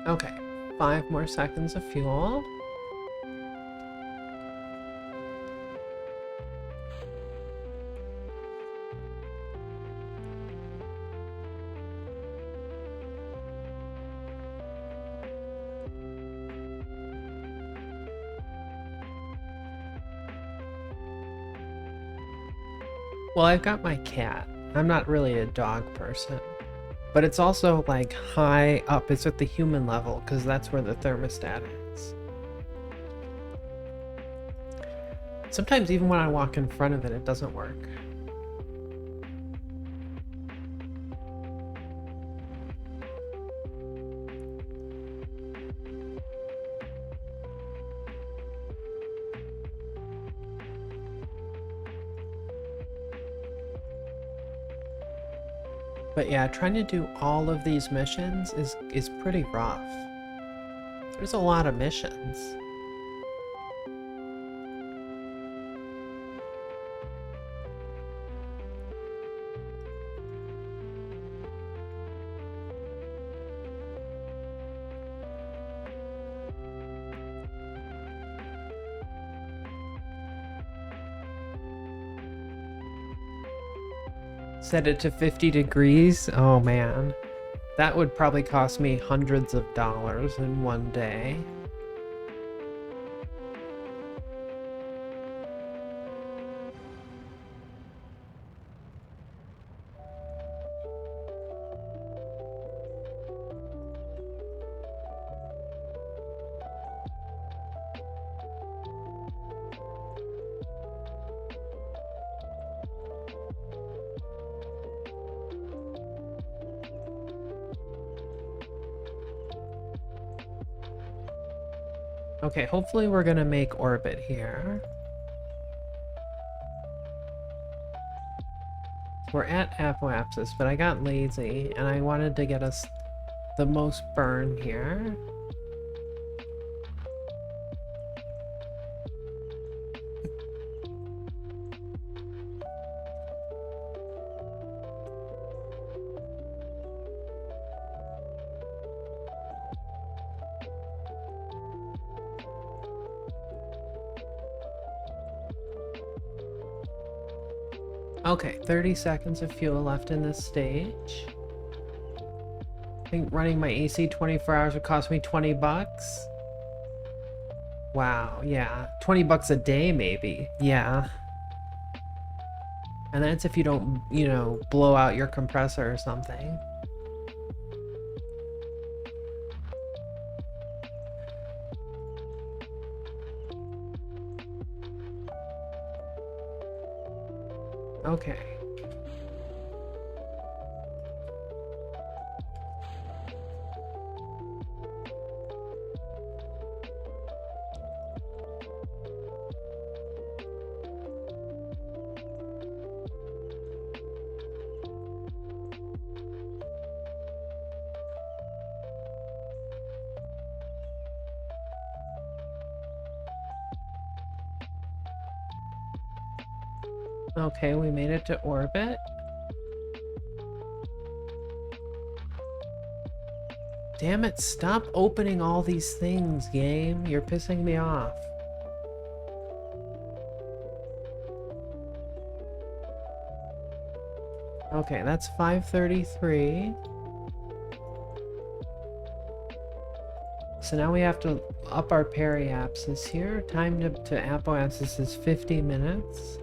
Okay, 5 more seconds of fuel. Well, I've got my cat. I'm not really a dog person. But it's also like high up. It's at the human level because that's where the thermostat is. Sometimes even when I walk in front of it, it doesn't work. But yeah, trying to do all of these missions is pretty rough. There's a lot of missions. Set it to 50 degrees? Oh man. That would probably cost me hundreds of dollars in one day. Okay, hopefully we're gonna make orbit here. We're at apoapsis, but I got lazy and I wanted to get us the most burn here. Okay, 30 seconds of fuel left in this stage. I think running my AC 24 hours would cost me 20 bucks. Wow, yeah. 20 bucks a day, maybe. Yeah. And that's if you don't, you know, blow out your compressor or something. Okay. Okay, we made it to orbit. Damn it, stop opening all these things, game. You're pissing me off. Okay, that's 533. So now we have to up our periapsis here. Time to apoapsis is 50 minutes.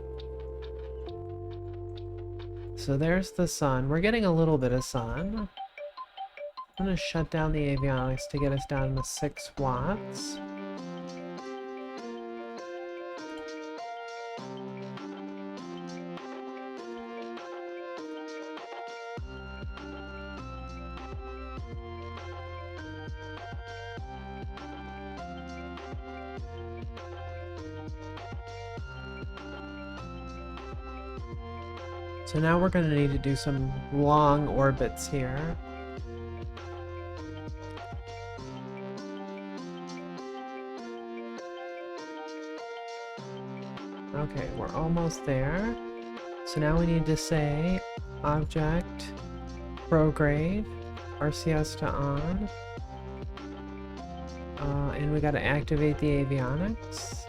So there's the sun. We're getting a little bit of sun. I'm gonna shut down the avionics to get us down to 6 watts. So now we're gonna need to do some long orbits here. Okay, we're almost there. So now we need to say object, prograde, RCS to on. And we gotta activate the avionics.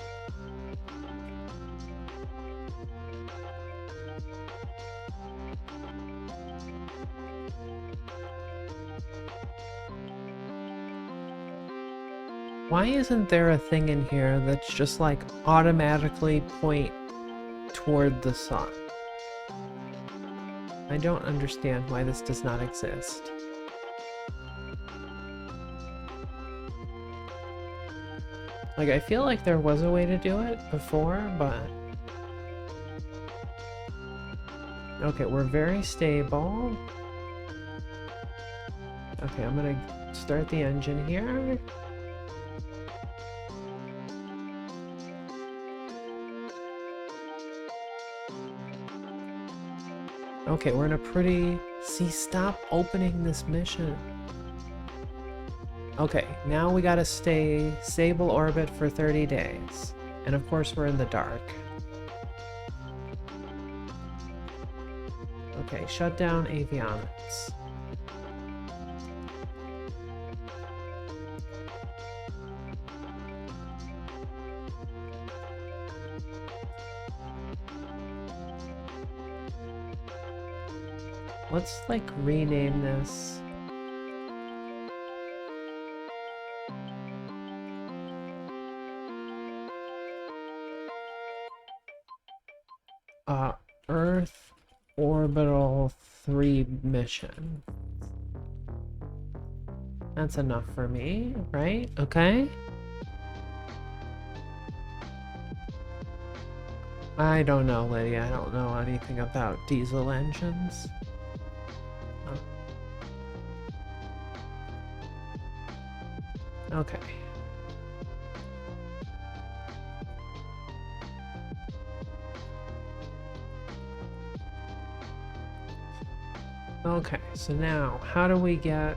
Why isn't there a thing in here that's just like automatically point toward the sun? I don't understand why this does not exist. Like, I feel like there was a way to do it before, but... Okay, we're very stable. Okay, I'm gonna start the engine here. Okay, we're in a pretty... See, stop opening this mission. Okay, now we gotta stay stable orbit for 30 days. And of course we're in the dark. Okay, shut down avionics. Let's like rename this. Earth Orbital 3 mission. That's enough for me, right? Okay. I don't know, Lydia. I don't know anything about diesel engines. Oh. Okay. Okay, so now, how do we get...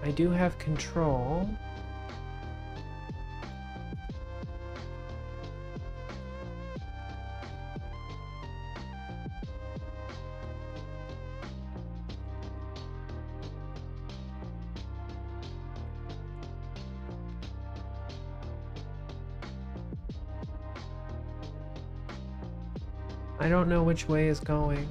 I do have control. I don't know which way is going.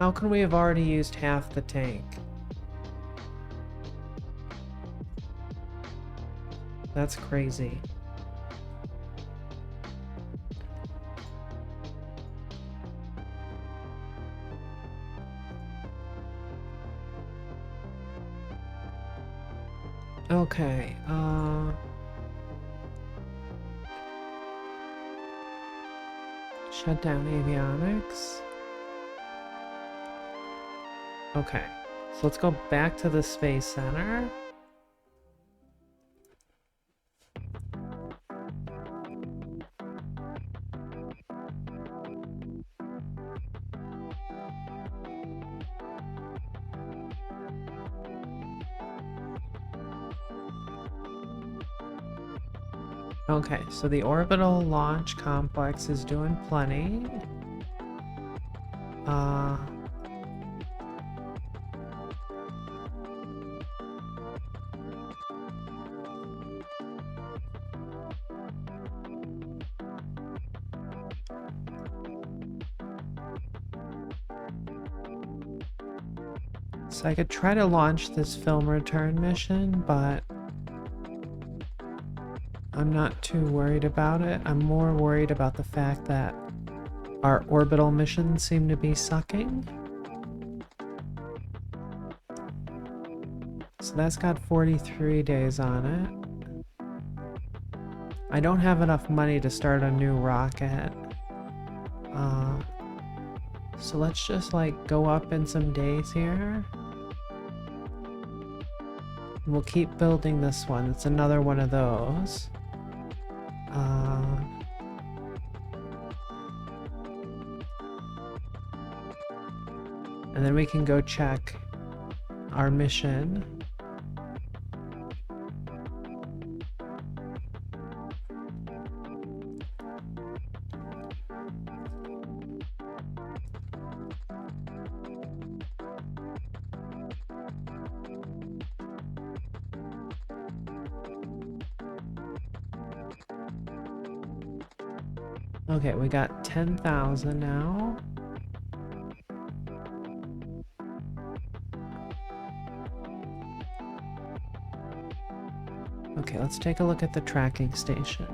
How can we have already used half the tank? That's crazy. Okay, shut down avionics. Okay, so let's go back to the Space Center. Okay, so the orbital launch complex is doing plenty. So I could try to launch this film return mission, but I'm not too worried about it. I'm more worried about the fact that our orbital missions seem to be sucking. So that's got 43 days on it. I don't have enough money to start a new rocket. So let's just like go up in some days here. And we'll keep building this one. It's another one of those. And then we can go check our mission. Okay, we got 10,000 now. Okay, let's take a look at the tracking station.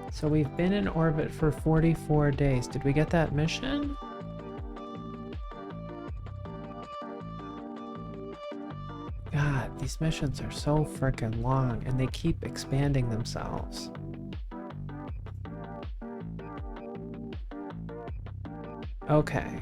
So we've been in orbit for 44 days. Did we get that mission? God, these missions are so frickin' long and they keep expanding themselves. Okay.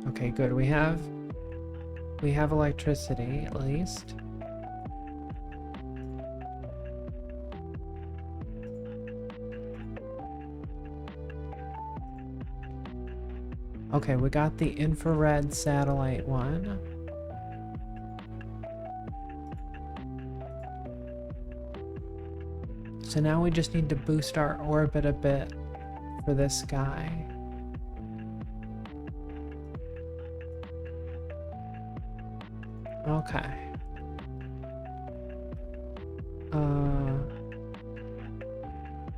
Okay, good. We have electricity at least. Okay, we got the infrared satellite one. So now we just need to boost our orbit a bit for this guy. Okay.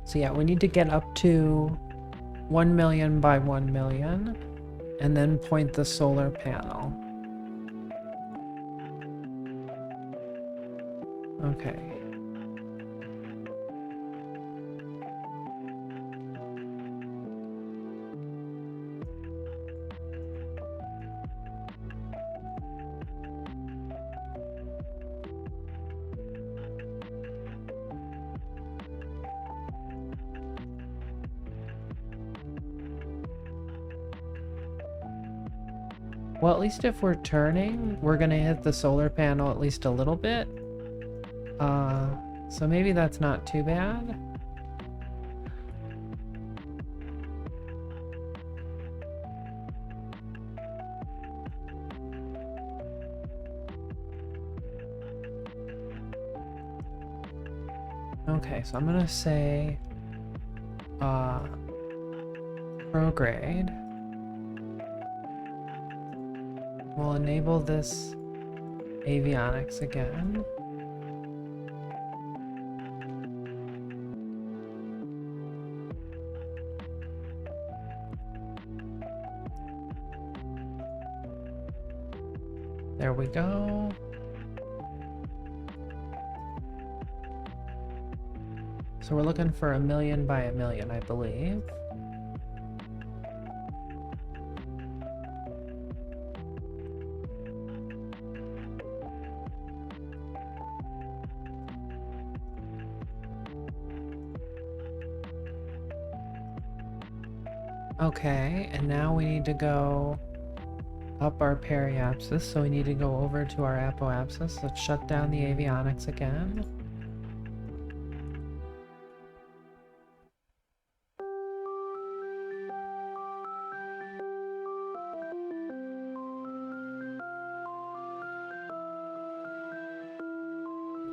So yeah, we need to get up to 1 million by 1 million and then point the solar panel. Okay. Well, at least if we're turning, we're gonna hit the solar panel at least a little bit. So maybe that's not too bad. Okay, so I'm gonna say prograde. We'll enable this avionics again. There we go. So we're looking for 1,000,000 by 1,000,000, I believe. Okay, and now we need to go up our periapsis, so we need to go over to our apoapsis. Let's shut down the avionics again.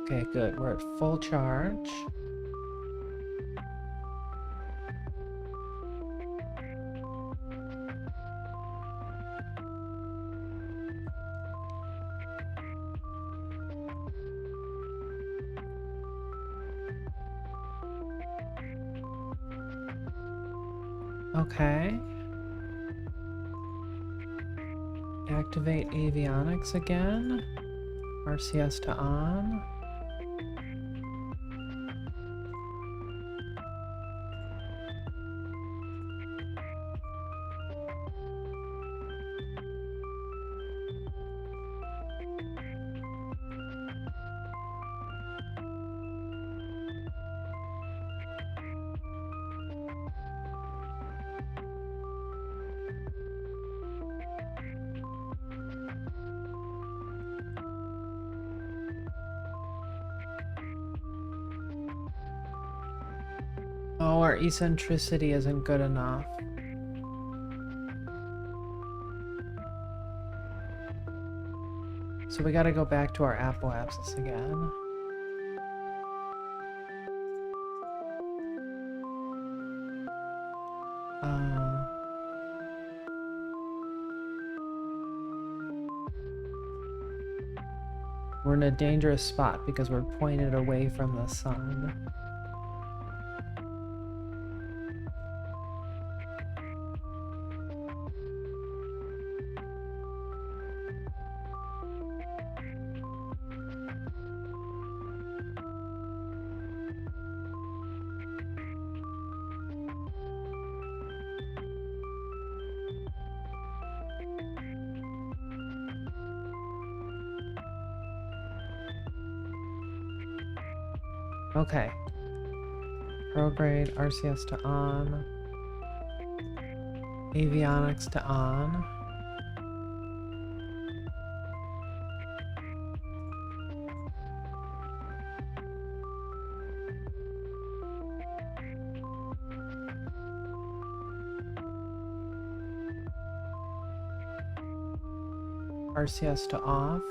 Okay, good. We're at full charge. Okay. Activate avionics again. RCS to on. Oh, our eccentricity isn't good enough. So we gotta go back to our apoapsis again. We're in a dangerous spot because we're pointed away from the sun. Okay. Prograde RCS to on. Avionics to on. RCS to off.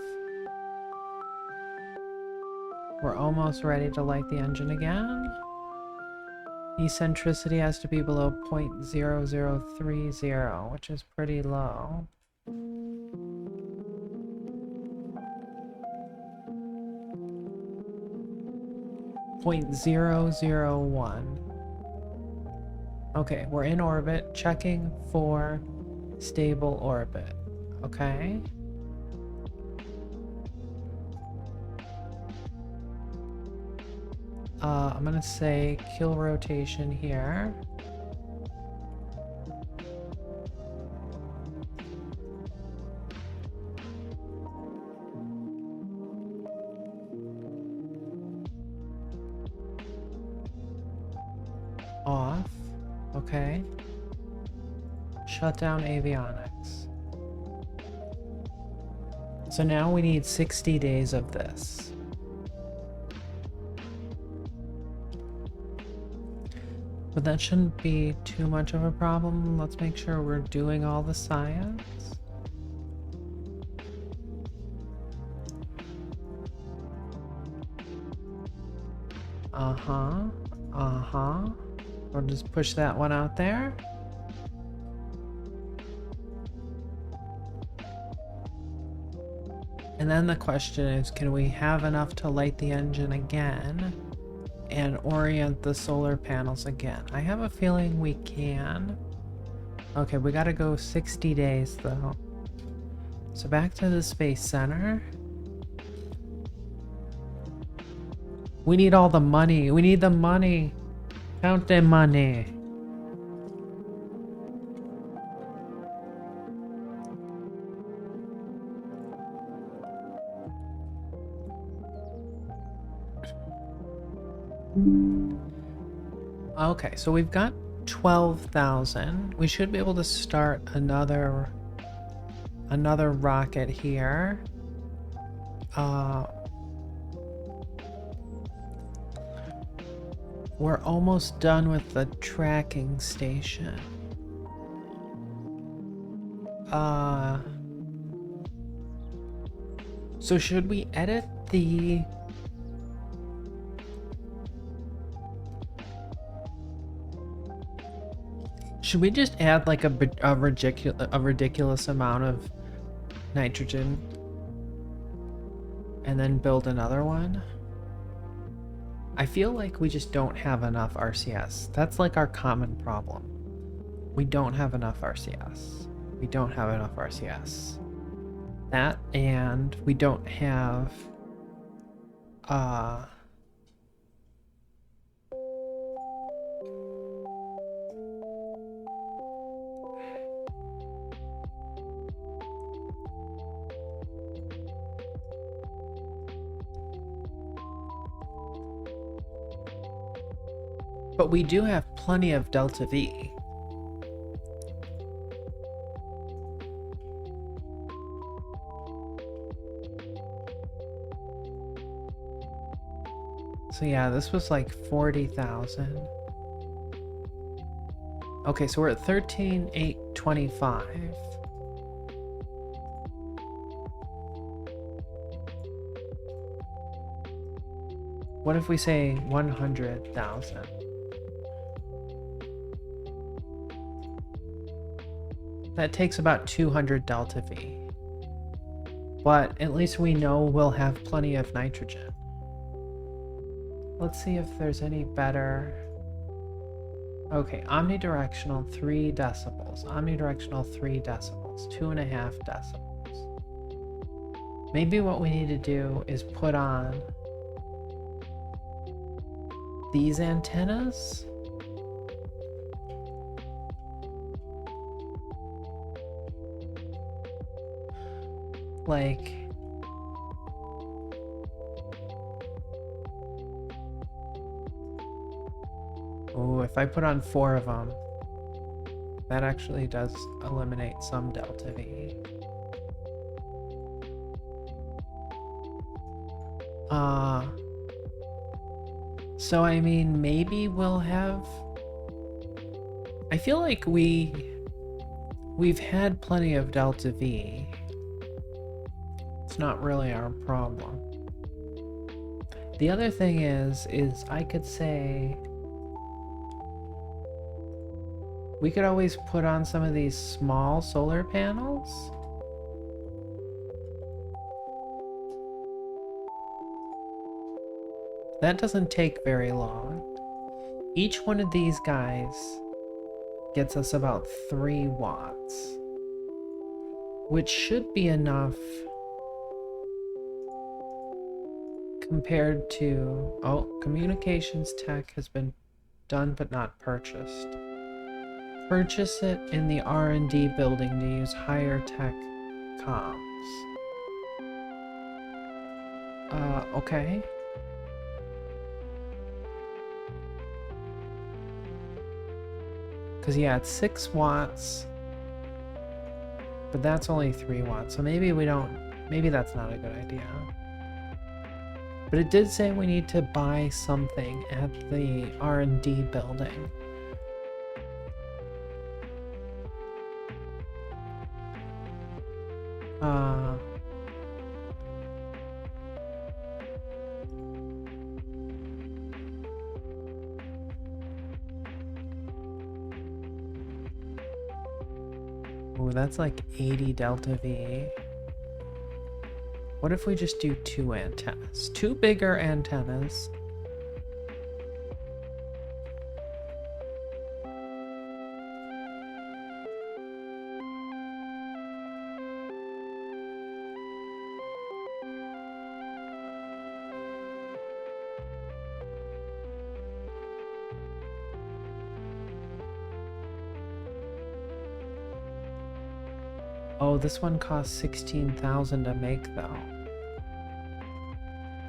We're almost ready to light the engine again. Eccentricity has to be below 0.0030, which is pretty low. .001. Okay, we're in orbit, checking for stable orbit. Okay. I'm gonna say kill rotation here. Off. Okay. Shut down avionics. So now we need 60 days of this. But that shouldn't be too much of a problem. Let's make sure we're doing all the science. Uh-huh. Uh-huh. We'll just push that one out there. And then the question is, can we have enough to light the engine again and orient the solar panels again? I have a feeling we can. Okay, we gotta go 60 days though. So back to the Space Center. We need all the money. We need the money. Count the money. Okay, so we've got 12,000. We should be able to start another rocket here. We're almost done with the tracking station. So should we edit the... Should we just add like a ridiculous amount of nitrogen and then build another one? I feel like we just don't have enough RCS. That's like our common problem. We don't have enough RCS. We don't have enough RCS. That, and we don't have but we do have plenty of delta V. So yeah, this was like 40,000. Okay, so we're at 13,825. What if we say 100,000? That takes about 200 delta V. But at least we know we'll have plenty of nitrogen. Let's see if there's any better. Okay, omnidirectional 3 decibels. Omnidirectional 3 decibels. 2.5 decibels. Maybe what we need to do is put on these antennas. Like, oh, if I put on 4 of them, that actually does eliminate some delta V. So I mean, maybe we'll have... I feel like we've had plenty of delta V. It's not really our problem. The other thing is I could say we could always put on some of these small solar panels. That doesn't take very long. Each one of these guys gets us about 3 watts, which should be enough compared to... Oh, communications tech has been done but not purchased. Purchase it in the R&D building to use higher tech comms. Okay. Because yeah, it's 6 watts, but that's only 3 watts, so maybe we don't... Maybe that's not a good idea. But it did say we need to buy something at the R&D building. Ooh, that's like 80 delta V. What if we just do 2 antennas? 2 bigger antennas. Oh, this one costs 16,000 to make though.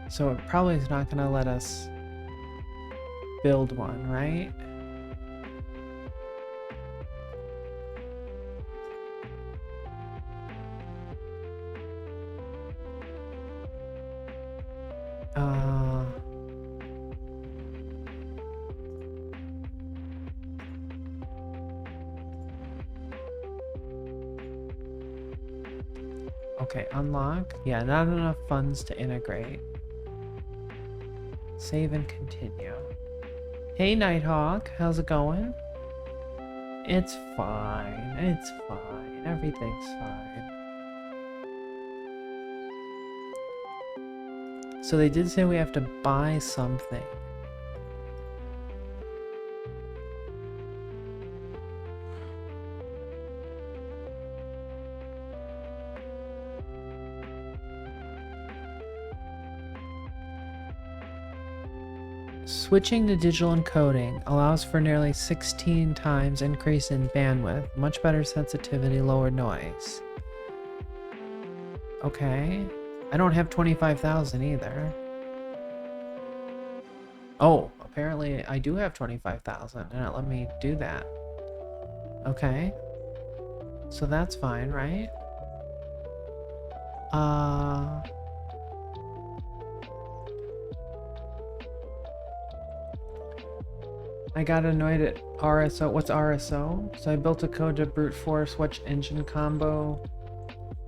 So it probably is not gonna let us build one, right? Okay, unlock. Yeah, not enough funds to integrate. Save and continue. Hey, Nighthawk, how's it going? It's fine. It's fine. Everything's fine. So they did say we have to buy something. Switching to digital encoding allows for nearly 16 times increase in bandwidth, much better sensitivity, lower noise. Okay. I don't have 25,000 either. Oh, apparently I do have 25,000 and it let me do that. Okay. So that's fine, right? I got annoyed at RSO. What's RSO? So I built a code to brute force which engine combo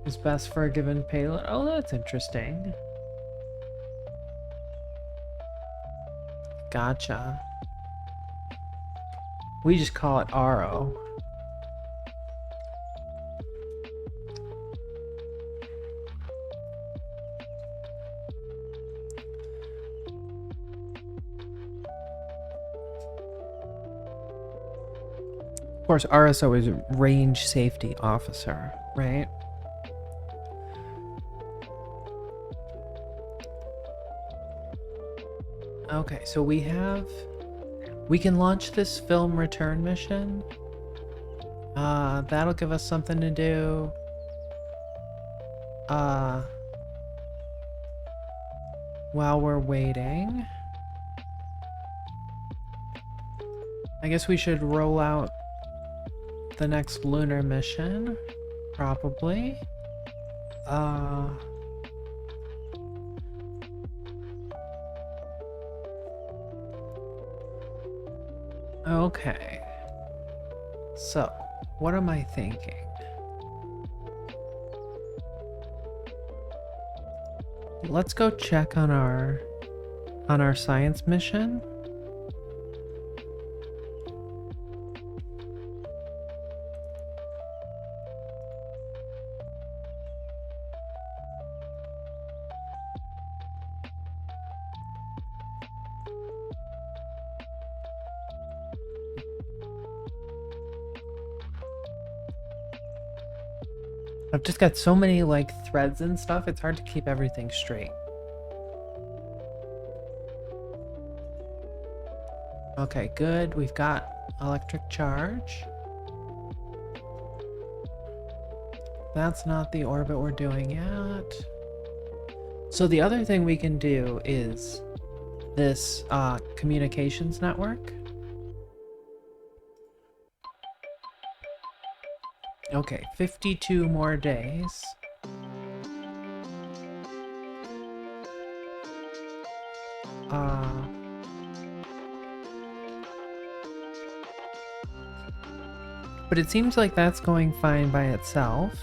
is best for a given payload. Oh, that's interesting. Gotcha. We just call it RO. Of course, RSO is Range Safety Officer, right? Okay, so we can launch this film return mission. That'll give us something to do. While we're waiting, I guess we should roll out the next lunar mission, probably. Okay. So, what am I thinking? Let's go check on our science mission. I've just got so many like threads and stuff, it's hard to keep everything straight. Okay, good. We've got electric charge. That's not the orbit we're doing yet. So the other thing we can do is this communications network. Okay, 52 more days. But it seems like that's going fine by itself.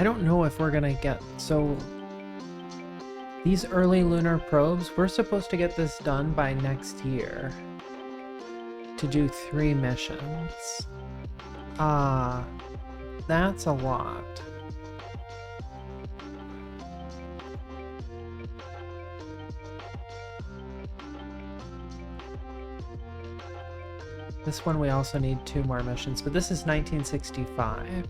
I don't know if we're gonna get... So, these early lunar probes, we're supposed to get this done by next year. To do 3 missions. That's a lot. This one we also need 2 more missions, but this is 1965.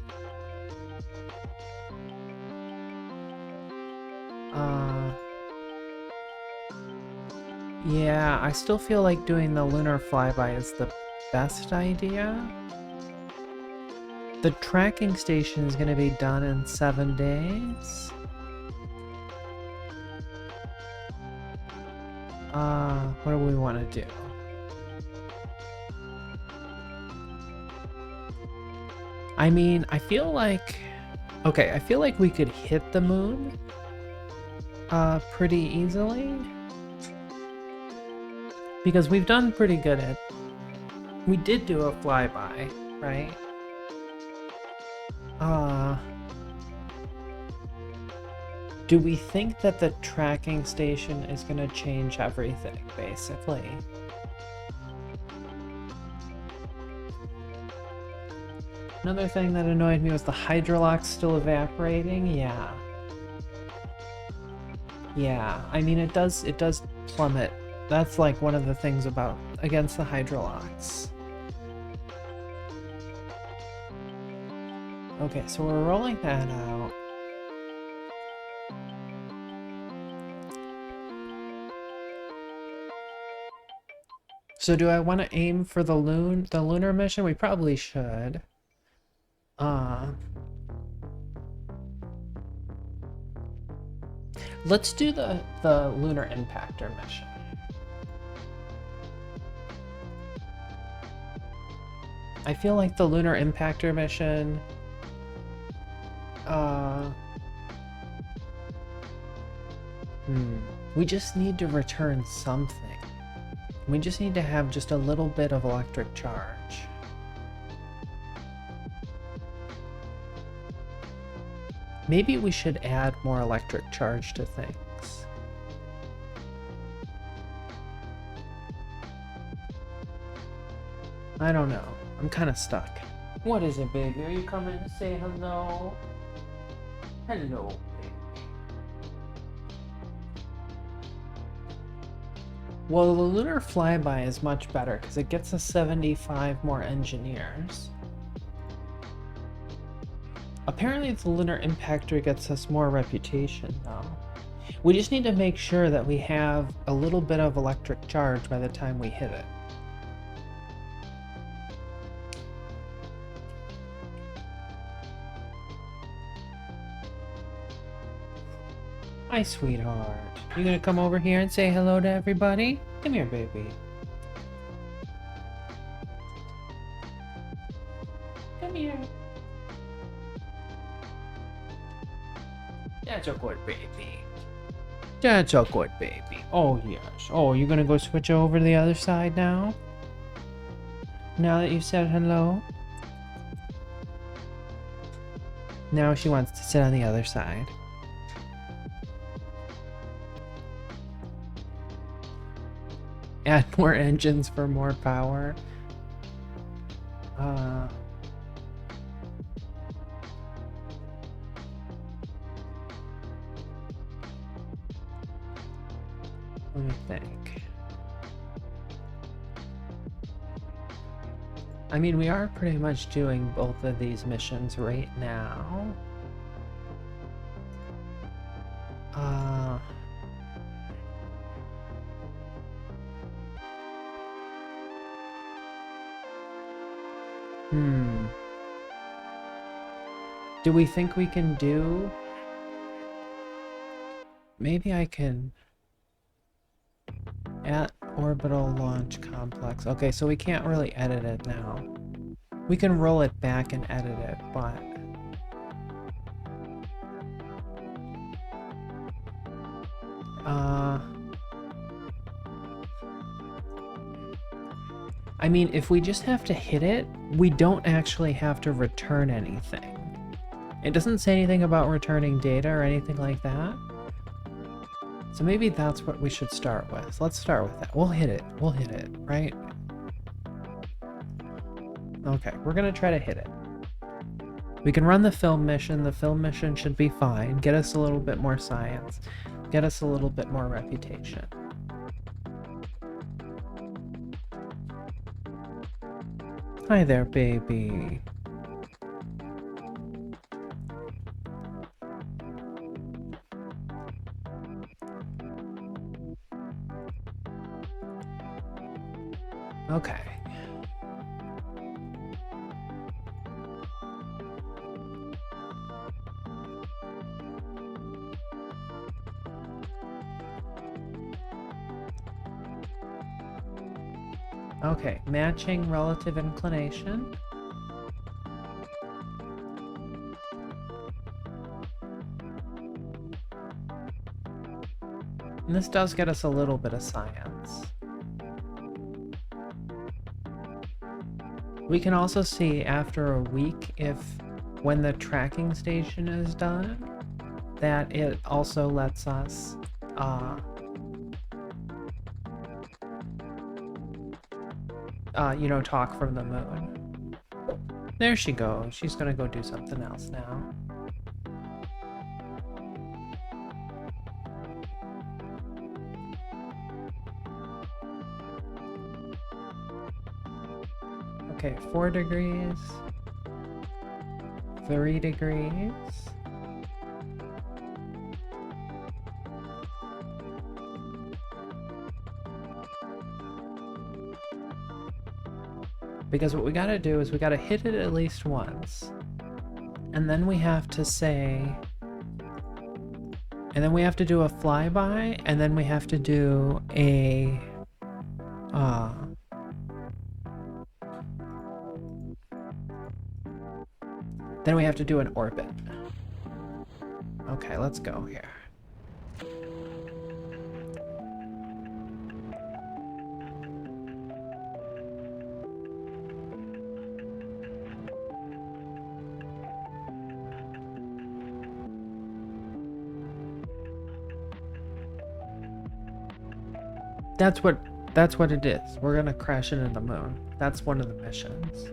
Yeah, I still feel like doing the lunar flyby is the best idea. The tracking station is going to be done in 7 days. What do we want to do? I mean, I feel like... Okay, I feel like we could hit the moon pretty easily. Because we've done pretty good at... We did do a flyby, right? Do we think that the tracking station is going to change everything, basically? Another thing that annoyed me was the hydrolox still evaporating. Yeah. Yeah, I mean, it does plummet. That's like one of the things about against the hydrolox. Okay, so we're rolling that out. So do I want to aim for the lunar mission? We probably should. Let's do the lunar impactor mission. I feel like the lunar impactor mission we just need to return something. We just need to have just a little bit of electric charge. Maybe we should add more electric charge to things. I don't know. I'm kind of stuck. What is it, baby? Are you coming to say hello? Hello, baby. Well, the lunar flyby is much better because it gets us 75 more engineers. Apparently the lunar impactor gets us more reputation though. We just need to make sure that we have a little bit of electric charge by the time we hit it. Hi, sweetheart. You gonna come over here and say hello to everybody? Come here, baby. Come here. That's a good baby. That's a good baby. Oh, yes. Oh, you're gonna go switch over to the other side now? Now that you've said hello? Now she wants to sit on the other side. Add more engines for more power. Let me think. I mean, we are pretty much doing both of these missions right now. Do we think we can do... Maybe I can... At orbital launch complex. Okay, so we can't really edit it now. We can roll it back and edit it, but... I mean, if we just have to hit it, we don't actually have to return anything. It doesn't say anything about returning data or anything like that. So maybe that's what we should start with. Let's start with that. We'll hit it, right? Okay, we're gonna try to hit it. We can run the film mission. The film mission should be fine. Get us a little bit more science. Get us a little bit more reputation. Hi there, baby. Okay. Okay, matching relative inclination. And this does get us a little bit of science. We can also see after a week if when the tracking station is done, that it also lets us you know, talk from the moon. There she goes. She's gonna go do something else now. Okay, 4 degrees. 3 degrees. Because what we gotta do is we gotta hit it at least once. And then we have to say... And then we have to do a flyby, and then we have to do a... Then we have to do an orbit. Okay, let's go here. That's what it is. We're gonna crash into the moon. That's one of the missions.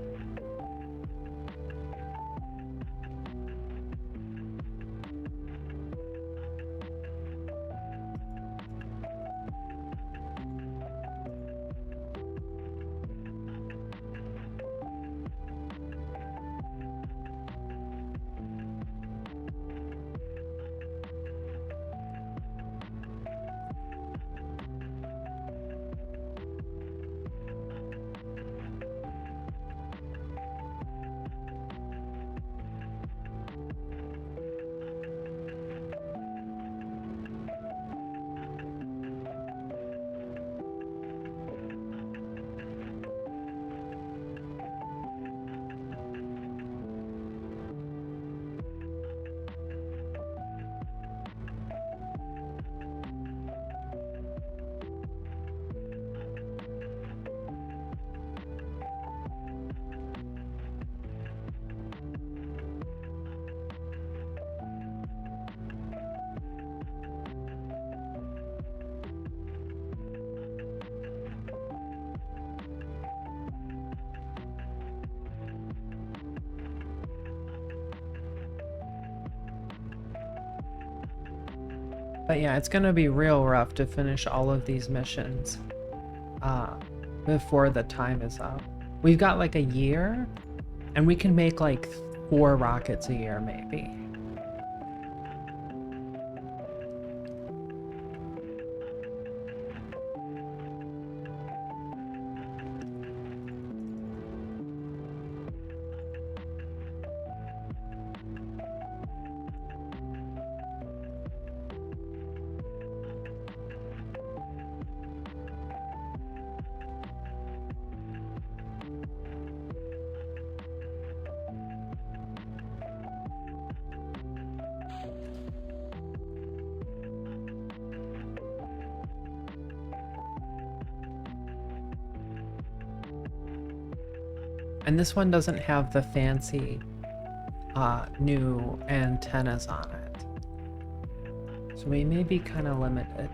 But yeah, it's gonna be real rough to finish all of these missions before the time is up. We've got like a year, and we can make like 4 rockets a year maybe. And this one doesn't have the fancy new antennas on it. So we may be kind of limited.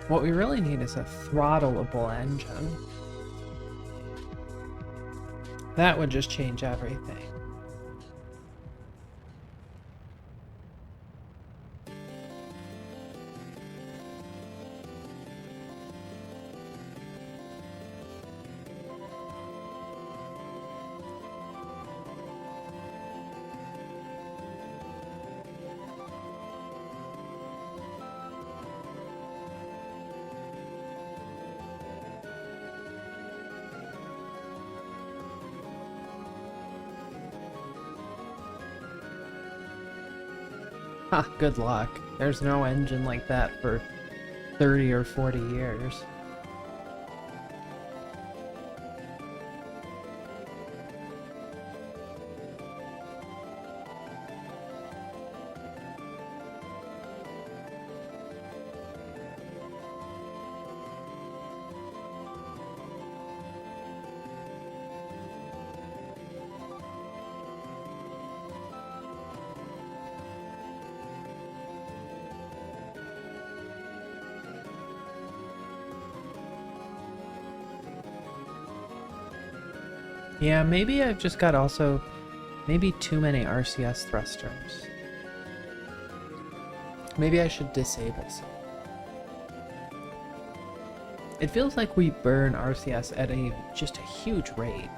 What we really need is a throttleable engine. That would just change everything. Ha, good luck. There's no engine like that for 30 or 40 years. Yeah, maybe I've just got also maybe too many RCS thrusters. Maybe I should disable some. It feels like we burn RCS at just a huge rate.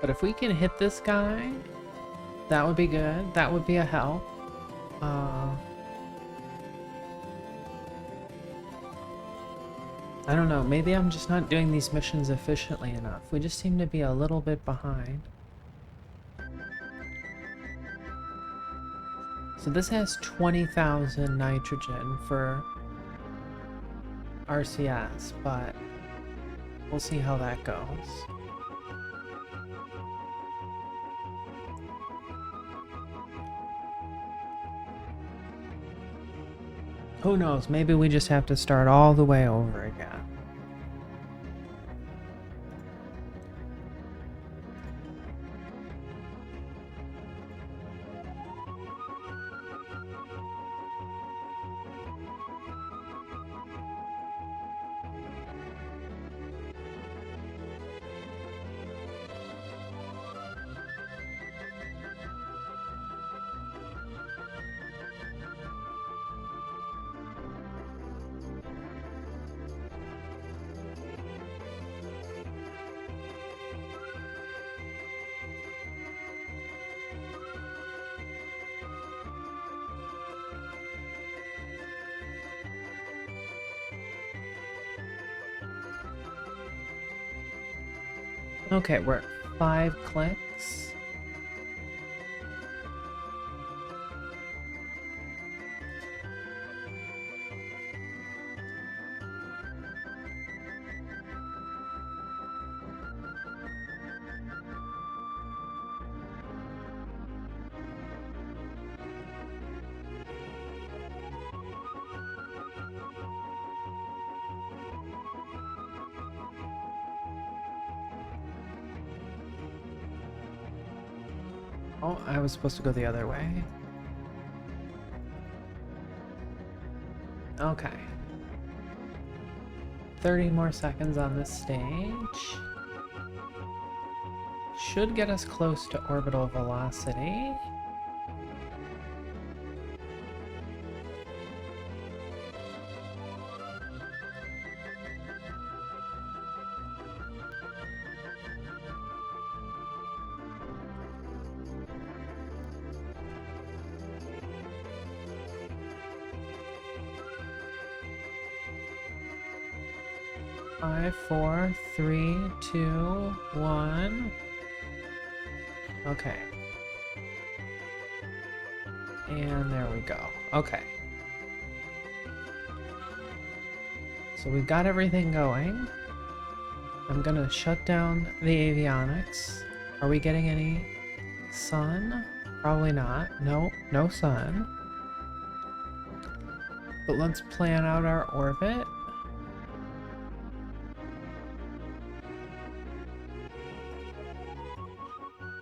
But if we can hit this guy, that would be good. That would be a help. I don't know, maybe I'm just not doing these missions efficiently enough. We just seem to be a little bit behind. So this has 20,000 nitrogen for RCS, but we'll see how that goes. Who knows, maybe we just have to start all the way over again. Okay, we're at 5 clicks. Oh, I was supposed to go the other way. Okay. 30 more seconds on this stage. Should get us close to orbital velocity. 5, 4, 3, 2, 1. Okay. And there we go. Okay. So we've got everything going. I'm gonna shut down the avionics. Are we getting any sun? Probably not. Nope, no sun. But let's plan out our orbit.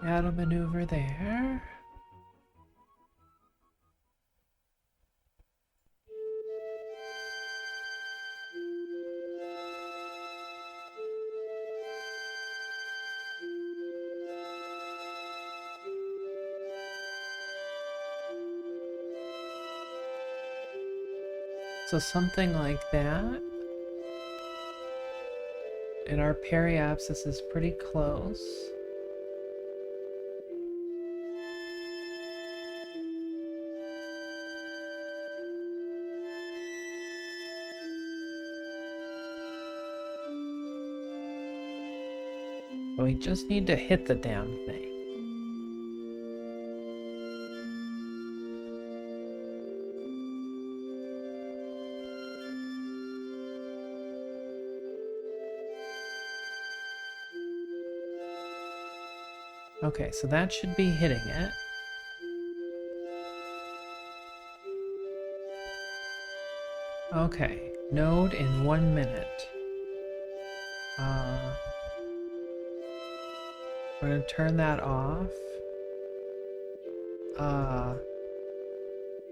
Add a maneuver there. So something like that. And our periapsis is pretty close. But we just need to hit the damn thing. Okay, so that should be hitting it. Okay, node in 1 minute. We're gonna turn that off.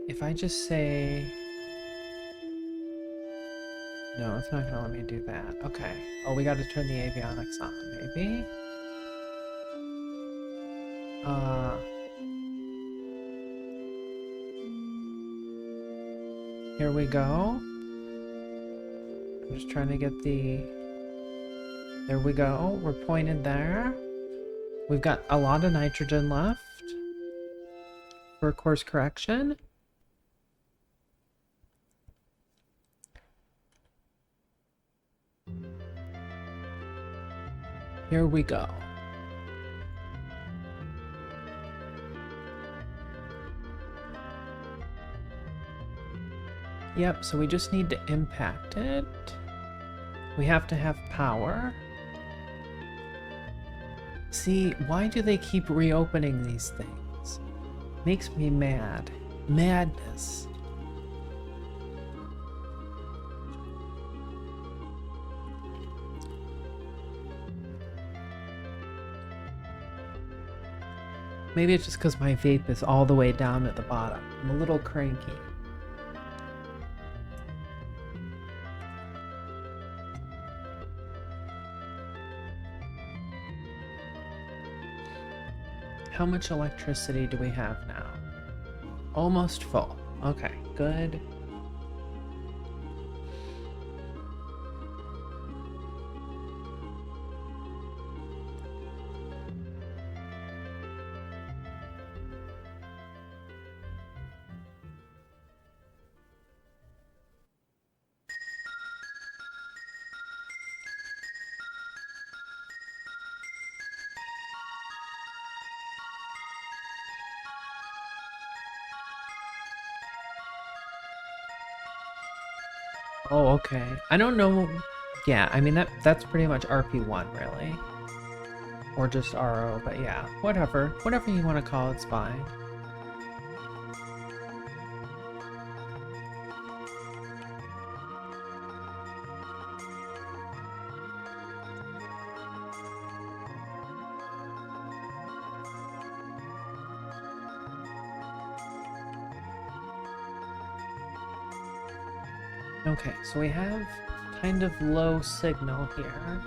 If I just say... No, it's not gonna let me do that. Okay. Oh, we gotta turn the avionics on, maybe? Here we go. I'm just trying to get the... There we go. We're pointed there. We've got a lot of nitrogen left for course correction. Here we go. Yep, so we just need to impact it. We have to have power. See, why do they keep reopening these things? Makes me mad. Madness. Maybe it's just because my vape is all the way down at the bottom. I'm a little cranky. How much electricity do we have now? Almost full. Okay, good. Oh, okay. I don't know. Yeah, I mean that's pretty much RP-1 really. Or just RO, but yeah, whatever. Whatever you want to call it's fine. Okay, so we have kind of low signal here.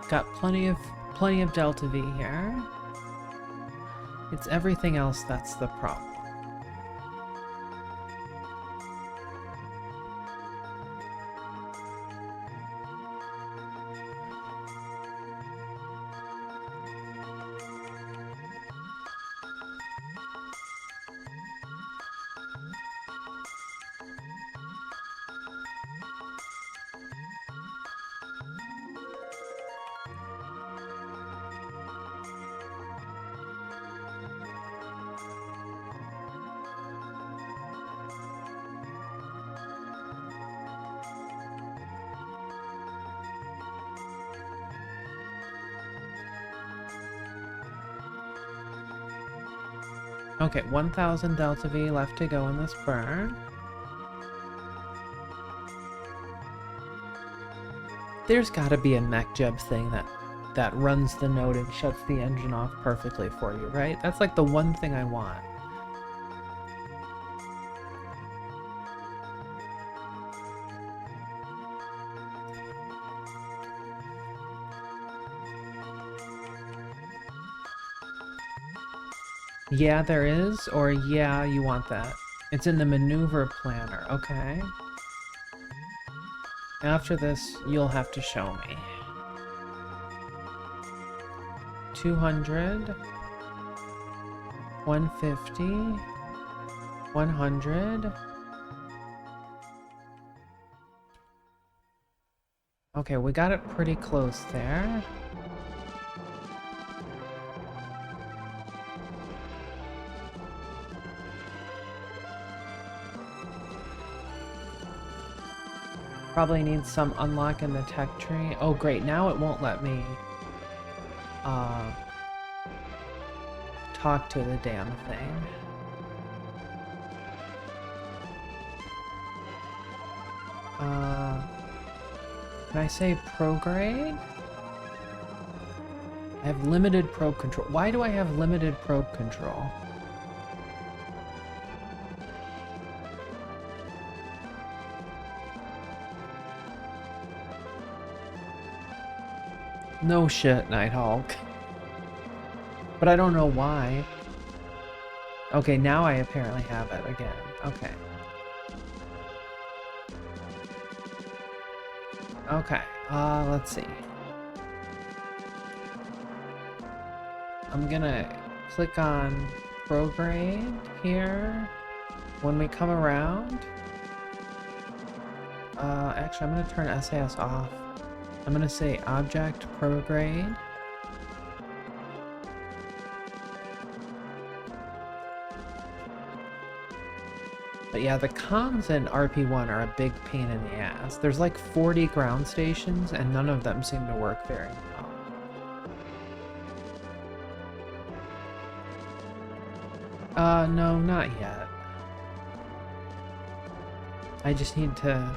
Got plenty of delta V here. It's everything else that's the problem. Okay, 1000 Delta V left to go in this burn. There's gotta be a mech jeb thing that runs the node and shuts the engine off perfectly for you, right? That's like the one thing I want. Yeah, there is, or yeah, you want that. It's in the maneuver planner, okay. After this, you'll have to show me. 200, 150, 100. Okay, we got it pretty close there. Probably need some unlock in the tech tree. Oh great, now it won't let me talk to the damn thing. Can I say prograde? I have limited probe control. Why do I have limited probe control? No shit, Nighthawk. But I don't know why. Okay, now I apparently have it again. Okay. Okay, let's see. I'm gonna click on prograde here. When we come around, actually I'm gonna turn SAS off. I'm gonna say object prograde. But yeah, the comms in RP-1 are a big pain in the ass. There's like 40 ground stations and none of them seem to work very well. No, not yet. I just need to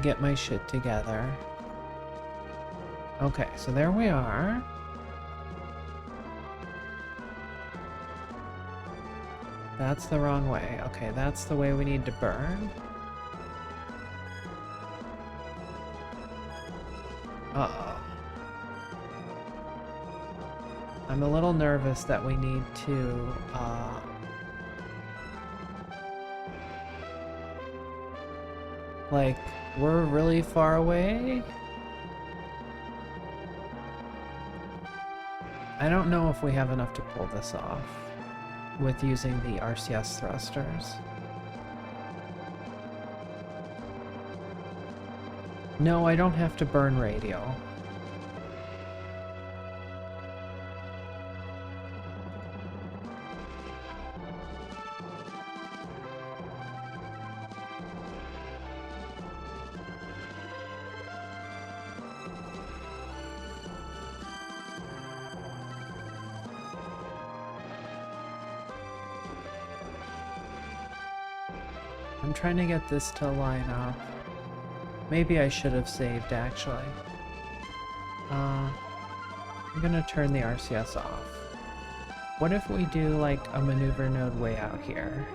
get my shit together. Okay, so there we are. That's the wrong way. Okay, that's the way we need to burn. Uh-oh. I'm a little nervous that we need to, like, we're really far away? I don't know if we have enough to pull this off with using the RCS thrusters. No, I don't have to burn radio. I'm trying to get this to line up. Maybe I should have saved, actually. I'm gonna turn the RCS off. What if we do, like, a maneuver node way out here?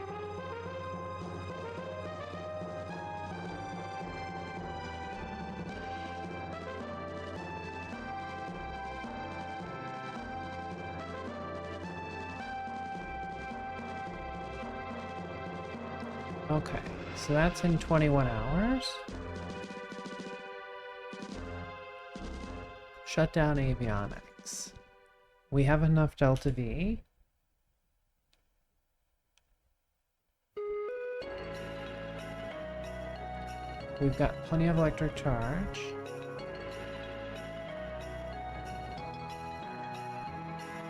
Okay, so that's in 21 hours. Shut down avionics. We have enough Delta V. We've got plenty of electric charge.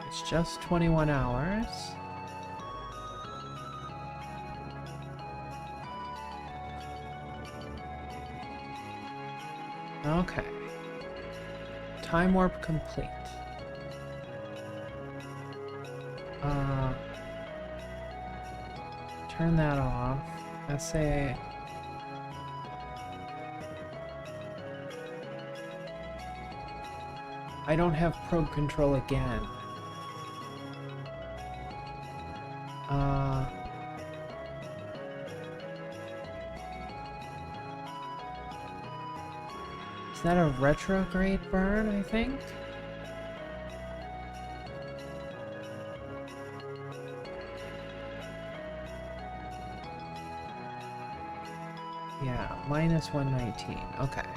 It's just 21 hours. Okay. Time warp complete. Turn that off. Let's say I don't have probe control again. Is that a retrograde burn, I think? Yeah, minus 119. Okay.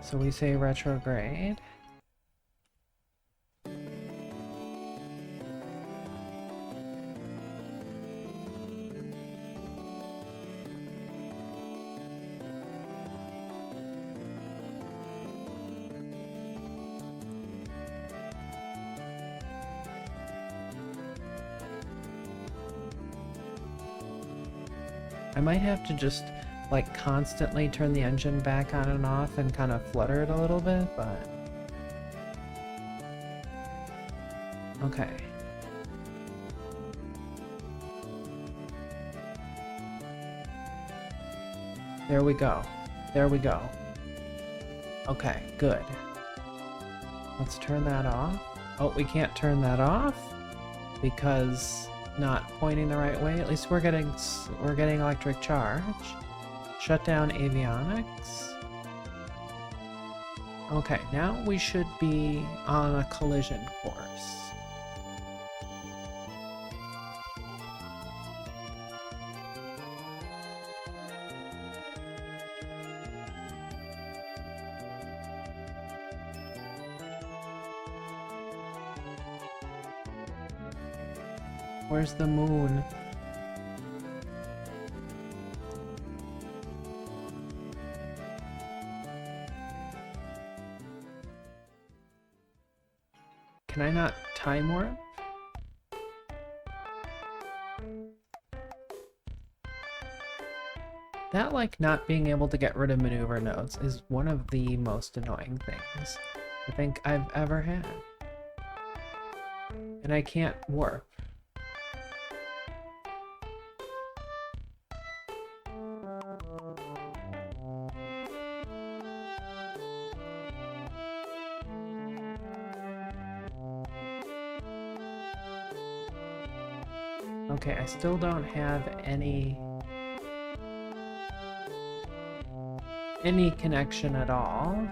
So we say retrograde. I might have to just like constantly turn the engine back on and off and kind of flutter it a little bit, but okay. There we go. There we go. Okay, good. Let's turn that off. Oh, we can't turn that off because not pointing the right way. At least we're getting electric charge. Shut down avionics. Okay, now we should be on a collision course. Where's the moon? Can I not time warp? That, like, not being able to get rid of maneuver nodes is one of the most annoying things I think I've ever had. And I can't warp. Okay, I still don't have any connection at all.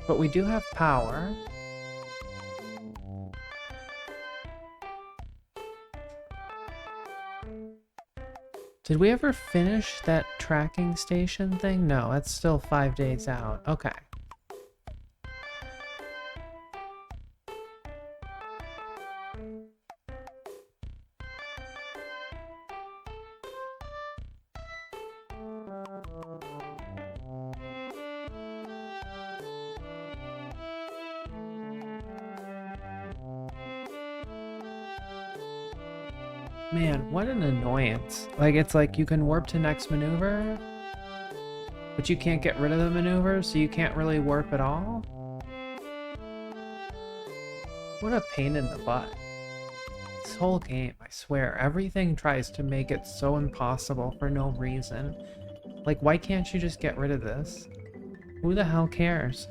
But we do have power. Did we ever finish that tracking station thing? No, that's still 5 days out. Okay. Man, what an annoyance. Like, it's like you can warp to next maneuver, but you can't get rid of the maneuver, so you can't really warp at all? What a pain in the butt. This whole game, I swear, everything tries to make it so impossible for no reason. Like, why can't you just get rid of this? Who the hell cares?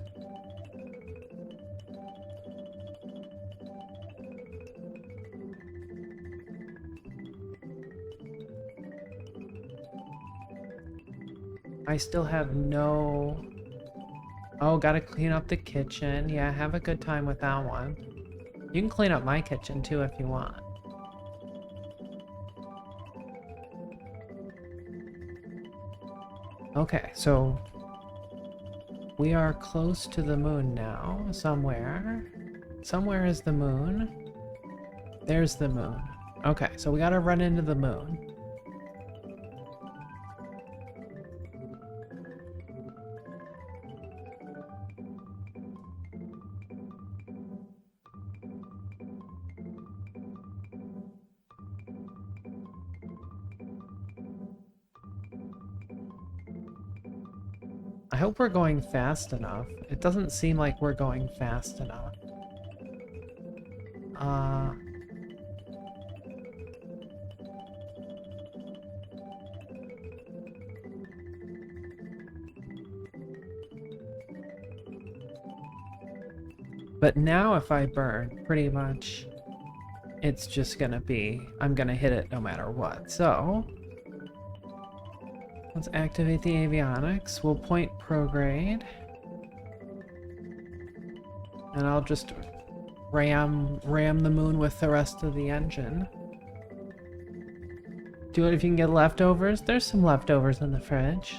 I still have no... Oh, gotta clean up the kitchen. Yeah, have a good time with that one. You can clean up my kitchen too if you want. Okay, so we are close to the moon now, somewhere. Somewhere is the moon. There's the moon. Okay, so we gotta run into the moon. I hope we're going fast enough. It doesn't seem like we're going fast enough. But now if I burn, pretty much, it's just gonna be, I'm gonna hit it no matter what. So, let's activate the avionics. We'll point prograde. And I'll just ram the moon with the rest of the engine. Do it if you can get leftovers. There's some leftovers in the fridge.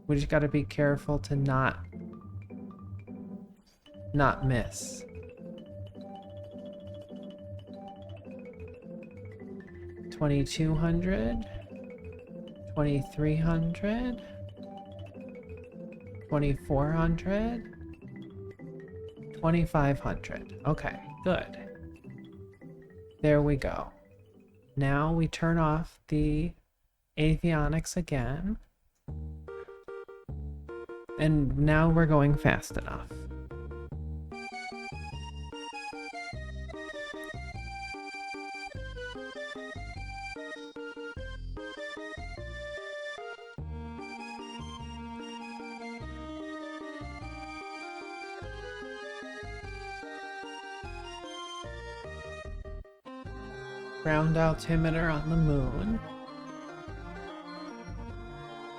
We just gotta be careful to not miss. $2,200, $2,300, $2,400, $2,500. Okay, good. There we go. Now we turn off the avionics again. And now we're going fast enough. Ground altimeter on the moon.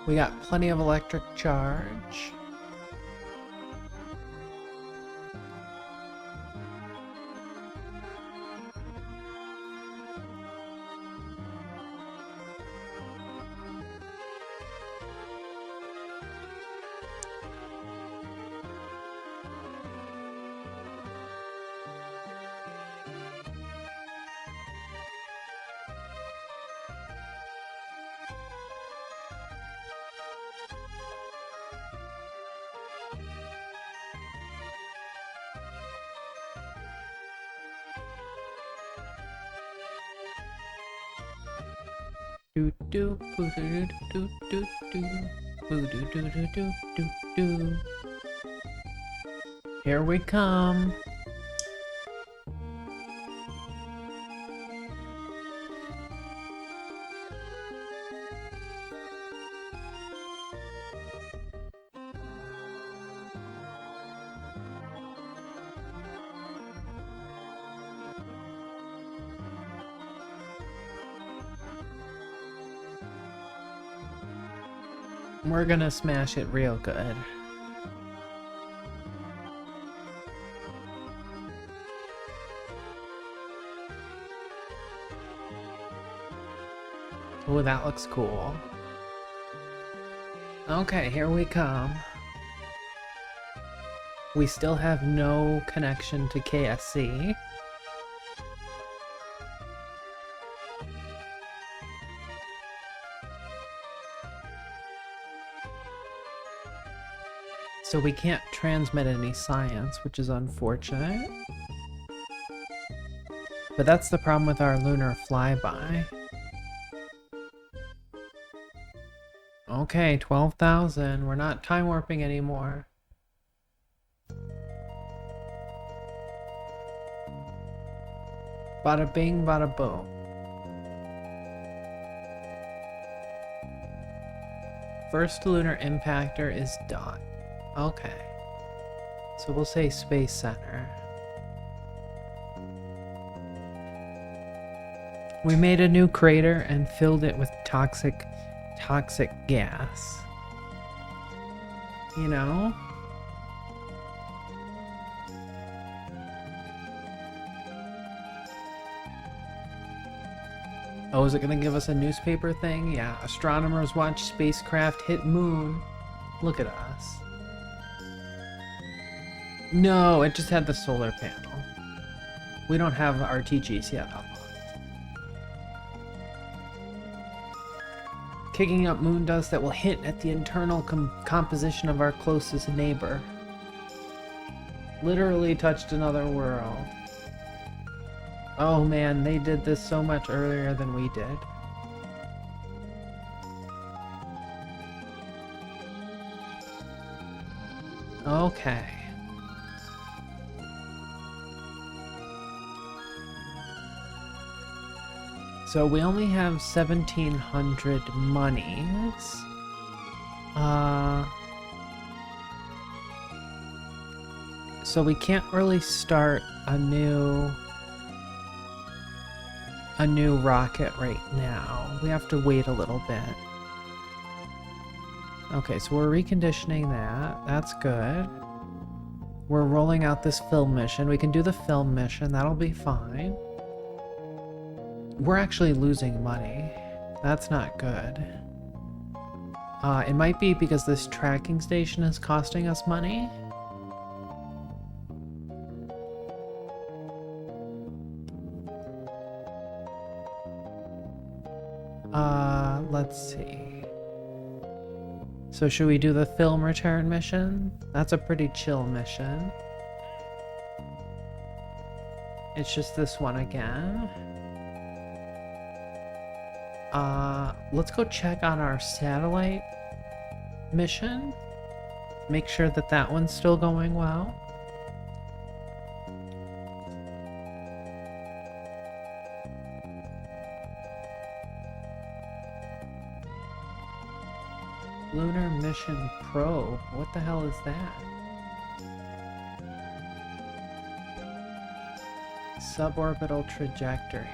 We got plenty of electric charge. Do do do do do do do do do do do do do. Here we come. We're gonna smash it real good. Oh, that looks cool. Okay, here we come. We still have no connection to KSC. So we can't transmit any science, which is unfortunate. But that's the problem with our lunar flyby. Okay, 12,000. We're not time warping anymore. Bada bing, bada boom. First lunar impactor is done. Okay. So we'll say Space Center. We made a new crater and filled it with toxic gas. You know? Oh, is it gonna give us a newspaper thing? Yeah, astronomers watch spacecraft hit moon. Look at us. No, it just had the solar panel. We don't have RTGs yet unlocked. kicking up moon dust that will hit at the internal composition of our closest neighbor. Literally touched another world. Oh man, they did this so much earlier than we did. Okay. So we only have 1,700 monies. So we can't really start a new rocket right now. We have to wait a little bit. Okay, so we're reconditioning that. That's good. We're rolling out this film mission. We can do the film mission. That'll be fine. We're actually losing money. That's not good. It might be because this tracking station is costing us money. Let's see. So should we do the film return mission? That's a pretty chill mission. It's just this one again. Let's go check on our satellite mission. Make sure that that one's still going well. Lunar Mission Probe. What the hell is that? Suborbital trajectory.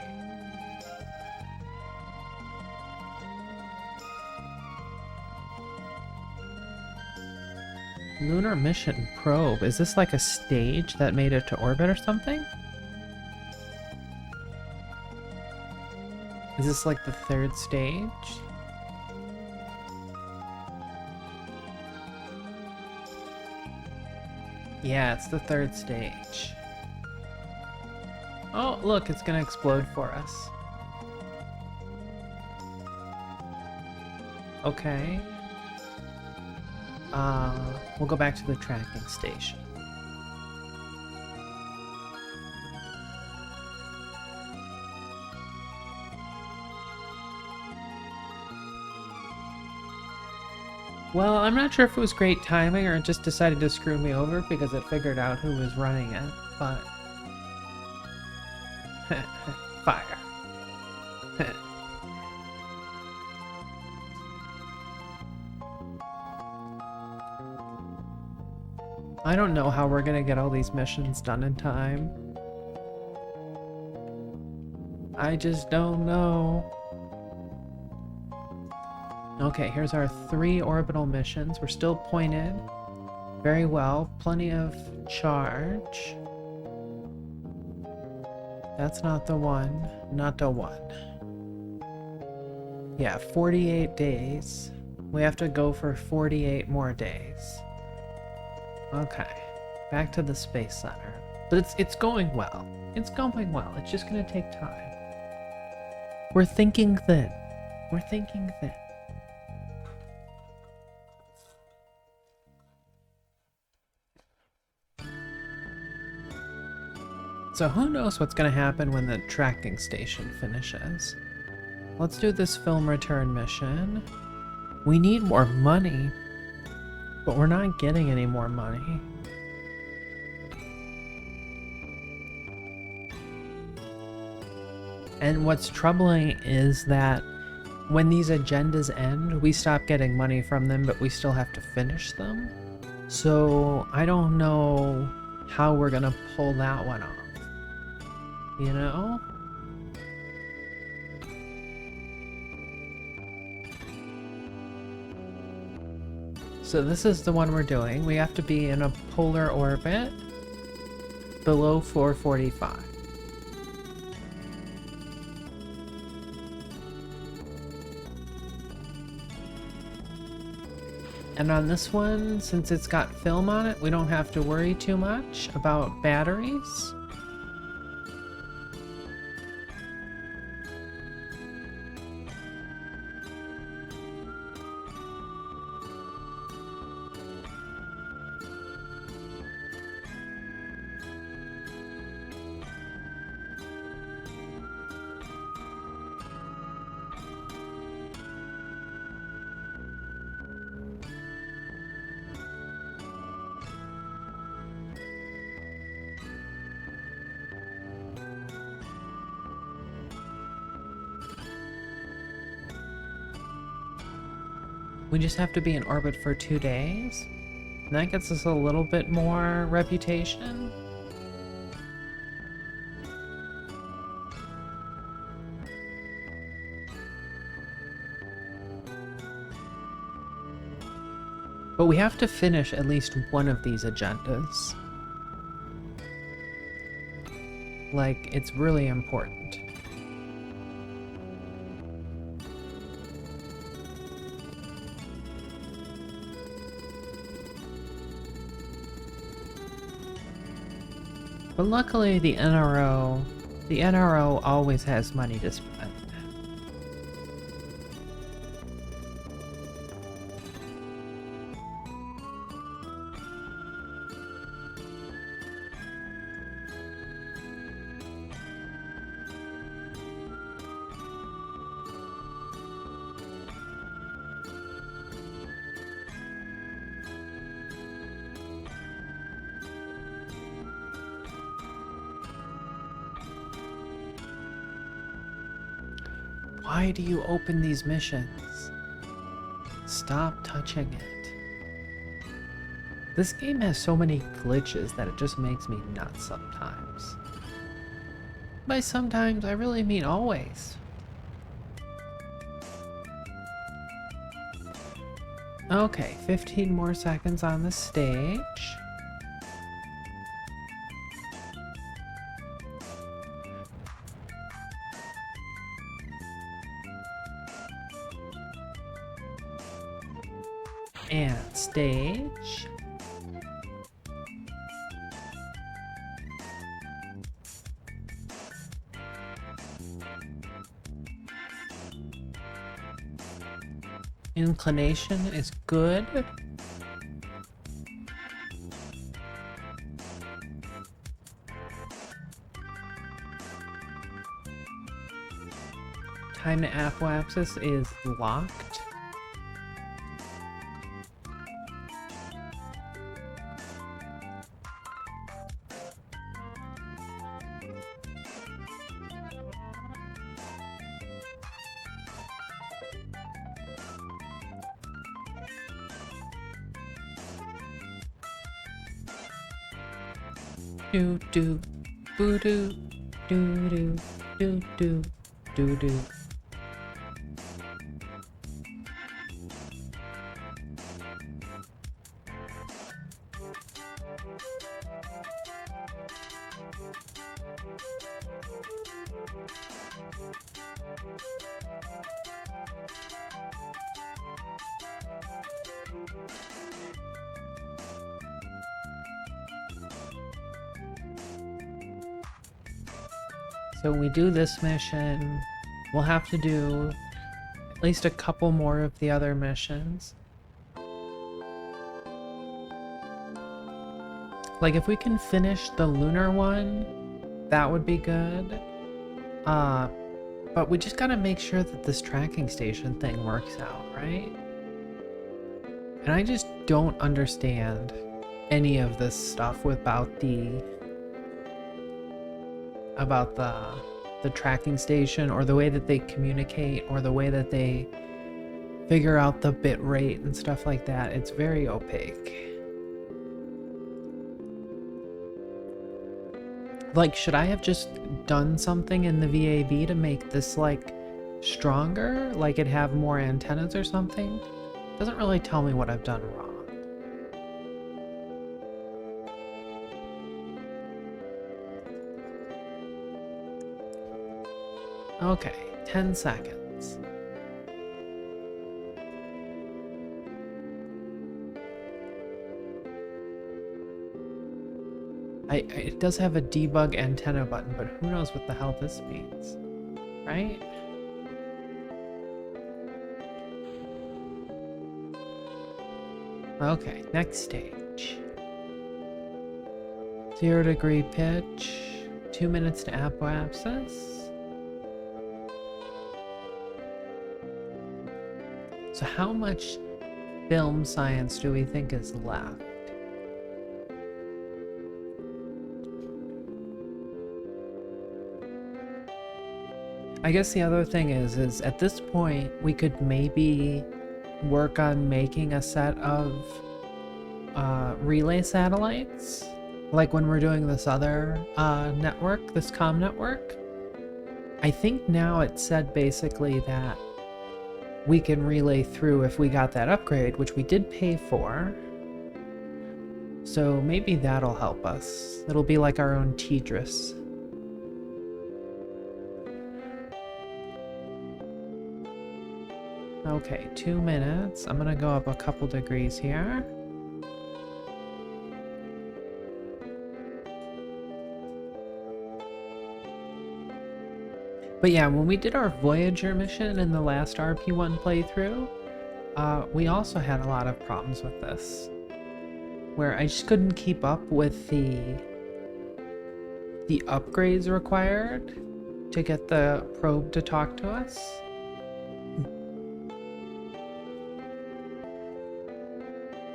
Lunar Mission Probe. Is this like a stage that made it to orbit or something? Is this like the third stage? Yeah, it's the third stage. Oh, look, it's gonna explode for us. Okay. We'll go back to the tracking station. Well, I'm not sure if it was great timing or it just decided to screw me over because it figured out who was running it, but... Fire. I don't know how we're gonna get all these missions done in time. I just don't know. Okay, here's our 3 orbital missions. We're still pointed very well. Plenty of charge. That's not the one. Not the one. Yeah, 48 days. We have to go for 48 more days. Okay, back to the Space Center. But it's going well. It's going well. It's just gonna take time. We're thinking thin. We're thinking thin. So who knows what's going to happen when the tracking station finishes. Let's do this film return mission. We need more money, but we're not getting any more money. And what's troubling is that when these agendas end, we stop getting money from them, but we still have to finish them. So I don't know how we're going to pull that one off. You know? So this is the one we're doing. We have to be in a polar orbit below 445. And on this one, since it's got film on it, we don't have to worry too much about batteries. We just have to be in orbit for 2 days. And that gets us a little bit more reputation. But we have to finish at least one of these agendas. Like, it's really important. But luckily, the NRO always has money to spend. Why do you open these missions? Stop touching it. This game has so many glitches that it just makes me nuts sometimes. By sometimes, I really mean always. Okay, 15 more seconds on the stage. And stage. Inclination is good. Time to apoapsis is locked. Do do boo doo do do do do do do. So we do this mission, we'll have to do at least a couple more of the other missions. Like if we can finish the lunar one, that would be good. But we just gotta make sure that this tracking station thing works out, right? And I just don't understand any of this stuff about the tracking station, or the way that they communicate, or the way that they figure out the bit rate and stuff like that. It's very opaque. Like, should I have just done something in the VAV to make this like stronger? Like it have more antennas or something? Doesn't really tell me what I've done wrong. Okay, 10 seconds. It does have a debug antenna button, but who knows what the hell this means, right? Okay, next stage. 0 degree pitch, 2 minutes to apoapsis. So how much film science do we think is left? I guess the other thing is at this point we could maybe work on making a set of relay satellites, like when we're doing this other network, this comm network. I think now it said basically that we can relay through if we got that upgrade, which we did pay for. So maybe that'll help us. It'll be like our own Tetris. Okay, 2 minutes. I'm gonna go up a couple degrees here. But yeah, when we did our Voyager mission in the last RP-1 playthrough, we also had a lot of problems with this, where I just couldn't keep up with the upgrades required to get the probe to talk to us.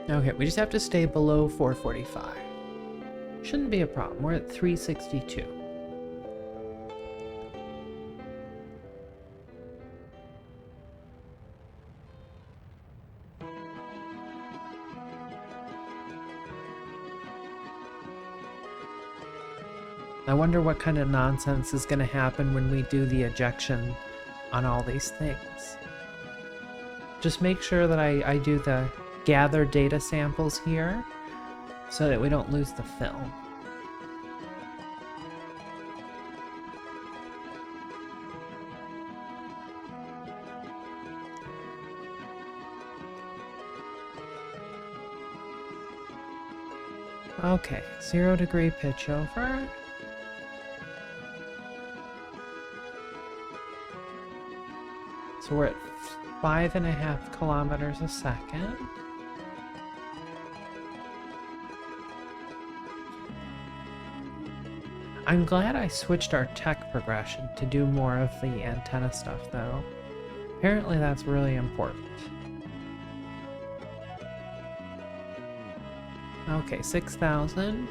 Okay, we just have to stay below 445. Shouldn't be a problem. We're at 362. I wonder what kind of nonsense is going to happen when we do the ejection on all these things. Just make sure that I do the gather data samples here so that we don't lose the film. Okay, 0 degree pitch over. So we're at 5.5 kilometers a second. I'm glad I switched our tech progression to do more of the antenna stuff though. Apparently that's really important. Okay, 6,000.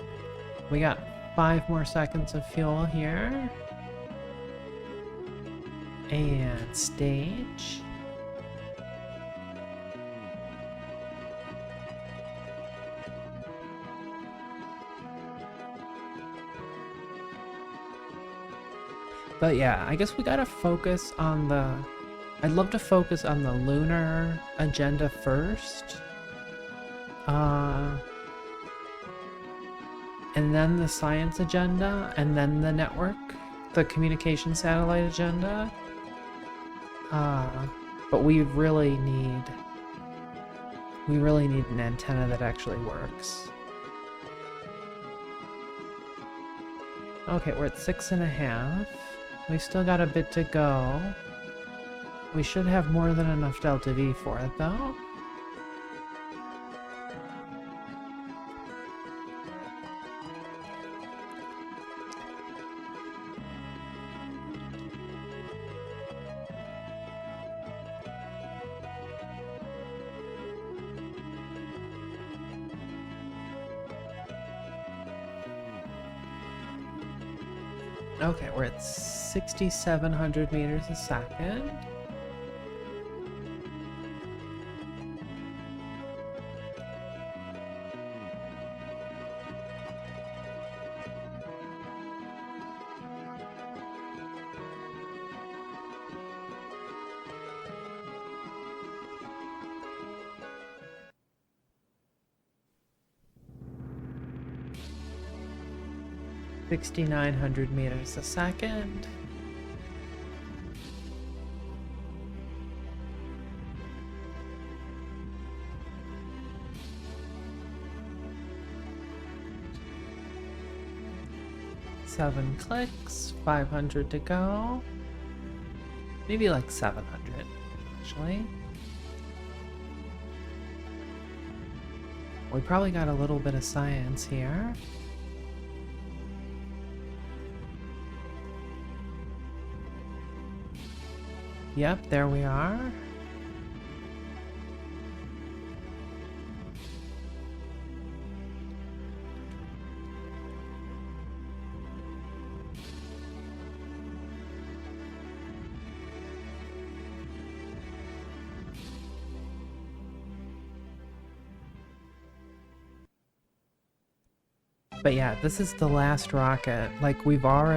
We got 5 more seconds of fuel here. And stage. But yeah, I guess we gotta focus on the... I'd love to focus on the lunar agenda first. And then the science agenda, and then the network, the communication satellite agenda. But we really need an antenna that actually works. Okay, we're at 6.5. We still got a bit to go. We should have more than enough delta V for it, though. Okay, we're at 6,700 meters a second. $6,900 meters a second. Seven clicks, 500 to go. Maybe like 700, actually. We probably got a little bit of science here. Yep, there we are. But yeah, this is the last rocket. Like, we've got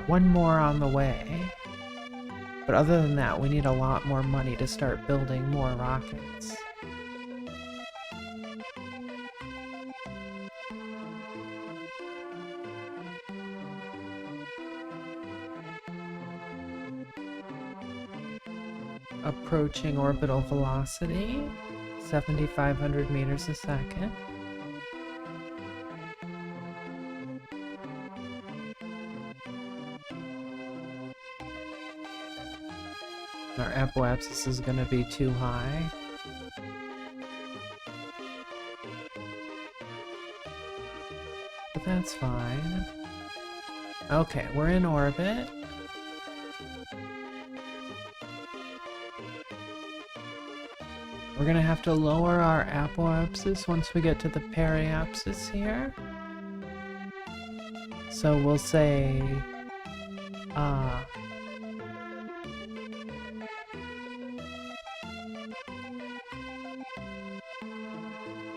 one more on the way. But other than that, we need a lot more money to start building more rockets. Approaching orbital velocity, 7,500 meters a second. Our apoapsis is going to be too high. But that's fine. Okay, we're in orbit. We're gonna have to lower our apoapsis once we get to the periapsis here. So we'll say,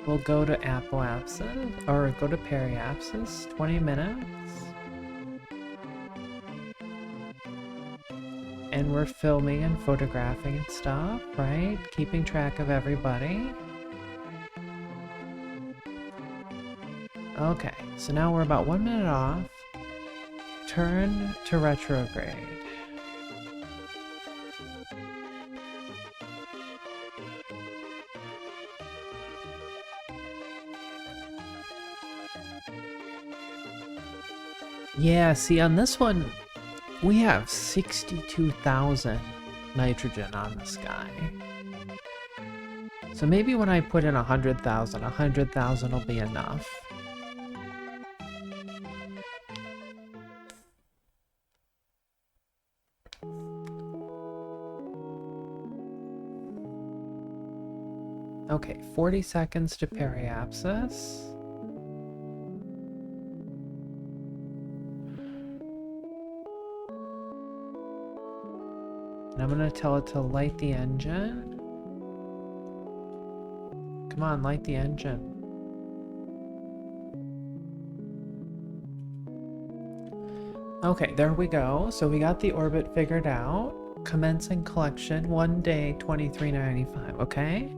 we'll go to apoapsis, or go to periapsis, 20 minutes. And we're filming and photographing and stuff, right? Keeping track of everybody. Okay, so now we're about 1 minute off. Turn to retrograde. Yeah, see, on this one, we have 62,000 nitrogen on the sky. So maybe when I put in 100,000, 100,000 will be enough. Okay, 40 seconds to periapsis. And I'm gonna tell it to light the engine. Come on, light the engine. Okay, there we go. So we got the orbit figured out. Commencing collection, 1 day, 23.95, okay?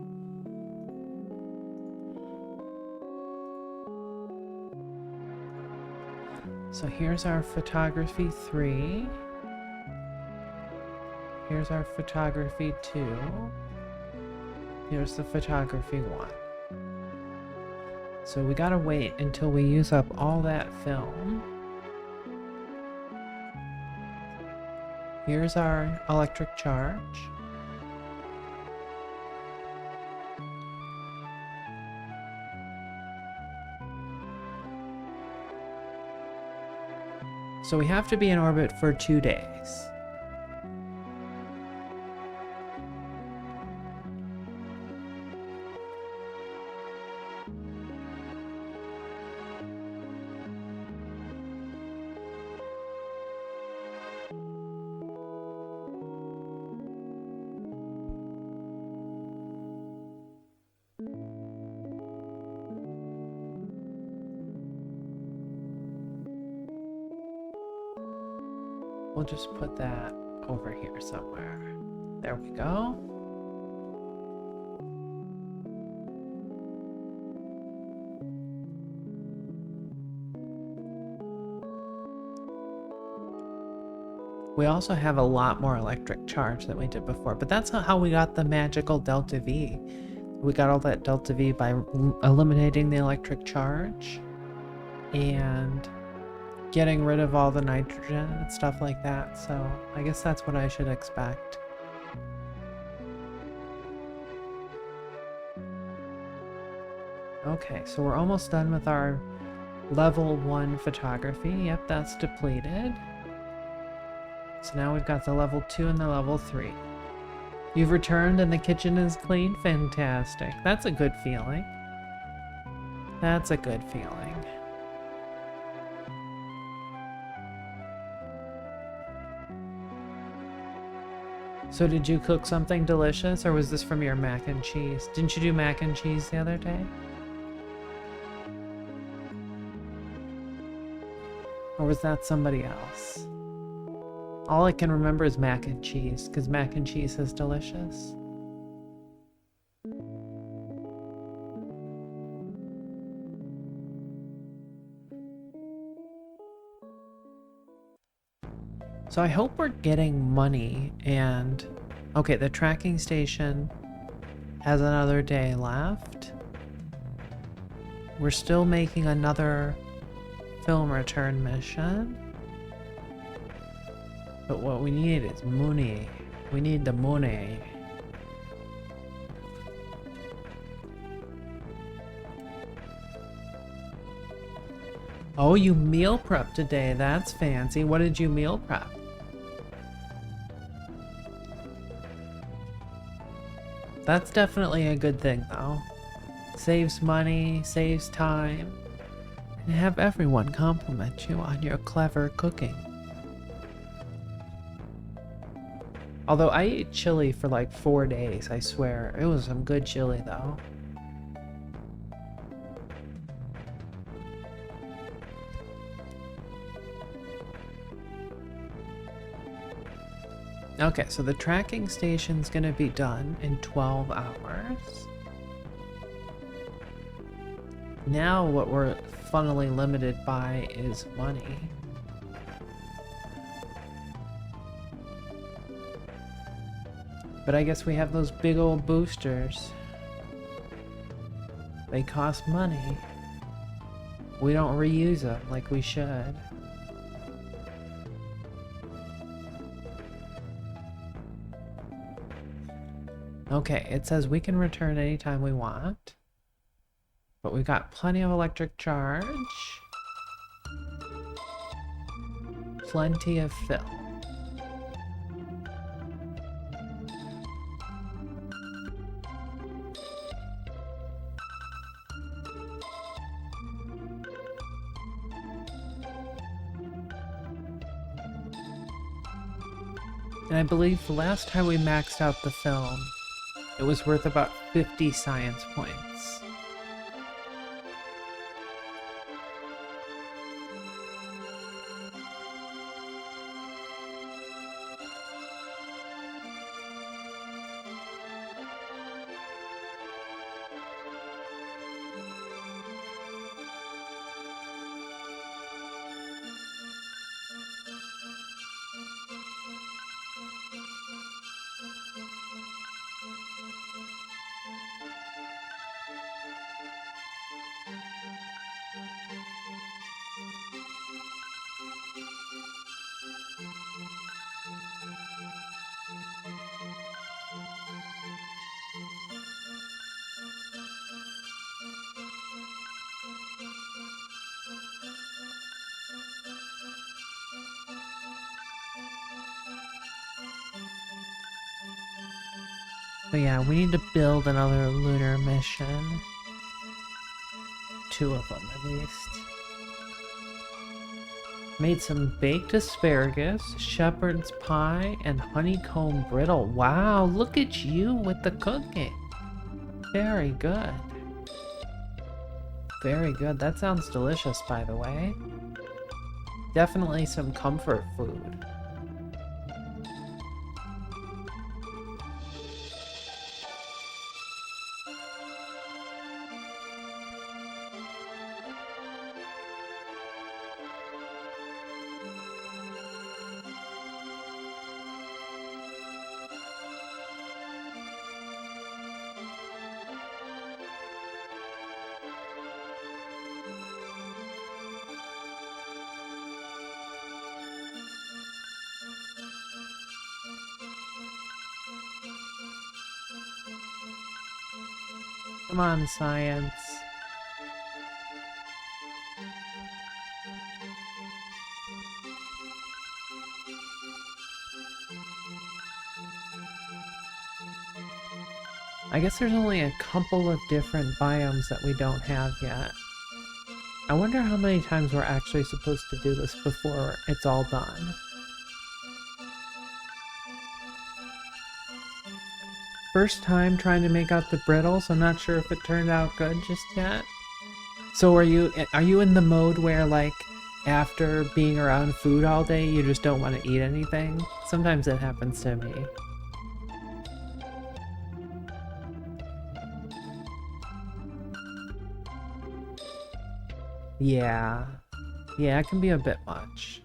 So here's our photography 3. Here's our photography 2. Here's the photography 1. So we gotta wait until we use up all that film. Here's our electric charge. So we have to be in orbit for 2 days. We'll just put that over here somewhere. There we go. We also have a lot more electric charge than we did before, but that's not how we got the magical delta V. We got all that delta V by eliminating the electric charge and getting rid of all the nitrogen and stuff like that, so I guess that's what I should expect. Okay, so we're almost done with our level 1 photography. Yep, that's depleted. So now we've got the level 2 and the level 3. You've returned and the kitchen is clean? Fantastic. That's a good feeling. That's a good feeling. So did you cook something delicious, or was this from your mac and cheese? Didn't you do mac and cheese the other day? was that somebody else? All I can remember is mac and cheese, because mac and cheese is delicious. So I hope we're getting money and... Okay, the tracking station has another day left. We're still making another film return mission. But what we need is money. We need the money. Oh, you meal prep today. That's fancy. What did you meal prep? That's definitely a good thing, though. Saves money, saves time, and have everyone compliment you on your clever cooking. Although I ate chili for like 4 days, I swear. It was some good chili, though. Okay, so the tracking station's gonna be done in 12 hours. Now what we're funnily limited by is money. But I guess we have those big old boosters. They cost money. We don't reuse them like we should. Okay, it says we can return anytime we want. But we've got plenty of electric charge. Plenty of fill. And I believe the last time we maxed out the film, it was worth about 50 science points. But yeah, we need to build another lunar mission. 2 of them, at least. Made some baked asparagus, shepherd's pie, and honeycomb brittle. Wow, look at you with the cooking. Very good. Very good. That sounds delicious, by the way. Definitely some comfort food. Come on, science. I guess there's only a couple of different biomes that we don't have yet. I wonder how many times we're actually supposed to do this before it's all done. First time trying to make out the brittles. I'm not sure if it turned out good just yet. So are you in the mode where like after being around food all day, you just don't want to eat anything. Sometimes it happens to me. Yeah. Yeah, it can be a bit much.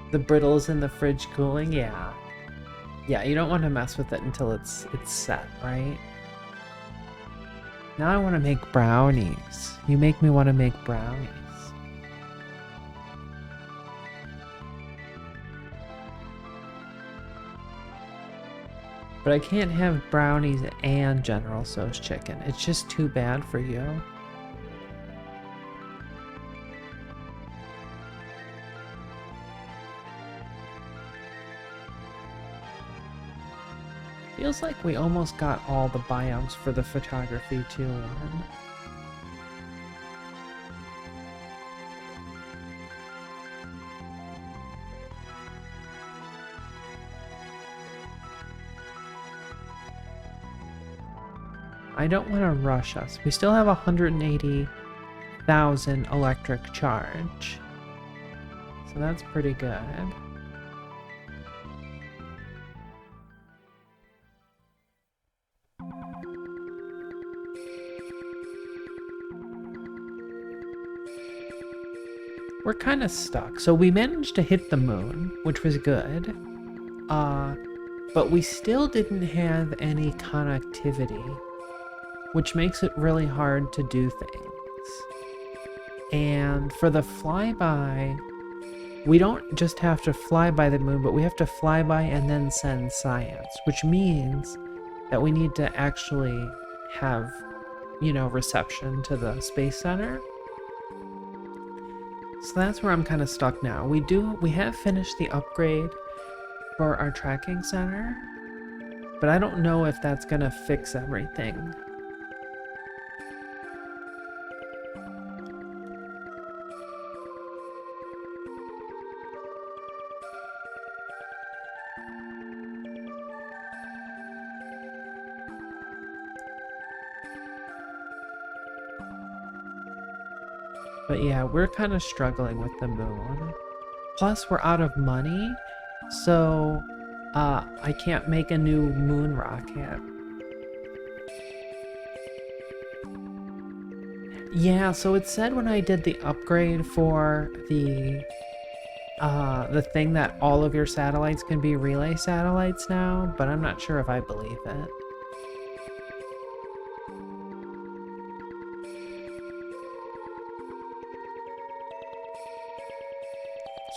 The brittles in the fridge cooling, yeah. Yeah, you don't want to mess with it until it's set, right? Now I want to make brownies. You make me want to make brownies. But I can't have brownies and General Tso's chicken. It's just too bad for you. Feels like we almost got all the biomes for the photography too. I don't want to rush us. We still have 180,000 electric charge. So that's pretty good. We're kind of stuck. So we managed to hit the moon, which was good. But we still didn't have any connectivity, which makes it really hard to do things. And for the flyby, we don't just have to fly by the moon, but we have to fly by and then send science, which means that we need to actually have, you know, reception to the Space Center. So that's where I'm kind of stuck now. We have finished the upgrade for our tracking center, but I don't know if that's gonna fix everything. But yeah, we're kind of struggling with the moon. Plus, we're out of money, so I can't make a new moon rocket. Yeah, so it said when I did the upgrade for the thing that all of your satellites can be relay satellites now, but I'm not sure if I believe it.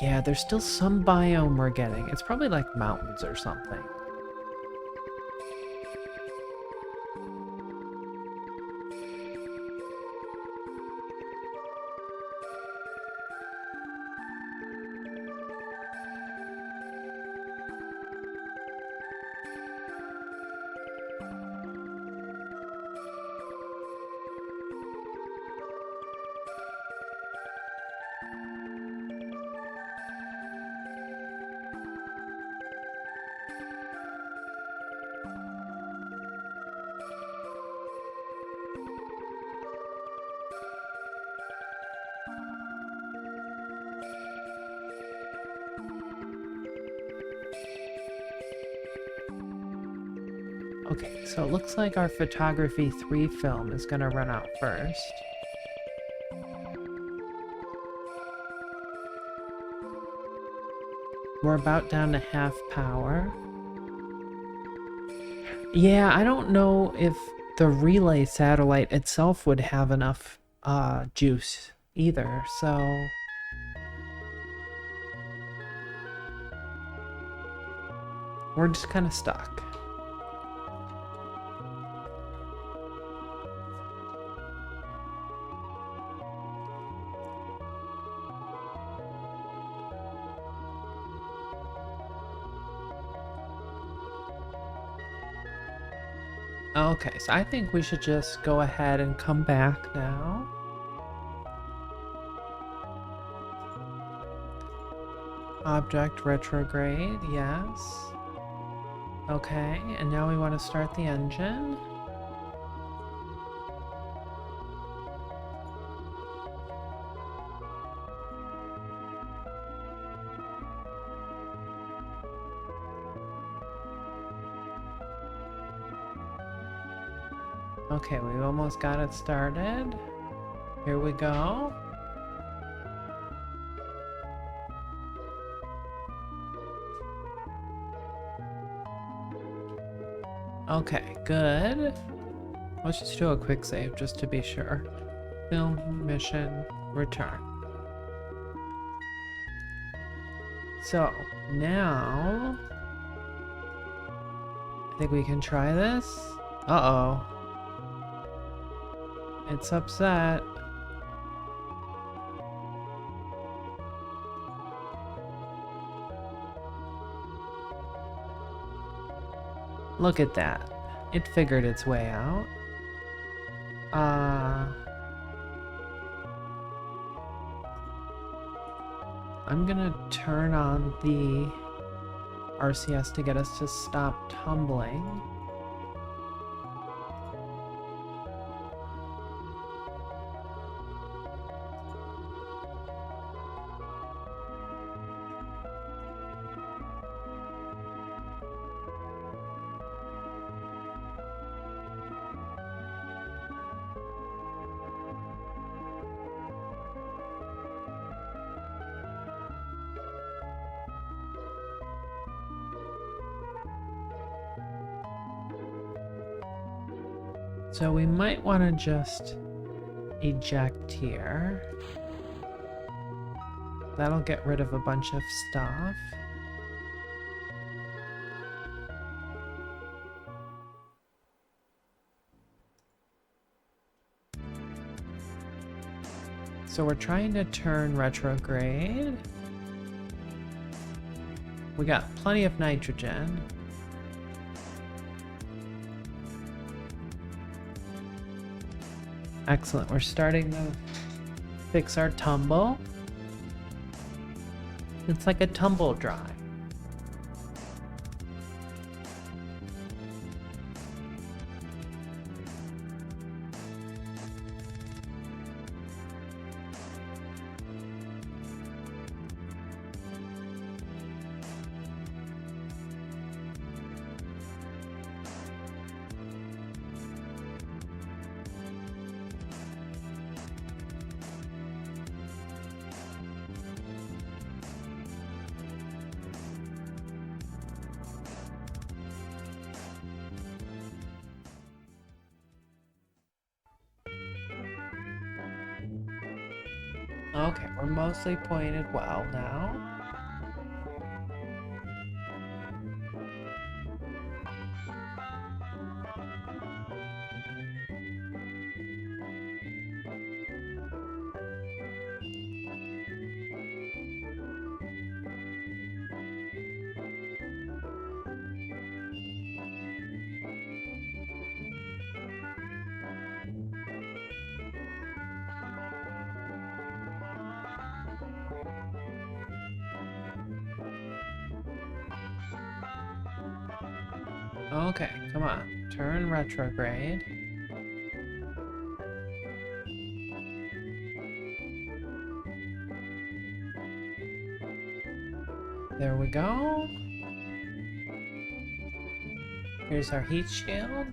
Yeah, there's still some biome we're getting. It's probably like mountains or something. Okay, so it looks like our photography 3 film is gonna run out first. We're about down to half power. Yeah, I don't know if the relay satellite itself would have enough juice either, so... we're just kind of stuck. Okay, so I think we should just go ahead and come back now. Object retrograde, yes. Okay, and now we want to start the engine. Okay, we almost got it started. Here we go. Okay, good. Let's just do a quick save just to be sure. Film, mission, return. So, now... I think we can try this. Uh-oh. It's upset. Look at that. It figured its way out. I'm gonna turn on the RCS to get us to stop tumbling. So we might want to just eject here. That'll get rid of a bunch of stuff. So we're trying to turn retrograde. We got plenty of nitrogen. Excellent, we're starting to fix our tumble. It's like a tumble dry. Okay, we're mostly pointed well now. Okay, come on. Turn retrograde. There we go. Here's our heat shield.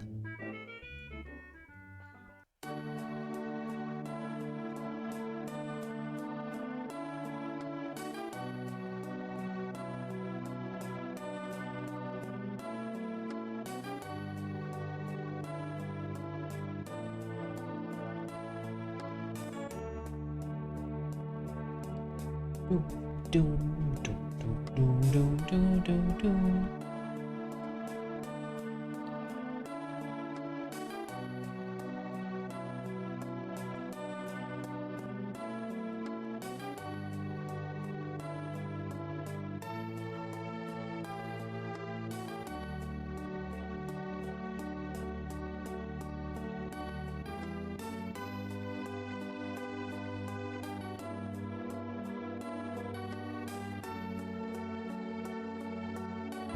Doom, doom, doom, doom, doom, doom, doom, doom.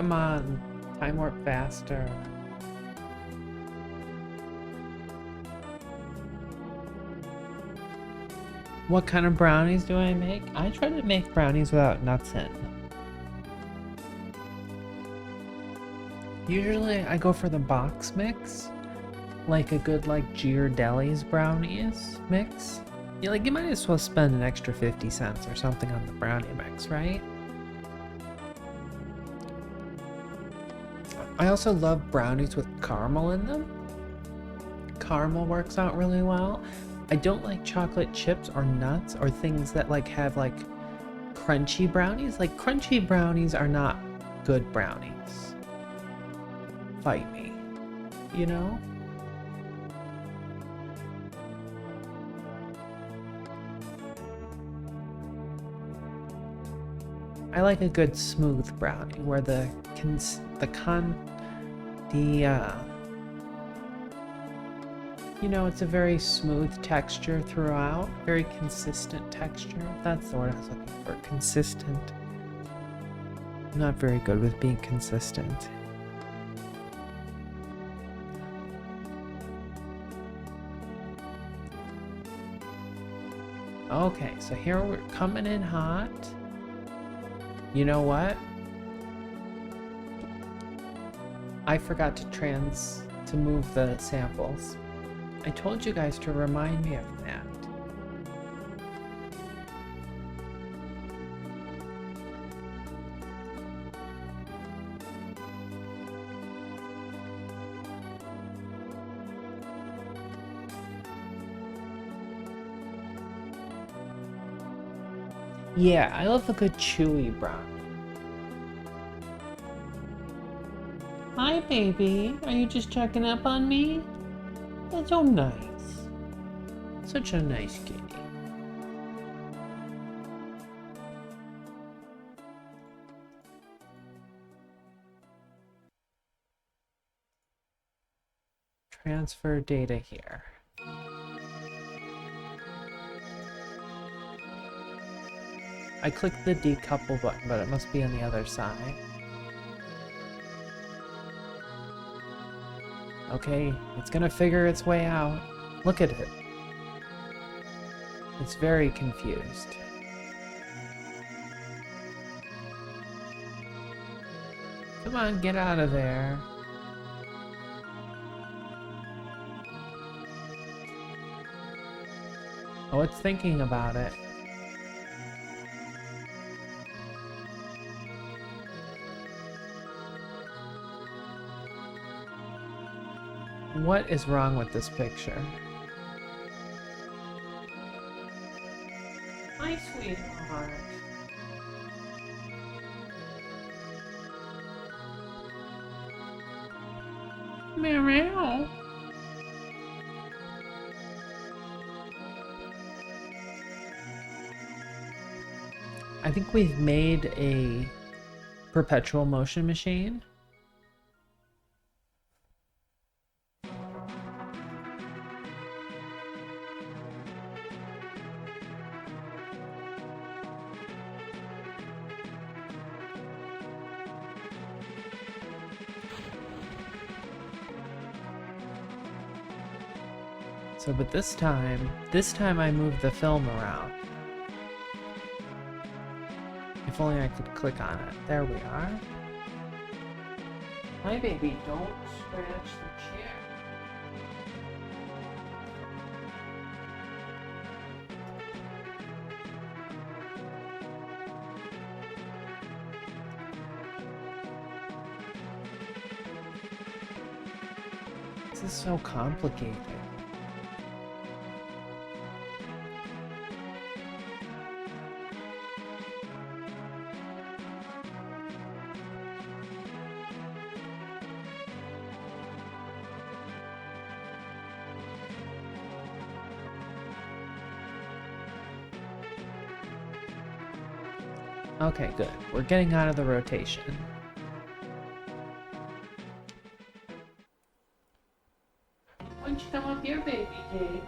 Come on, time warp faster. What kind of brownies do I make? I try to make brownies without nuts in. Usually I go for the box mix, like a good like Ghirardelli's brownies mix. Yeah, like you might as well spend an extra 50 cents or something on the brownie mix, right? I also love brownies with caramel in them. Caramel works out really well. I don't like chocolate chips or nuts or things that like have like crunchy brownies. Like crunchy brownies are not good brownies. Fight me, you know? I like a good smooth brownie where you know, it's a very smooth texture throughout, very consistent texture. That's the word I was looking for, consistent. I'm not very good with being consistent. Okay, so here we're coming in hot. You know what? I forgot to move the samples. I told you guys to remind me of that. Yeah, I love a good chewy brownie. Hi, baby. Are you just checking up on me? That's so nice. Such a nice kitty. Transfer data here. I clicked the decouple button, but it must be on the other side. Okay, it's gonna figure its way out. Look at it. It's very confused. Come on, get out of there. Oh, it's thinking about it. What is wrong with this picture? My sweetheart. Meow. I think we've made a perpetual motion machine. So, but this time I moved the film around. If only I could click on it. There we are. Hi, baby, don't scratch the chair. This is so complicated. Okay, good. We're getting out of the rotation. Why don't you come up here, baby Jake?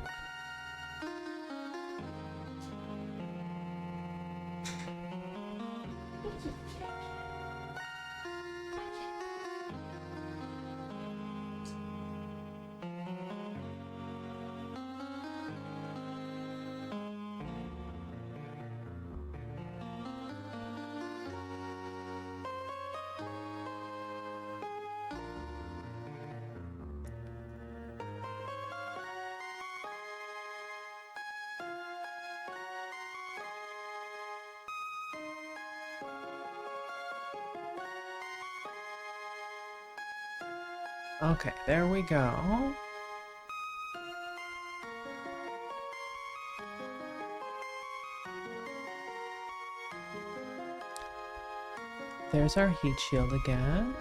Okay, there we go. There's our heat shield again.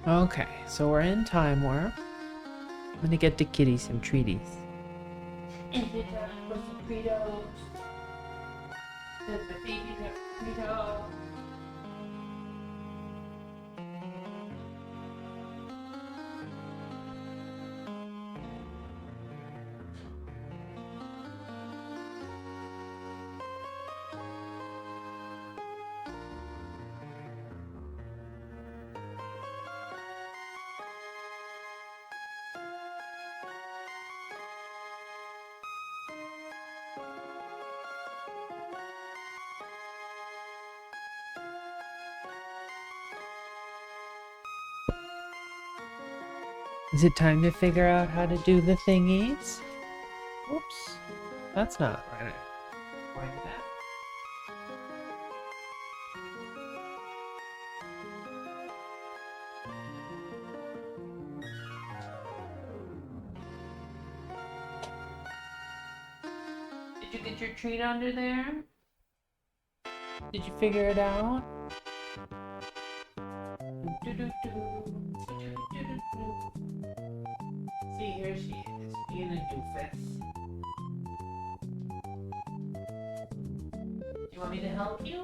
Okay, so we're in time warp. I'm gonna get the kitty some treaties. And the dog for some Fritos. Does the baby have Fritos? Is it time to figure out how to do the thingies? Oops, that's not right. Like that. Did you get your treat under there? Did you figure it out? See, here she is, being a doofus. You want me to help you?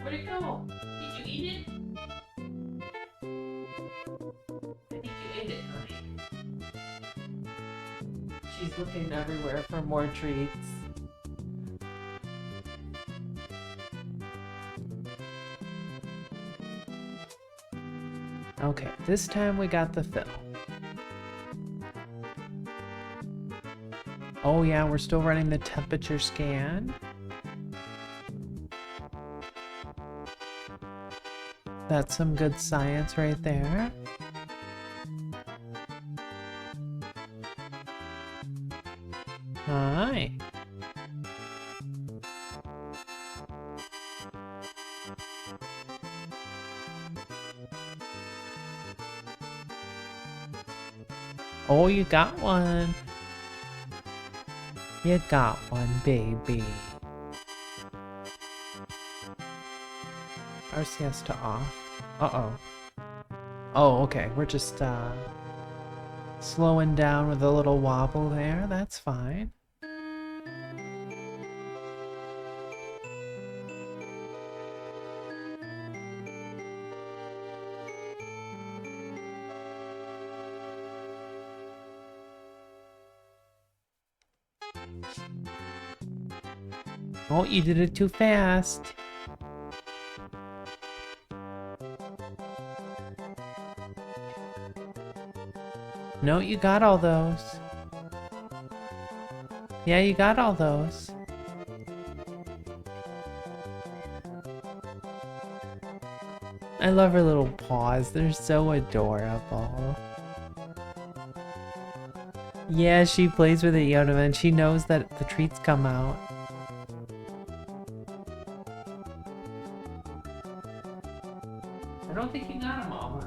Where'd it go? Did you eat it? I think you ate it, honey. She's looking everywhere for more treats. Okay, this time we got the fill. Oh yeah, we're still running the temperature scan. That's some good science right there. Hi. Oh, you got one. You got one, baby. Our siesta off. Uh-oh. Oh, okay. We're just, slowing down with a little wobble there. That's fine. Oh, you did it too fast. No, you got all those. Yeah, you got all those. I love her little paws. They're so adorable. Yeah, she plays with it, Yoda, and she knows that the treats come out. I don't think you got them all.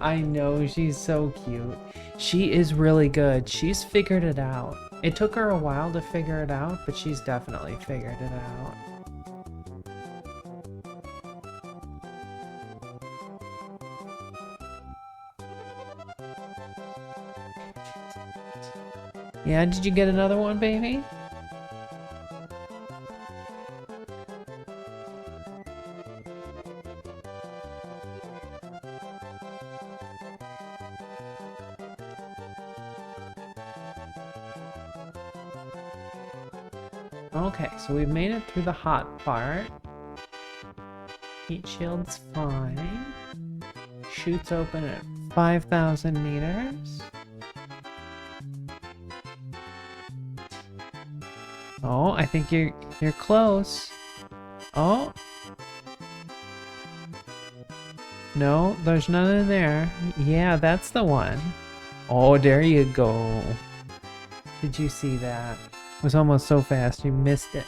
I know, she's so cute. She is really good. She's figured it out. It took her a while to figure it out, but she's definitely figured it out. Yeah, did you get another one, baby? Okay, so we've made it through the hot part. Heat shield's fine. Chutes open at 5,000 meters. Oh, I think you're close. Oh, No, there's none in there. Yeah, that's the one. Oh, there you go. Did you see that? It was almost so fast you missed it.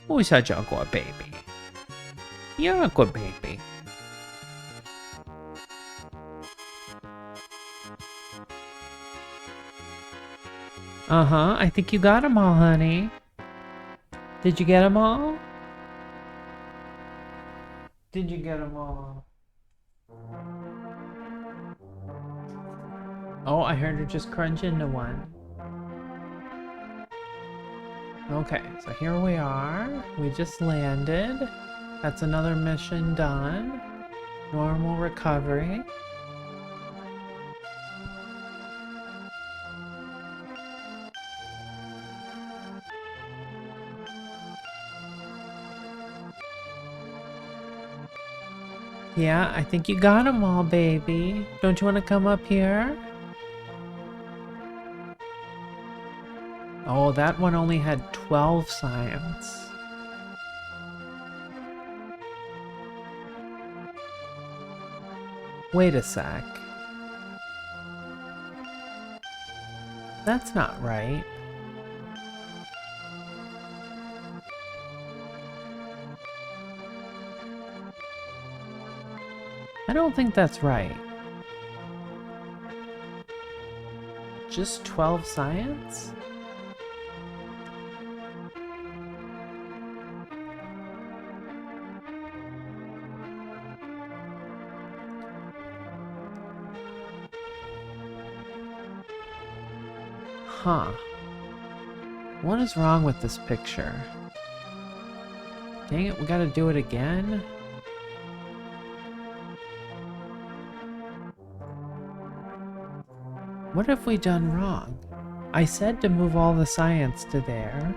Who's such a good baby? You're a good baby. Uh-huh, I think you got them all, honey. Did you get them all? Did you get them all? Oh, I heard her just crunch into one. Okay, so here we are. We just landed. That's another mission done. Normal recovery. Yeah, I think you got them all, baby. Don't you want to come up here? Oh, that one only had 12 science. Wait a sec. That's not right. I don't think that's right. Just 12 science? Huh. What is wrong with this picture? Dang it, we gotta do it again? What have we done wrong? I said to move all the science to there.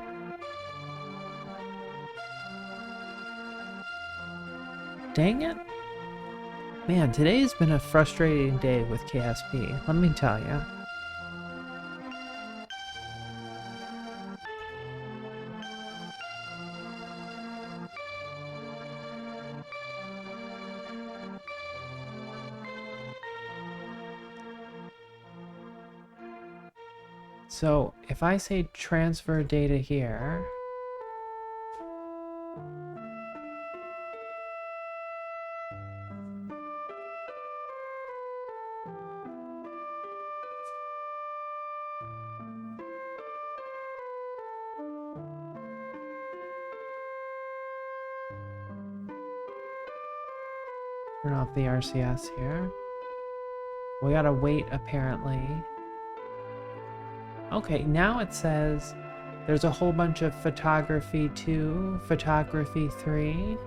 Dang it. Man, today's been a frustrating day with KSP, let me tell ya. So, if I say transfer data here, turn off the RCS here. We gotta wait, apparently. Okay, now it says there's a whole bunch of photography 2, photography 3.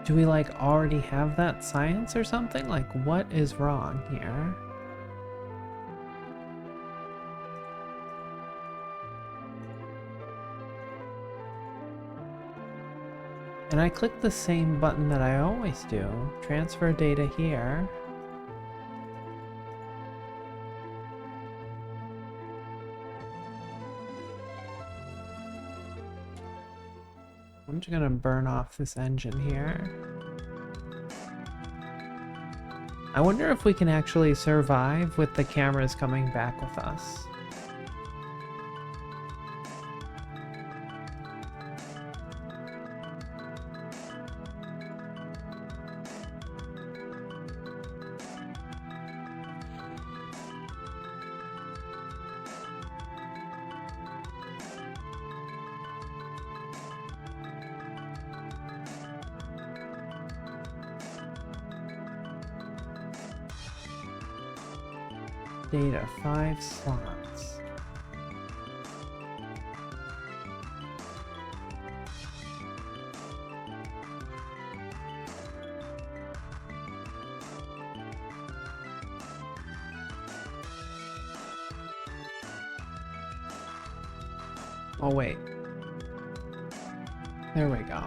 Do we like already have that science or something? Like what is wrong here? And I click the same button that I always do. Transfer data here. I'm just gonna burn off this engine here. I wonder if we can actually survive with the cameras coming back with us. data, 5 slots. Oh wait. There we go.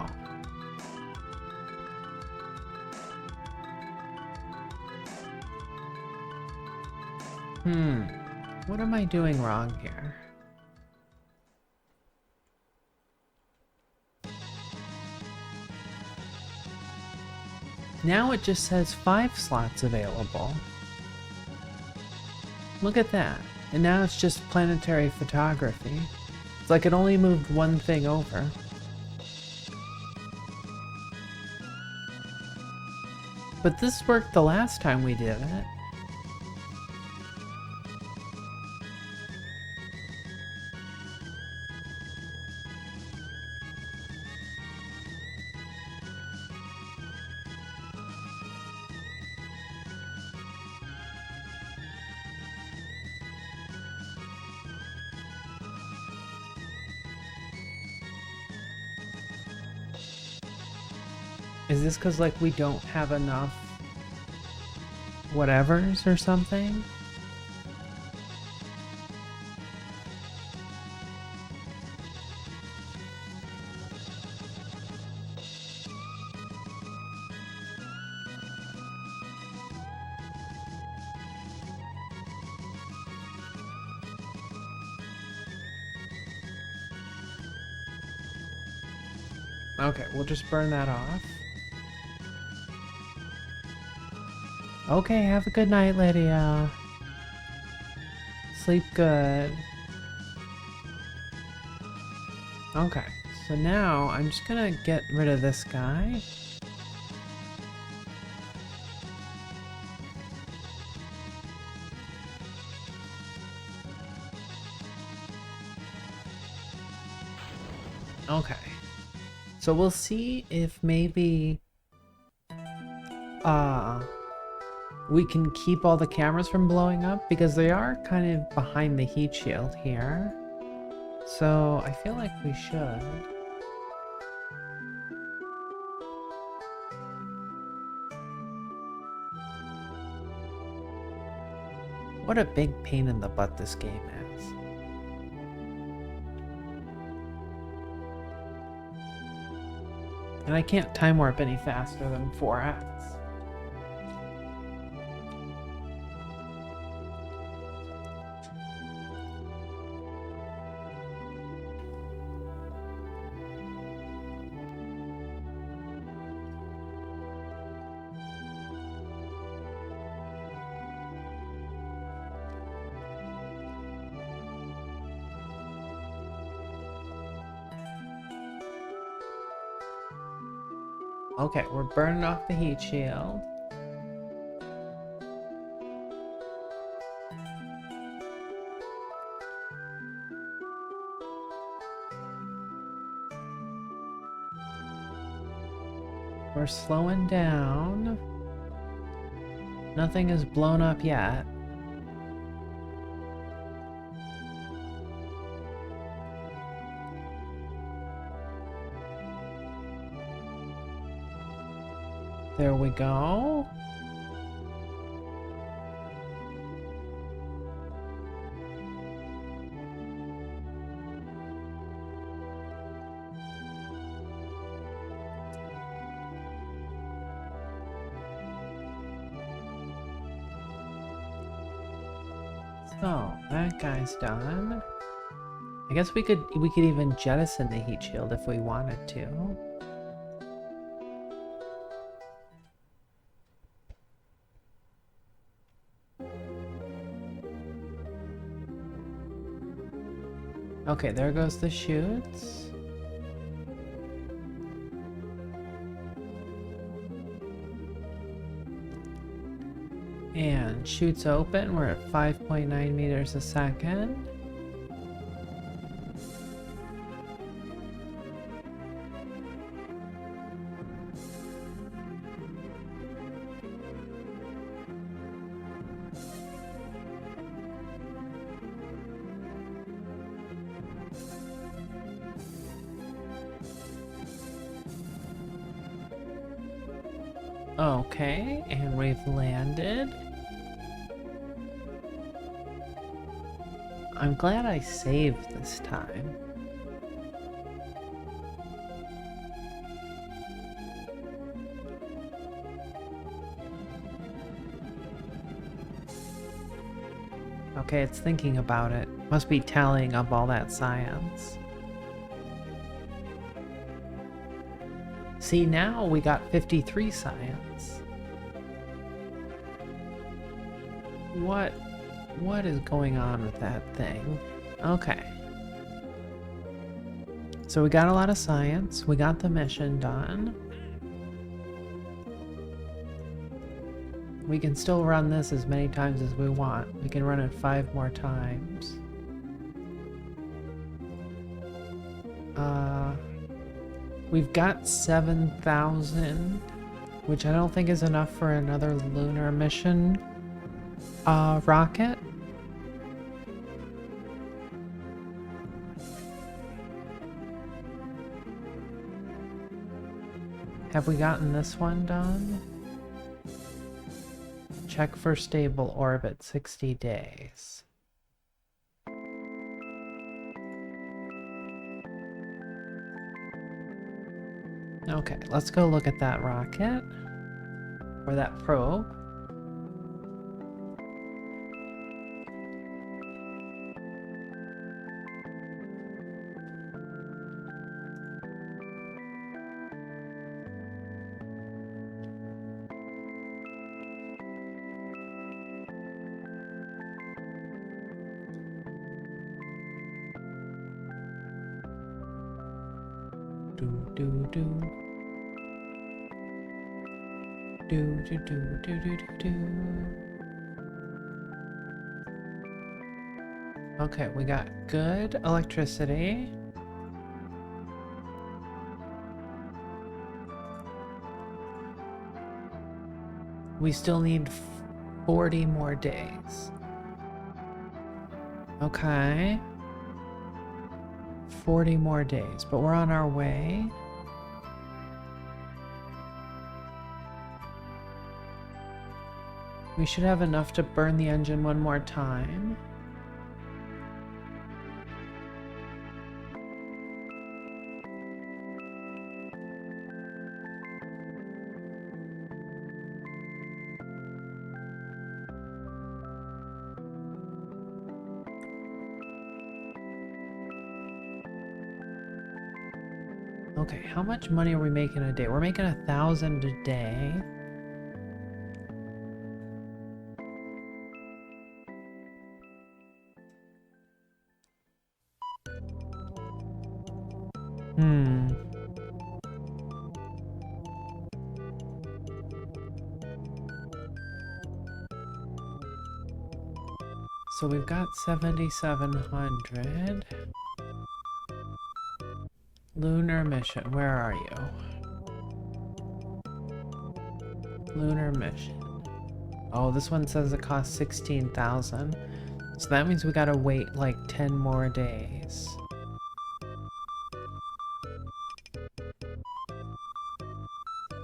What am I doing wrong here? Now it just says 5 slots available. Look at that. And now it's just planetary photography. It's like it only moved one thing over. But this worked the last time we did it. Is this because, like, we don't have enough whatevers or something? Okay, we'll just burn that off. Okay, have a good night, Lydia. Sleep good. Okay, so now I'm just gonna get rid of this guy. Okay. So we'll see if maybe we can keep all the cameras from blowing up, because they are kind of behind the heat shield here. So I feel like we should. What a big pain in the butt this game is. And I can't time warp any faster than 4x. Okay, we're burning off the heat shield. We're slowing down. Nothing is blown up yet. There we go. So that guy's done. I guess we could even jettison the heat shield if we wanted to. Okay, there goes the chutes. And chutes open. We're at 5.9 meters a second. Okay, and we've landed. I'm glad I saved this time. Okay, it's thinking about it. Must be tallying up all that science. See, now we got 53 science. What is going on with that thing? Okay. So we got a lot of science. We got the mission done. We can still run this as many times as we want. We can run it 5 more times. We've got 7,000, which I don't think is enough for another lunar mission rocket. Have we gotten this one done? Check for stable orbit, 60 days. Okay, let's go look at that rocket. Or that probe. Okay, we got good electricity. We still need 40 more days. Okay. 40 more days, but we're on our way. We should have enough to burn the engine one more time. Okay, how much money are we making a day? We're making 1,000 a day. So we've got 7,700. Lunar mission, where are you? Lunar mission. Oh, this one says it costs 16,000. So that means we gotta wait like 10 more days.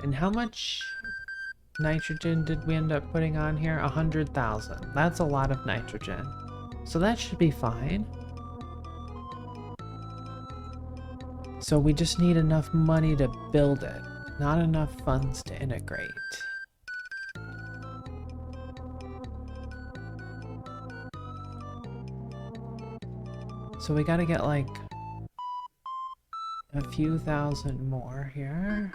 And how much nitrogen did we end up putting on here? 100,000. That's a lot of nitrogen. So that should be fine. So we just need enough money to build it, not enough funds to integrate. So we gotta get like a few thousand more here.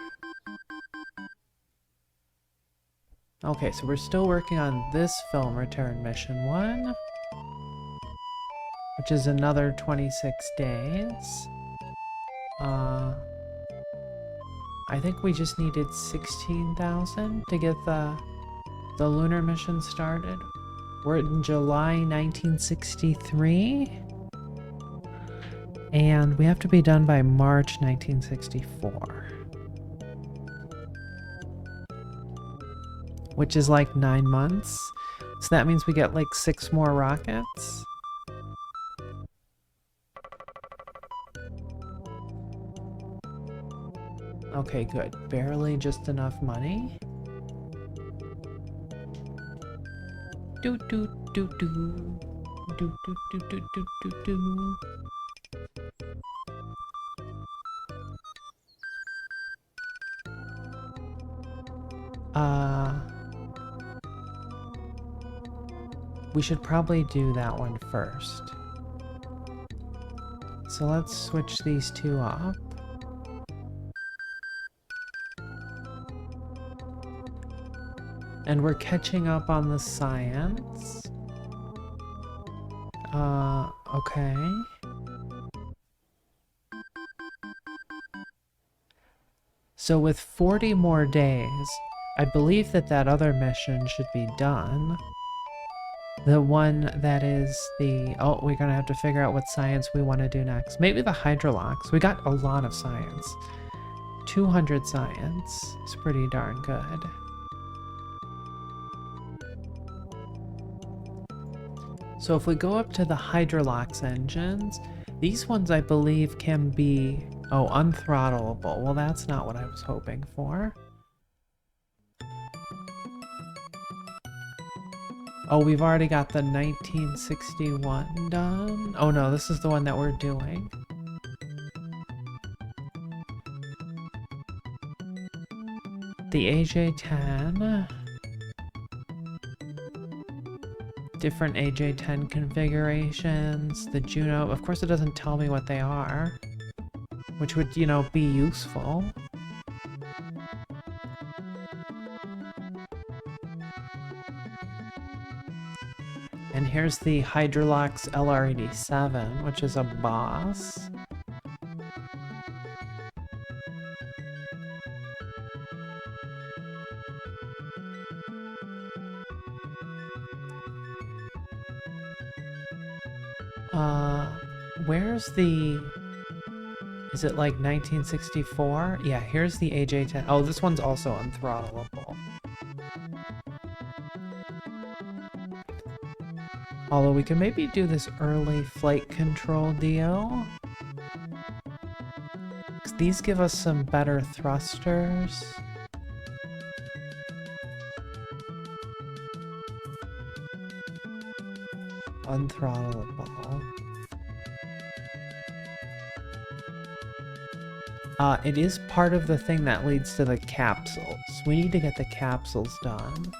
Okay, so we're still working on this film return mission 1, which is another 26 days. I think we just needed 16,000 to get the lunar mission started. We're in July 1963. And we have to be done by March 1964. Which is like 9 months. So that means we get like 6 more rockets. Okay, good. Barely just enough money. Do do do do. Do do do do do do do. We should probably do that one first. So let's switch these two up. And we're catching up on the science. Okay. So with 40 more days, I believe that that other mission should be done. The one that is the... Oh, we're gonna have to figure out what science we want to do next. Maybe the hydrolox. We got a lot of science. 200 science is pretty darn good. So if we go up to the hydrolox engines, these ones I believe can be... Oh, unthrottleable. Well, that's not what I was hoping for. Oh, we've already got the 1961 done. Oh no, this is the one that we're doing. The AJ-10. Different AJ-10 configurations. The Juno. Of course it doesn't tell me what they are. Which would, you know, be useful. And here's the Hydrolox LR87, which is a boss. Where's the... Is it like 1964? Yeah, here's the AJ-10. Oh, this one's also unthrottleable. Although we can maybe do this early flight control deal. 'Cause these give us some better thrusters. Unthrottleable. It is part of the thing that leads to the capsules. We need to get the capsules done.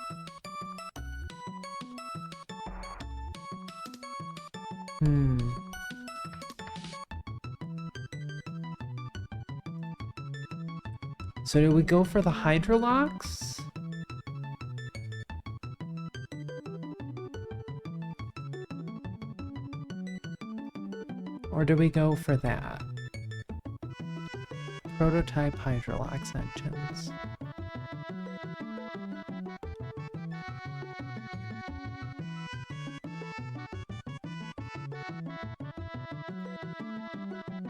So do we go for the hydrolox? Or do we go for that? Prototype hydrolox engines.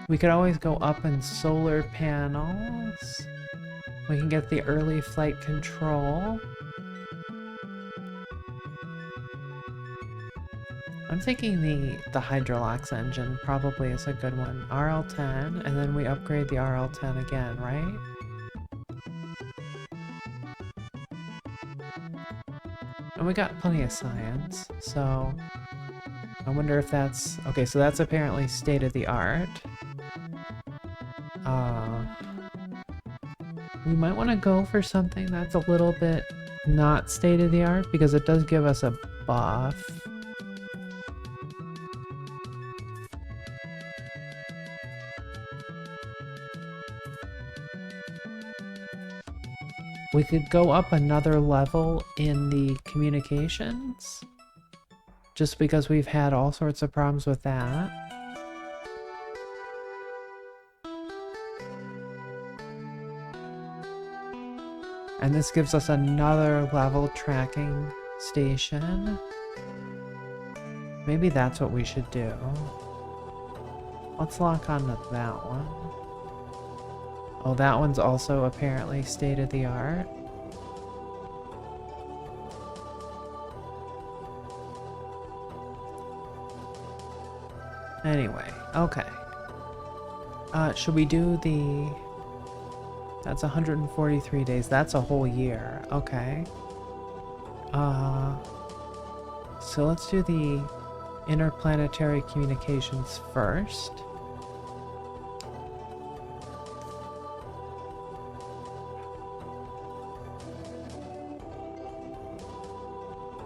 We could always go up in solar panels. We can get the early flight control. I'm thinking the hydrolox engine probably is a good one. RL10, and then we upgrade the RL10 again, right? And we got plenty of science, so I wonder if that's... Okay, so that's apparently state-of-the-art. We might want to go for something that's a little bit not state-of-the-art, because it does give us a buff. We could go up another level in the communications, just because we've had all sorts of problems with that. And this gives us another level tracking station. Maybe that's what we should do. Let's lock on to that one. Oh, that one's also apparently state-of-the-art. Anyway, okay. Should we do the... That's 143 days. That's a whole year. Okay. So let's do the interplanetary communications first.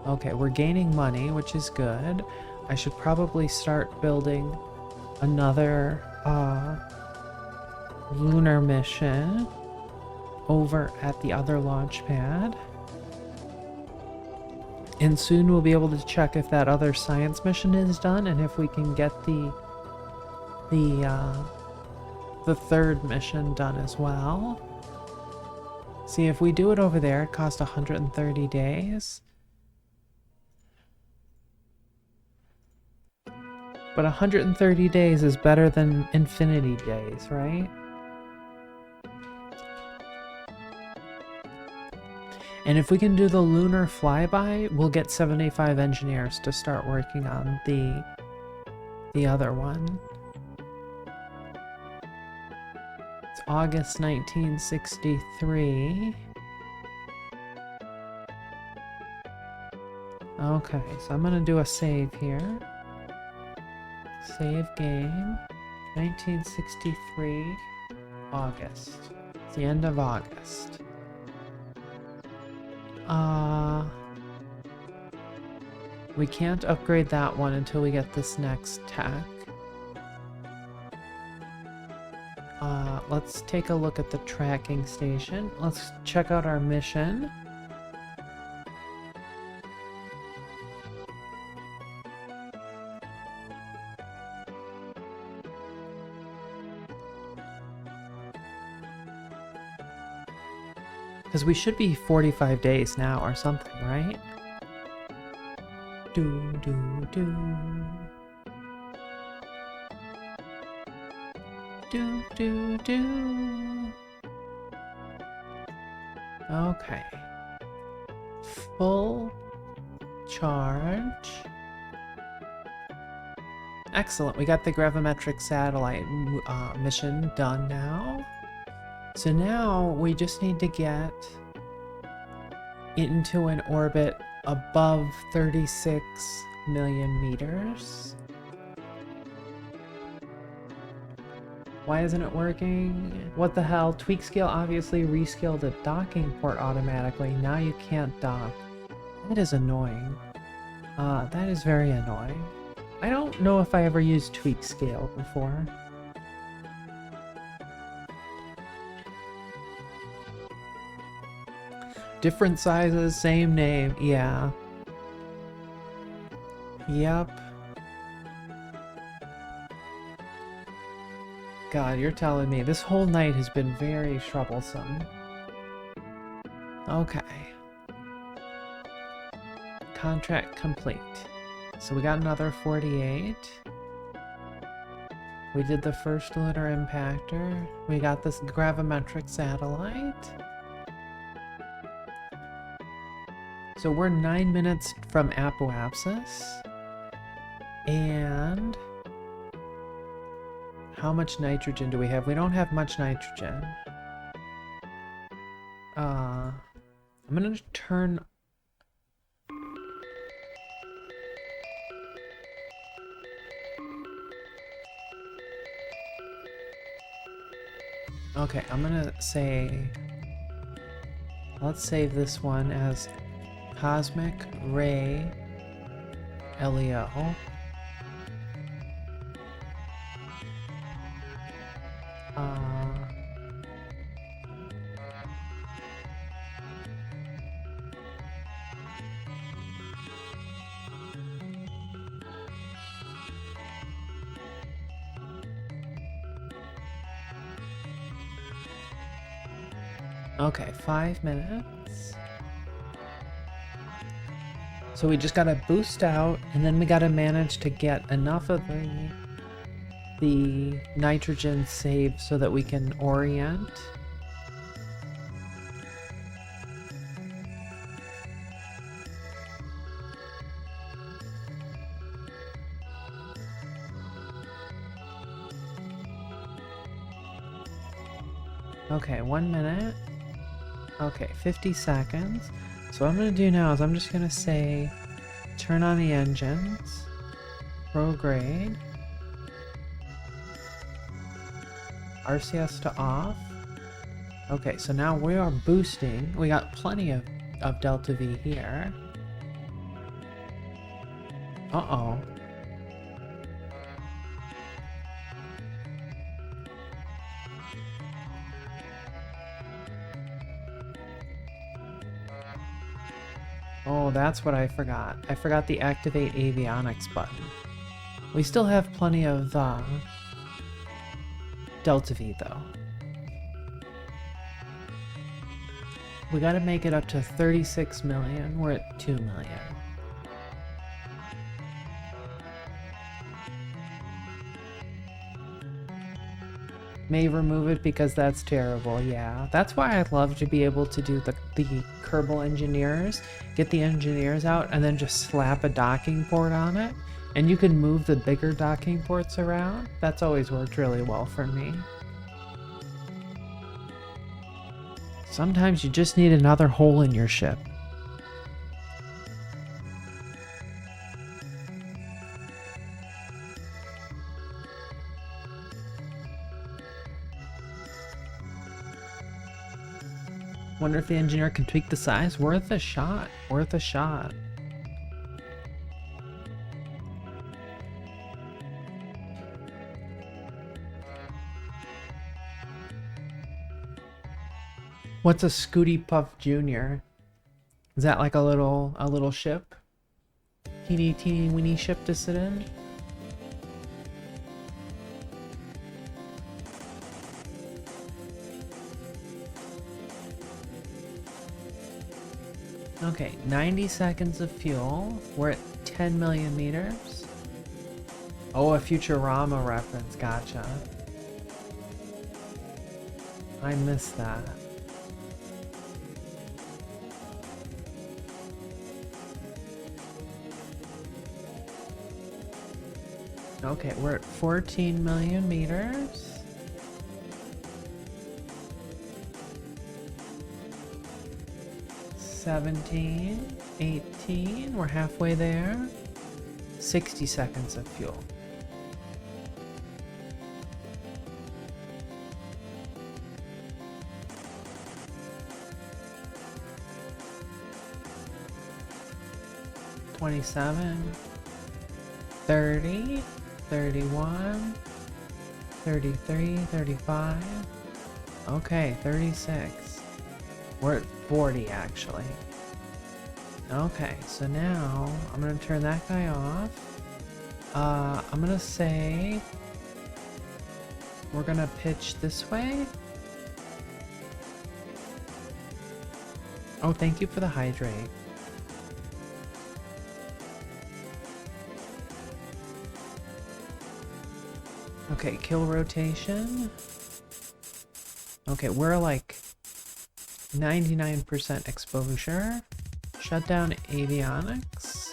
Okay, we're gaining money, which is good. I should probably start building another lunar mission over at the other launch pad. And soon we'll be able to check if that other science mission is done and if we can get the third mission done as well. See, if we do it over there, it costs 130 days. But 130 days is better than infinity days, right? And if we can do the lunar flyby, we'll get 75 engineers to start working on the other one. It's August 1963. Okay, so I'm gonna do a save here. Save game. 1963, August. It's the end of August. We can't upgrade that one until we get this next tech. Let's take a look at the tracking station. Let's check out our mission. Because we should be 45 days now or something, right? Do. Okay. Full charge. Excellent. We got the gravimetric satellite mission done now. So now we just need to get into an orbit above 36 million meters. Why isn't it working? What the hell? Tweak scale obviously rescaled a docking port automatically. Now you can't dock. That is annoying. That is very annoying. I don't know if I ever used tweak scale before. Different sizes, same name. Yeah. Yep. God, you're telling me. This whole night has been very troublesome. Okay. Contract complete. So we got another 48. We did the first lunar impactor. We got this gravimetric satellite. So we're 9 minutes from apoapsis. And how much nitrogen do we have? We don't have much nitrogen. I'm gonna turn... Okay, I'm gonna say... Let's save this one as Cosmic Ray LEO. Okay, 5 minutes. So we just gotta boost out, and then we gotta manage to get enough of the nitrogen saved so that we can orient. Okay, 1 minute. Okay, 50 seconds. So what I'm gonna do now is I'm just gonna say turn on the engines. Prograde. RCS to off. Okay, so now we are boosting. We got plenty of Delta V here. Uh-oh. Oh, that's what I forgot. I forgot the activate avionics button. We still have plenty of Delta V though. We gotta make it up to 36 million. We're at 2 million. May remove it because that's terrible. Yeah, that's why I'd love to be able to do the Kerbal engineers, get the engineers out, and then just slap a docking port on it, and you can move the bigger docking ports around. That's always worked really well for me. Sometimes you just need another hole in your ship. Wonder if the engineer can tweak the size. Worth a shot. Worth a shot. What's a Scooty Puff Jr.? Is that like a little ship? Teeny weeny ship to sit in? Okay, 90 seconds of fuel. We're at 10 million meters. Oh, a Futurama reference. Gotcha. I missed that. Okay, we're at 14 million meters. $17, $18, we're halfway there. 60 seconds of fuel. $27, $30, $31, $33, $35. Okay, 36. We're at 40 actually. Okay, so now I'm gonna turn that guy off. I'm gonna say we're gonna pitch this way. Oh, thank you for the hydrate. Okay, kill rotation. Okay, we're like 99% exposure. Shut down avionics.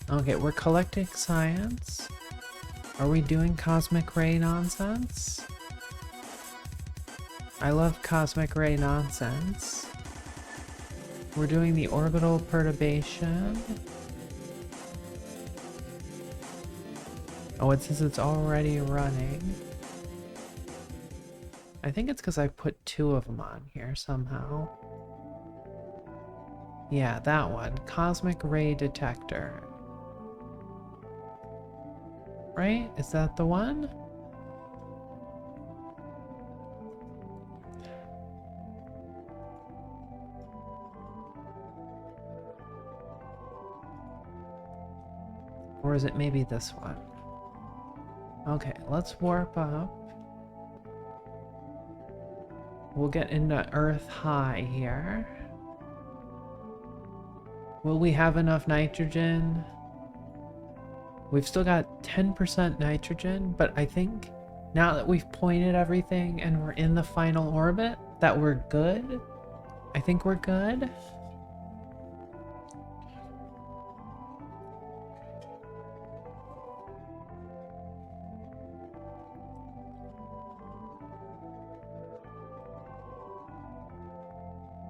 Okay, we're collecting science. Are we doing cosmic ray nonsense? I love cosmic ray nonsense. We're doing the orbital perturbation. Oh, it says it's already running. I think it's because I put 2 of them on here somehow. Yeah, that one. Cosmic ray detector. Right? Is that the one? Or is it maybe this one? Okay, let's warp up. We'll get into Earth high here. Will we have enough nitrogen? We've still got 10% nitrogen, but I think now that we've pointed everything and we're in the final orbit, that we're good. I think we're good.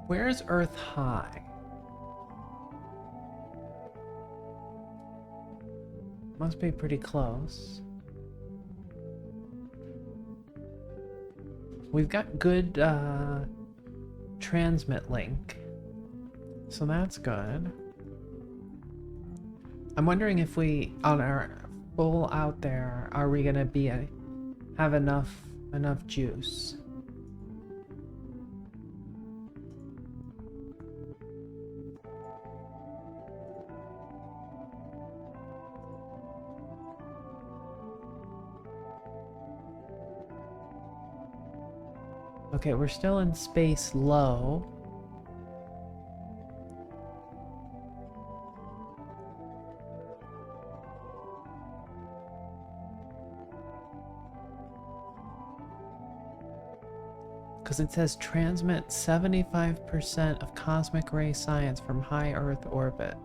Where's Earth high? Must be pretty close. We've got good transmit link, so that's good. I'm wondering if we, on our full out there, are we gonna be have enough juice? Okay, we're still in space low. Because it says transmit 75% of cosmic ray science from high Earth orbit.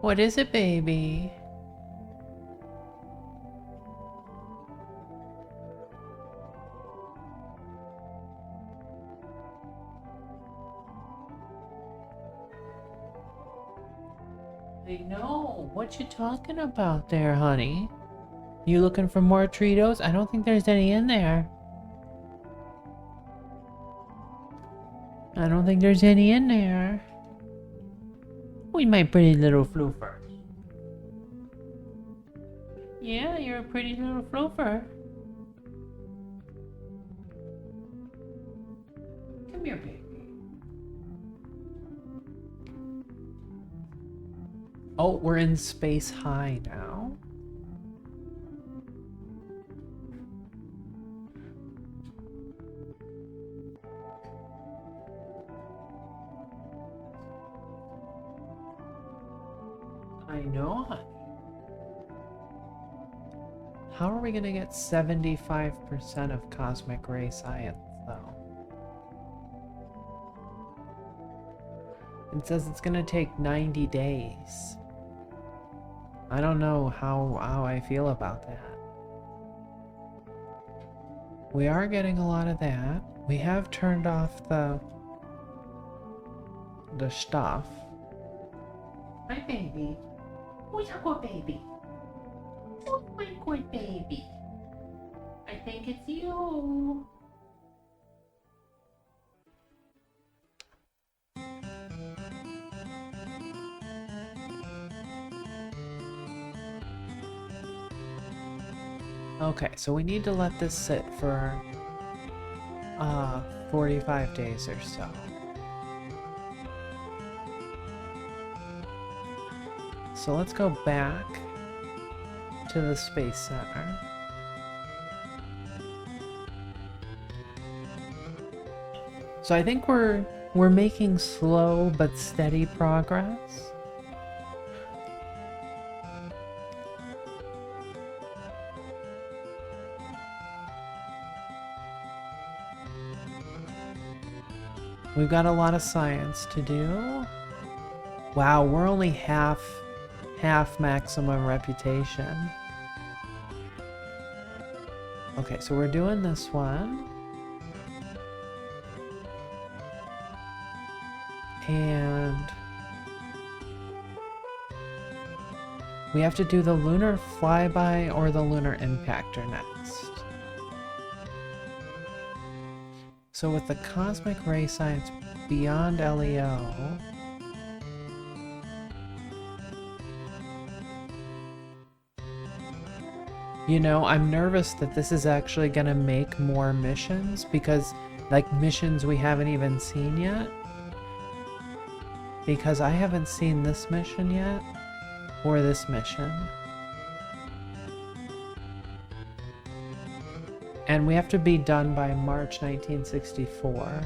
What is it, baby? I know. What you talking about there, honey? You looking for more Treatos? I don't think there's any in there. I don't think there's any in there. We my pretty little floofer. Yeah, you're a pretty little floofer. Come here, baby. Oh, we're in space high now. I know, honey. How are we gonna get 75% of cosmic ray science, though? It says it's gonna take 90 days. I don't know how I feel about that. We are getting a lot of that. We have turned off the stuff. Hi, baby. Who's a good baby? Who's my good baby? I think it's you. Okay, so we need to let this sit for 45 days or so. So let's go back to the Space Center. So I think we're making slow but steady progress. We've got a lot of science to do. Wow, we're only half maximum reputation. Okay, so we're doing this one. And we have to do the lunar flyby or the lunar impactor next. So with the cosmic ray science beyond LEO, you know, I'm nervous that this is actually gonna make more missions because, like, missions we haven't even seen yet. Because I haven't seen this mission yet, or this mission. And we have to be done by March 1964.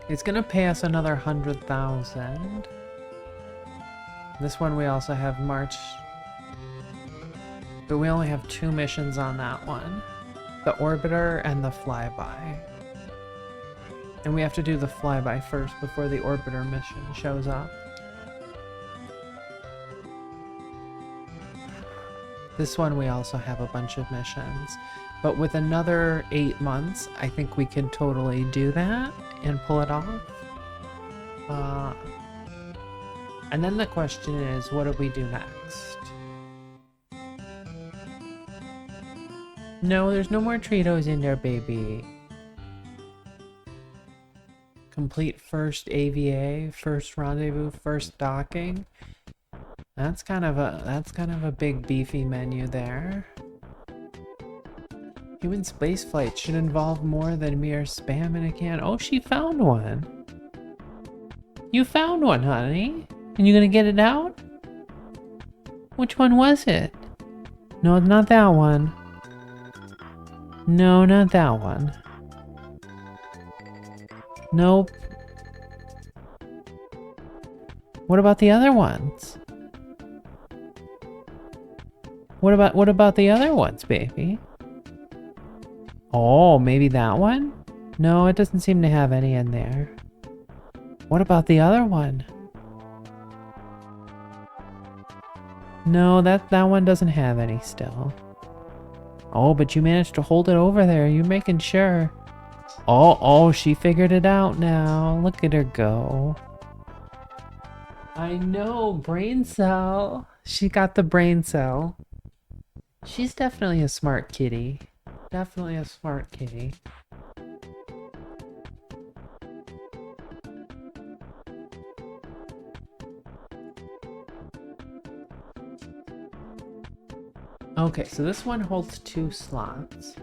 It's gonna pay us another 100,000. This one we also have March, but we only have 2 missions on that one. The orbiter and the flyby. And we have to do the flyby first before the orbiter mission shows up. This one we also have a bunch of missions. But with another 8 months, I think we can totally do that and pull it off. And then the question is, what do we do next? No, there's no more Tritos in there, baby. Complete first AVA, first rendezvous, first docking. That's kind of a big beefy menu there. Human spaceflight should involve more than mere spam in a can. Oh, she found one. You found one, honey. And you gonna get it out? Which one was it? No, not that one. No, not that one. Nope. What about the other ones? What about the other ones, baby? Oh, maybe that one? No, it doesn't seem to have any in there. What about the other one? No, that one doesn't have any still. Oh, but you managed to hold it over there. You're making sure. Oh, she figured it out now. Look at her go. I know, brain cell. She got the brain cell. She's definitely a smart kitty. Definitely a smart kitty. Okay, so this one holds 2 slots.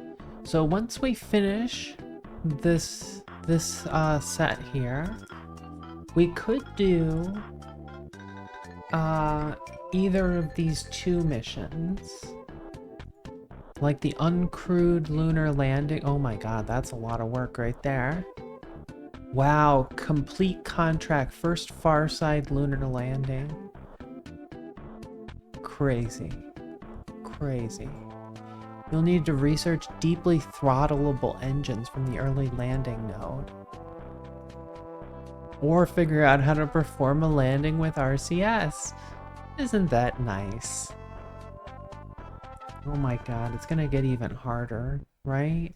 So once we finish this set here, we could do either of these 2 missions. Like the uncrewed lunar landing. Oh my god, that's a lot of work right there. Wow, complete contract, first far side lunar landing. Crazy. Crazy. You'll need to research deeply throttleable engines from the early landing node. Or figure out how to perform a landing with RCS. Isn't that nice? Oh my god, it's gonna get even harder, right?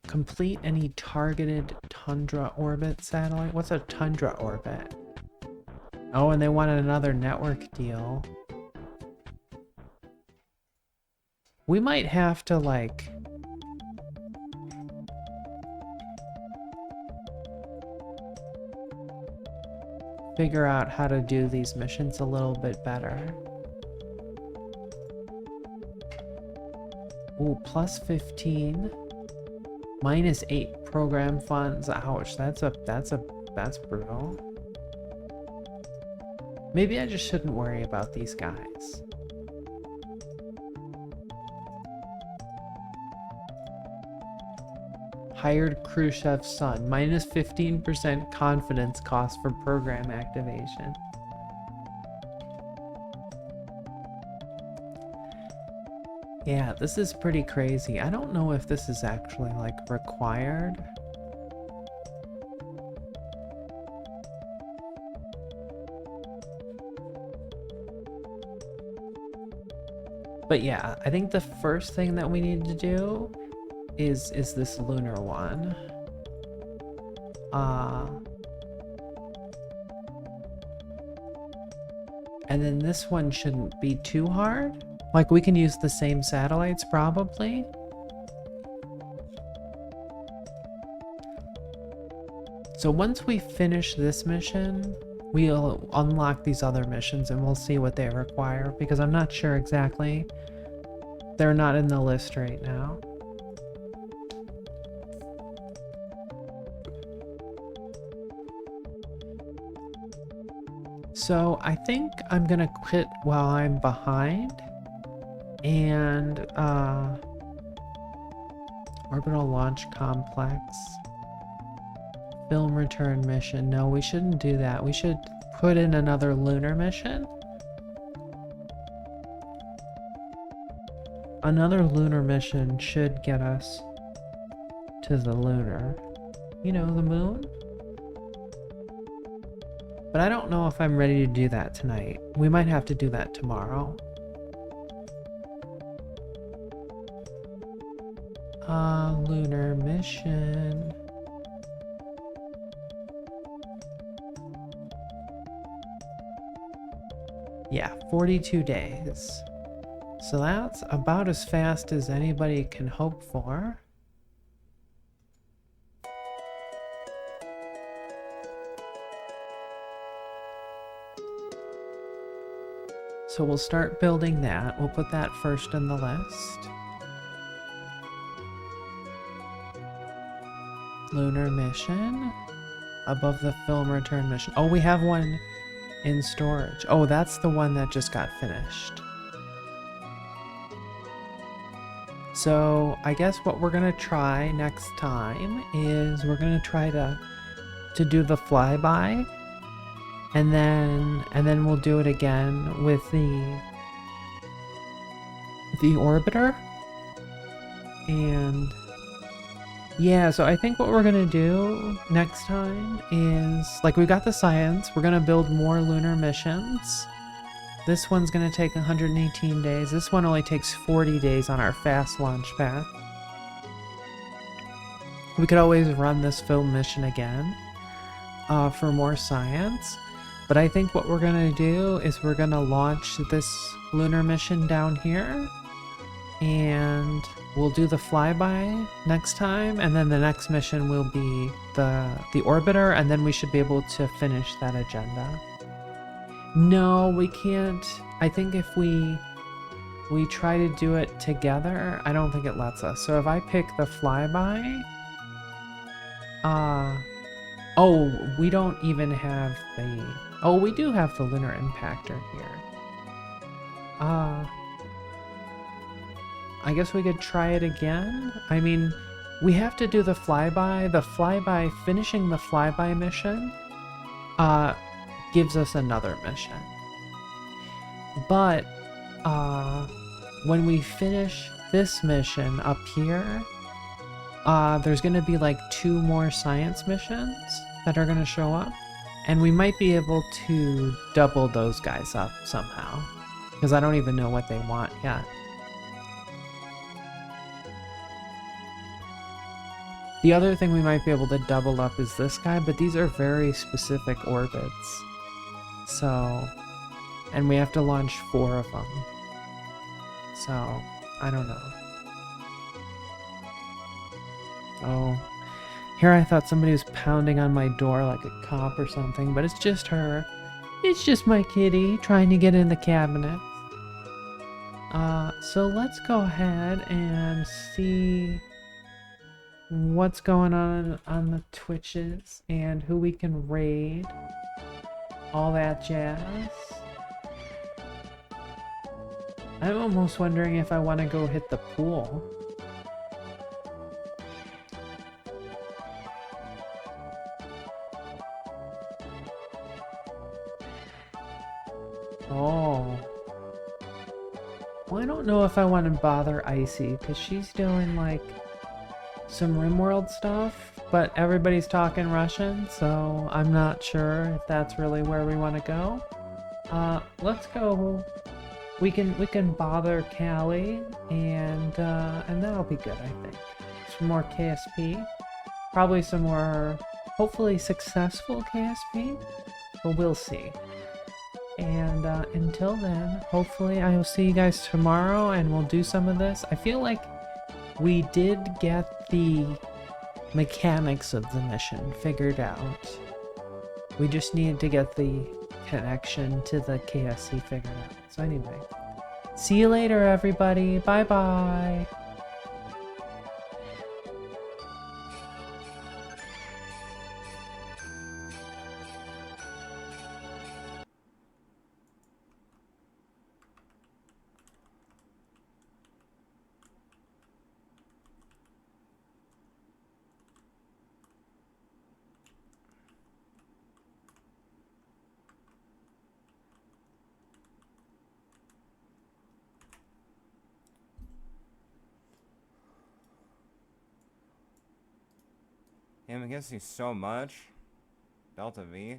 Complete any targeted tundra orbit satellite? What's a tundra orbit? Oh, and they wanted another network deal. We might have to, like... figure out how to do these missions a little bit better. Ooh, plus 15. Minus 8 program funds. Ouch, that's brutal. Maybe I just shouldn't worry about these guys. Hired Khrushchev's son. Minus 15% confidence cost for program activation. Yeah, this is pretty crazy. I don't know if this is actually, like, required. But yeah, I think the first thing that we need to do is this lunar one. And then this one shouldn't be too hard. Like, we can use the same satellites, probably. So once we finish this mission, we'll unlock these other missions and we'll see what they require, because I'm not sure exactly. They're not in the list right now. So I think I'm gonna quit while I'm behind. And orbital launch complex, film return mission. No, we shouldn't do that. We should put in another lunar mission. Another lunar mission should get us to the lunar, you know, the moon. But I don't know if I'm ready to do that tonight. We might have to do that tomorrow. Lunar mission. Yeah, 42 days. So that's about as fast as anybody can hope for. So we'll start building that. We'll put that first in the list. Lunar mission. Above the film return mission. Oh, we have one in storage. Oh, that's the one that just got finished. So I guess what we're gonna try next time is we're gonna try to do the flyby, and then we'll do it again with the orbiter. And yeah, so I think what we're gonna do next time is, like, we got the science, we're gonna build more lunar missions. This one's gonna take 118 days. This one only takes 40 days on our fast launch pad. We could always run this film mission again for more science. But I think what we're gonna do is we're gonna launch this lunar mission down here, and we'll do the flyby next time, and then the next mission will be the orbiter, and then we should be able to finish that agenda. No, we can't. I think if we try to do it together, I don't think it lets us. So if I pick the flyby, oh, we don't even have the, oh, we do have the lunar impactor here. I guess we could try it again. I mean, we have to do the flyby. The flyby, finishing the flyby mission, gives us another mission. But when we finish this mission up here, there's gonna be like 2 more science missions that are gonna show up, and we might be able to double those guys up somehow, because I don't even know what they want yet. The other thing we might be able to double up is this guy, but these are very specific orbits. So, and we have to launch 4 of them. So, I don't know. Oh, here I thought somebody was pounding on my door like a cop or something, but it's just her. It's just my kitty trying to get in the cabinet. So let's go ahead and see what's going on the Twitches and who we can raid. All that jazz. I'm almost wondering if I want to go hit the pool. Oh. Well, I don't know if I want to bother Icy, because she's doing, like, some RimWorld stuff, but everybody's talking Russian, so I'm not sure if that's really where we want to go. Let's go. We can bother Callie, and that'll be good, I think. Some more KSP, probably some more, hopefully successful KSP, but we'll see. And until then, hopefully I will see you guys tomorrow, and we'll do some of this. I feel like we did get the mechanics of the mission figured out. We just needed to get the connection to the KSC figured out. So anyway, see you later, everybody. Bye bye. Him against me so much. Delta V.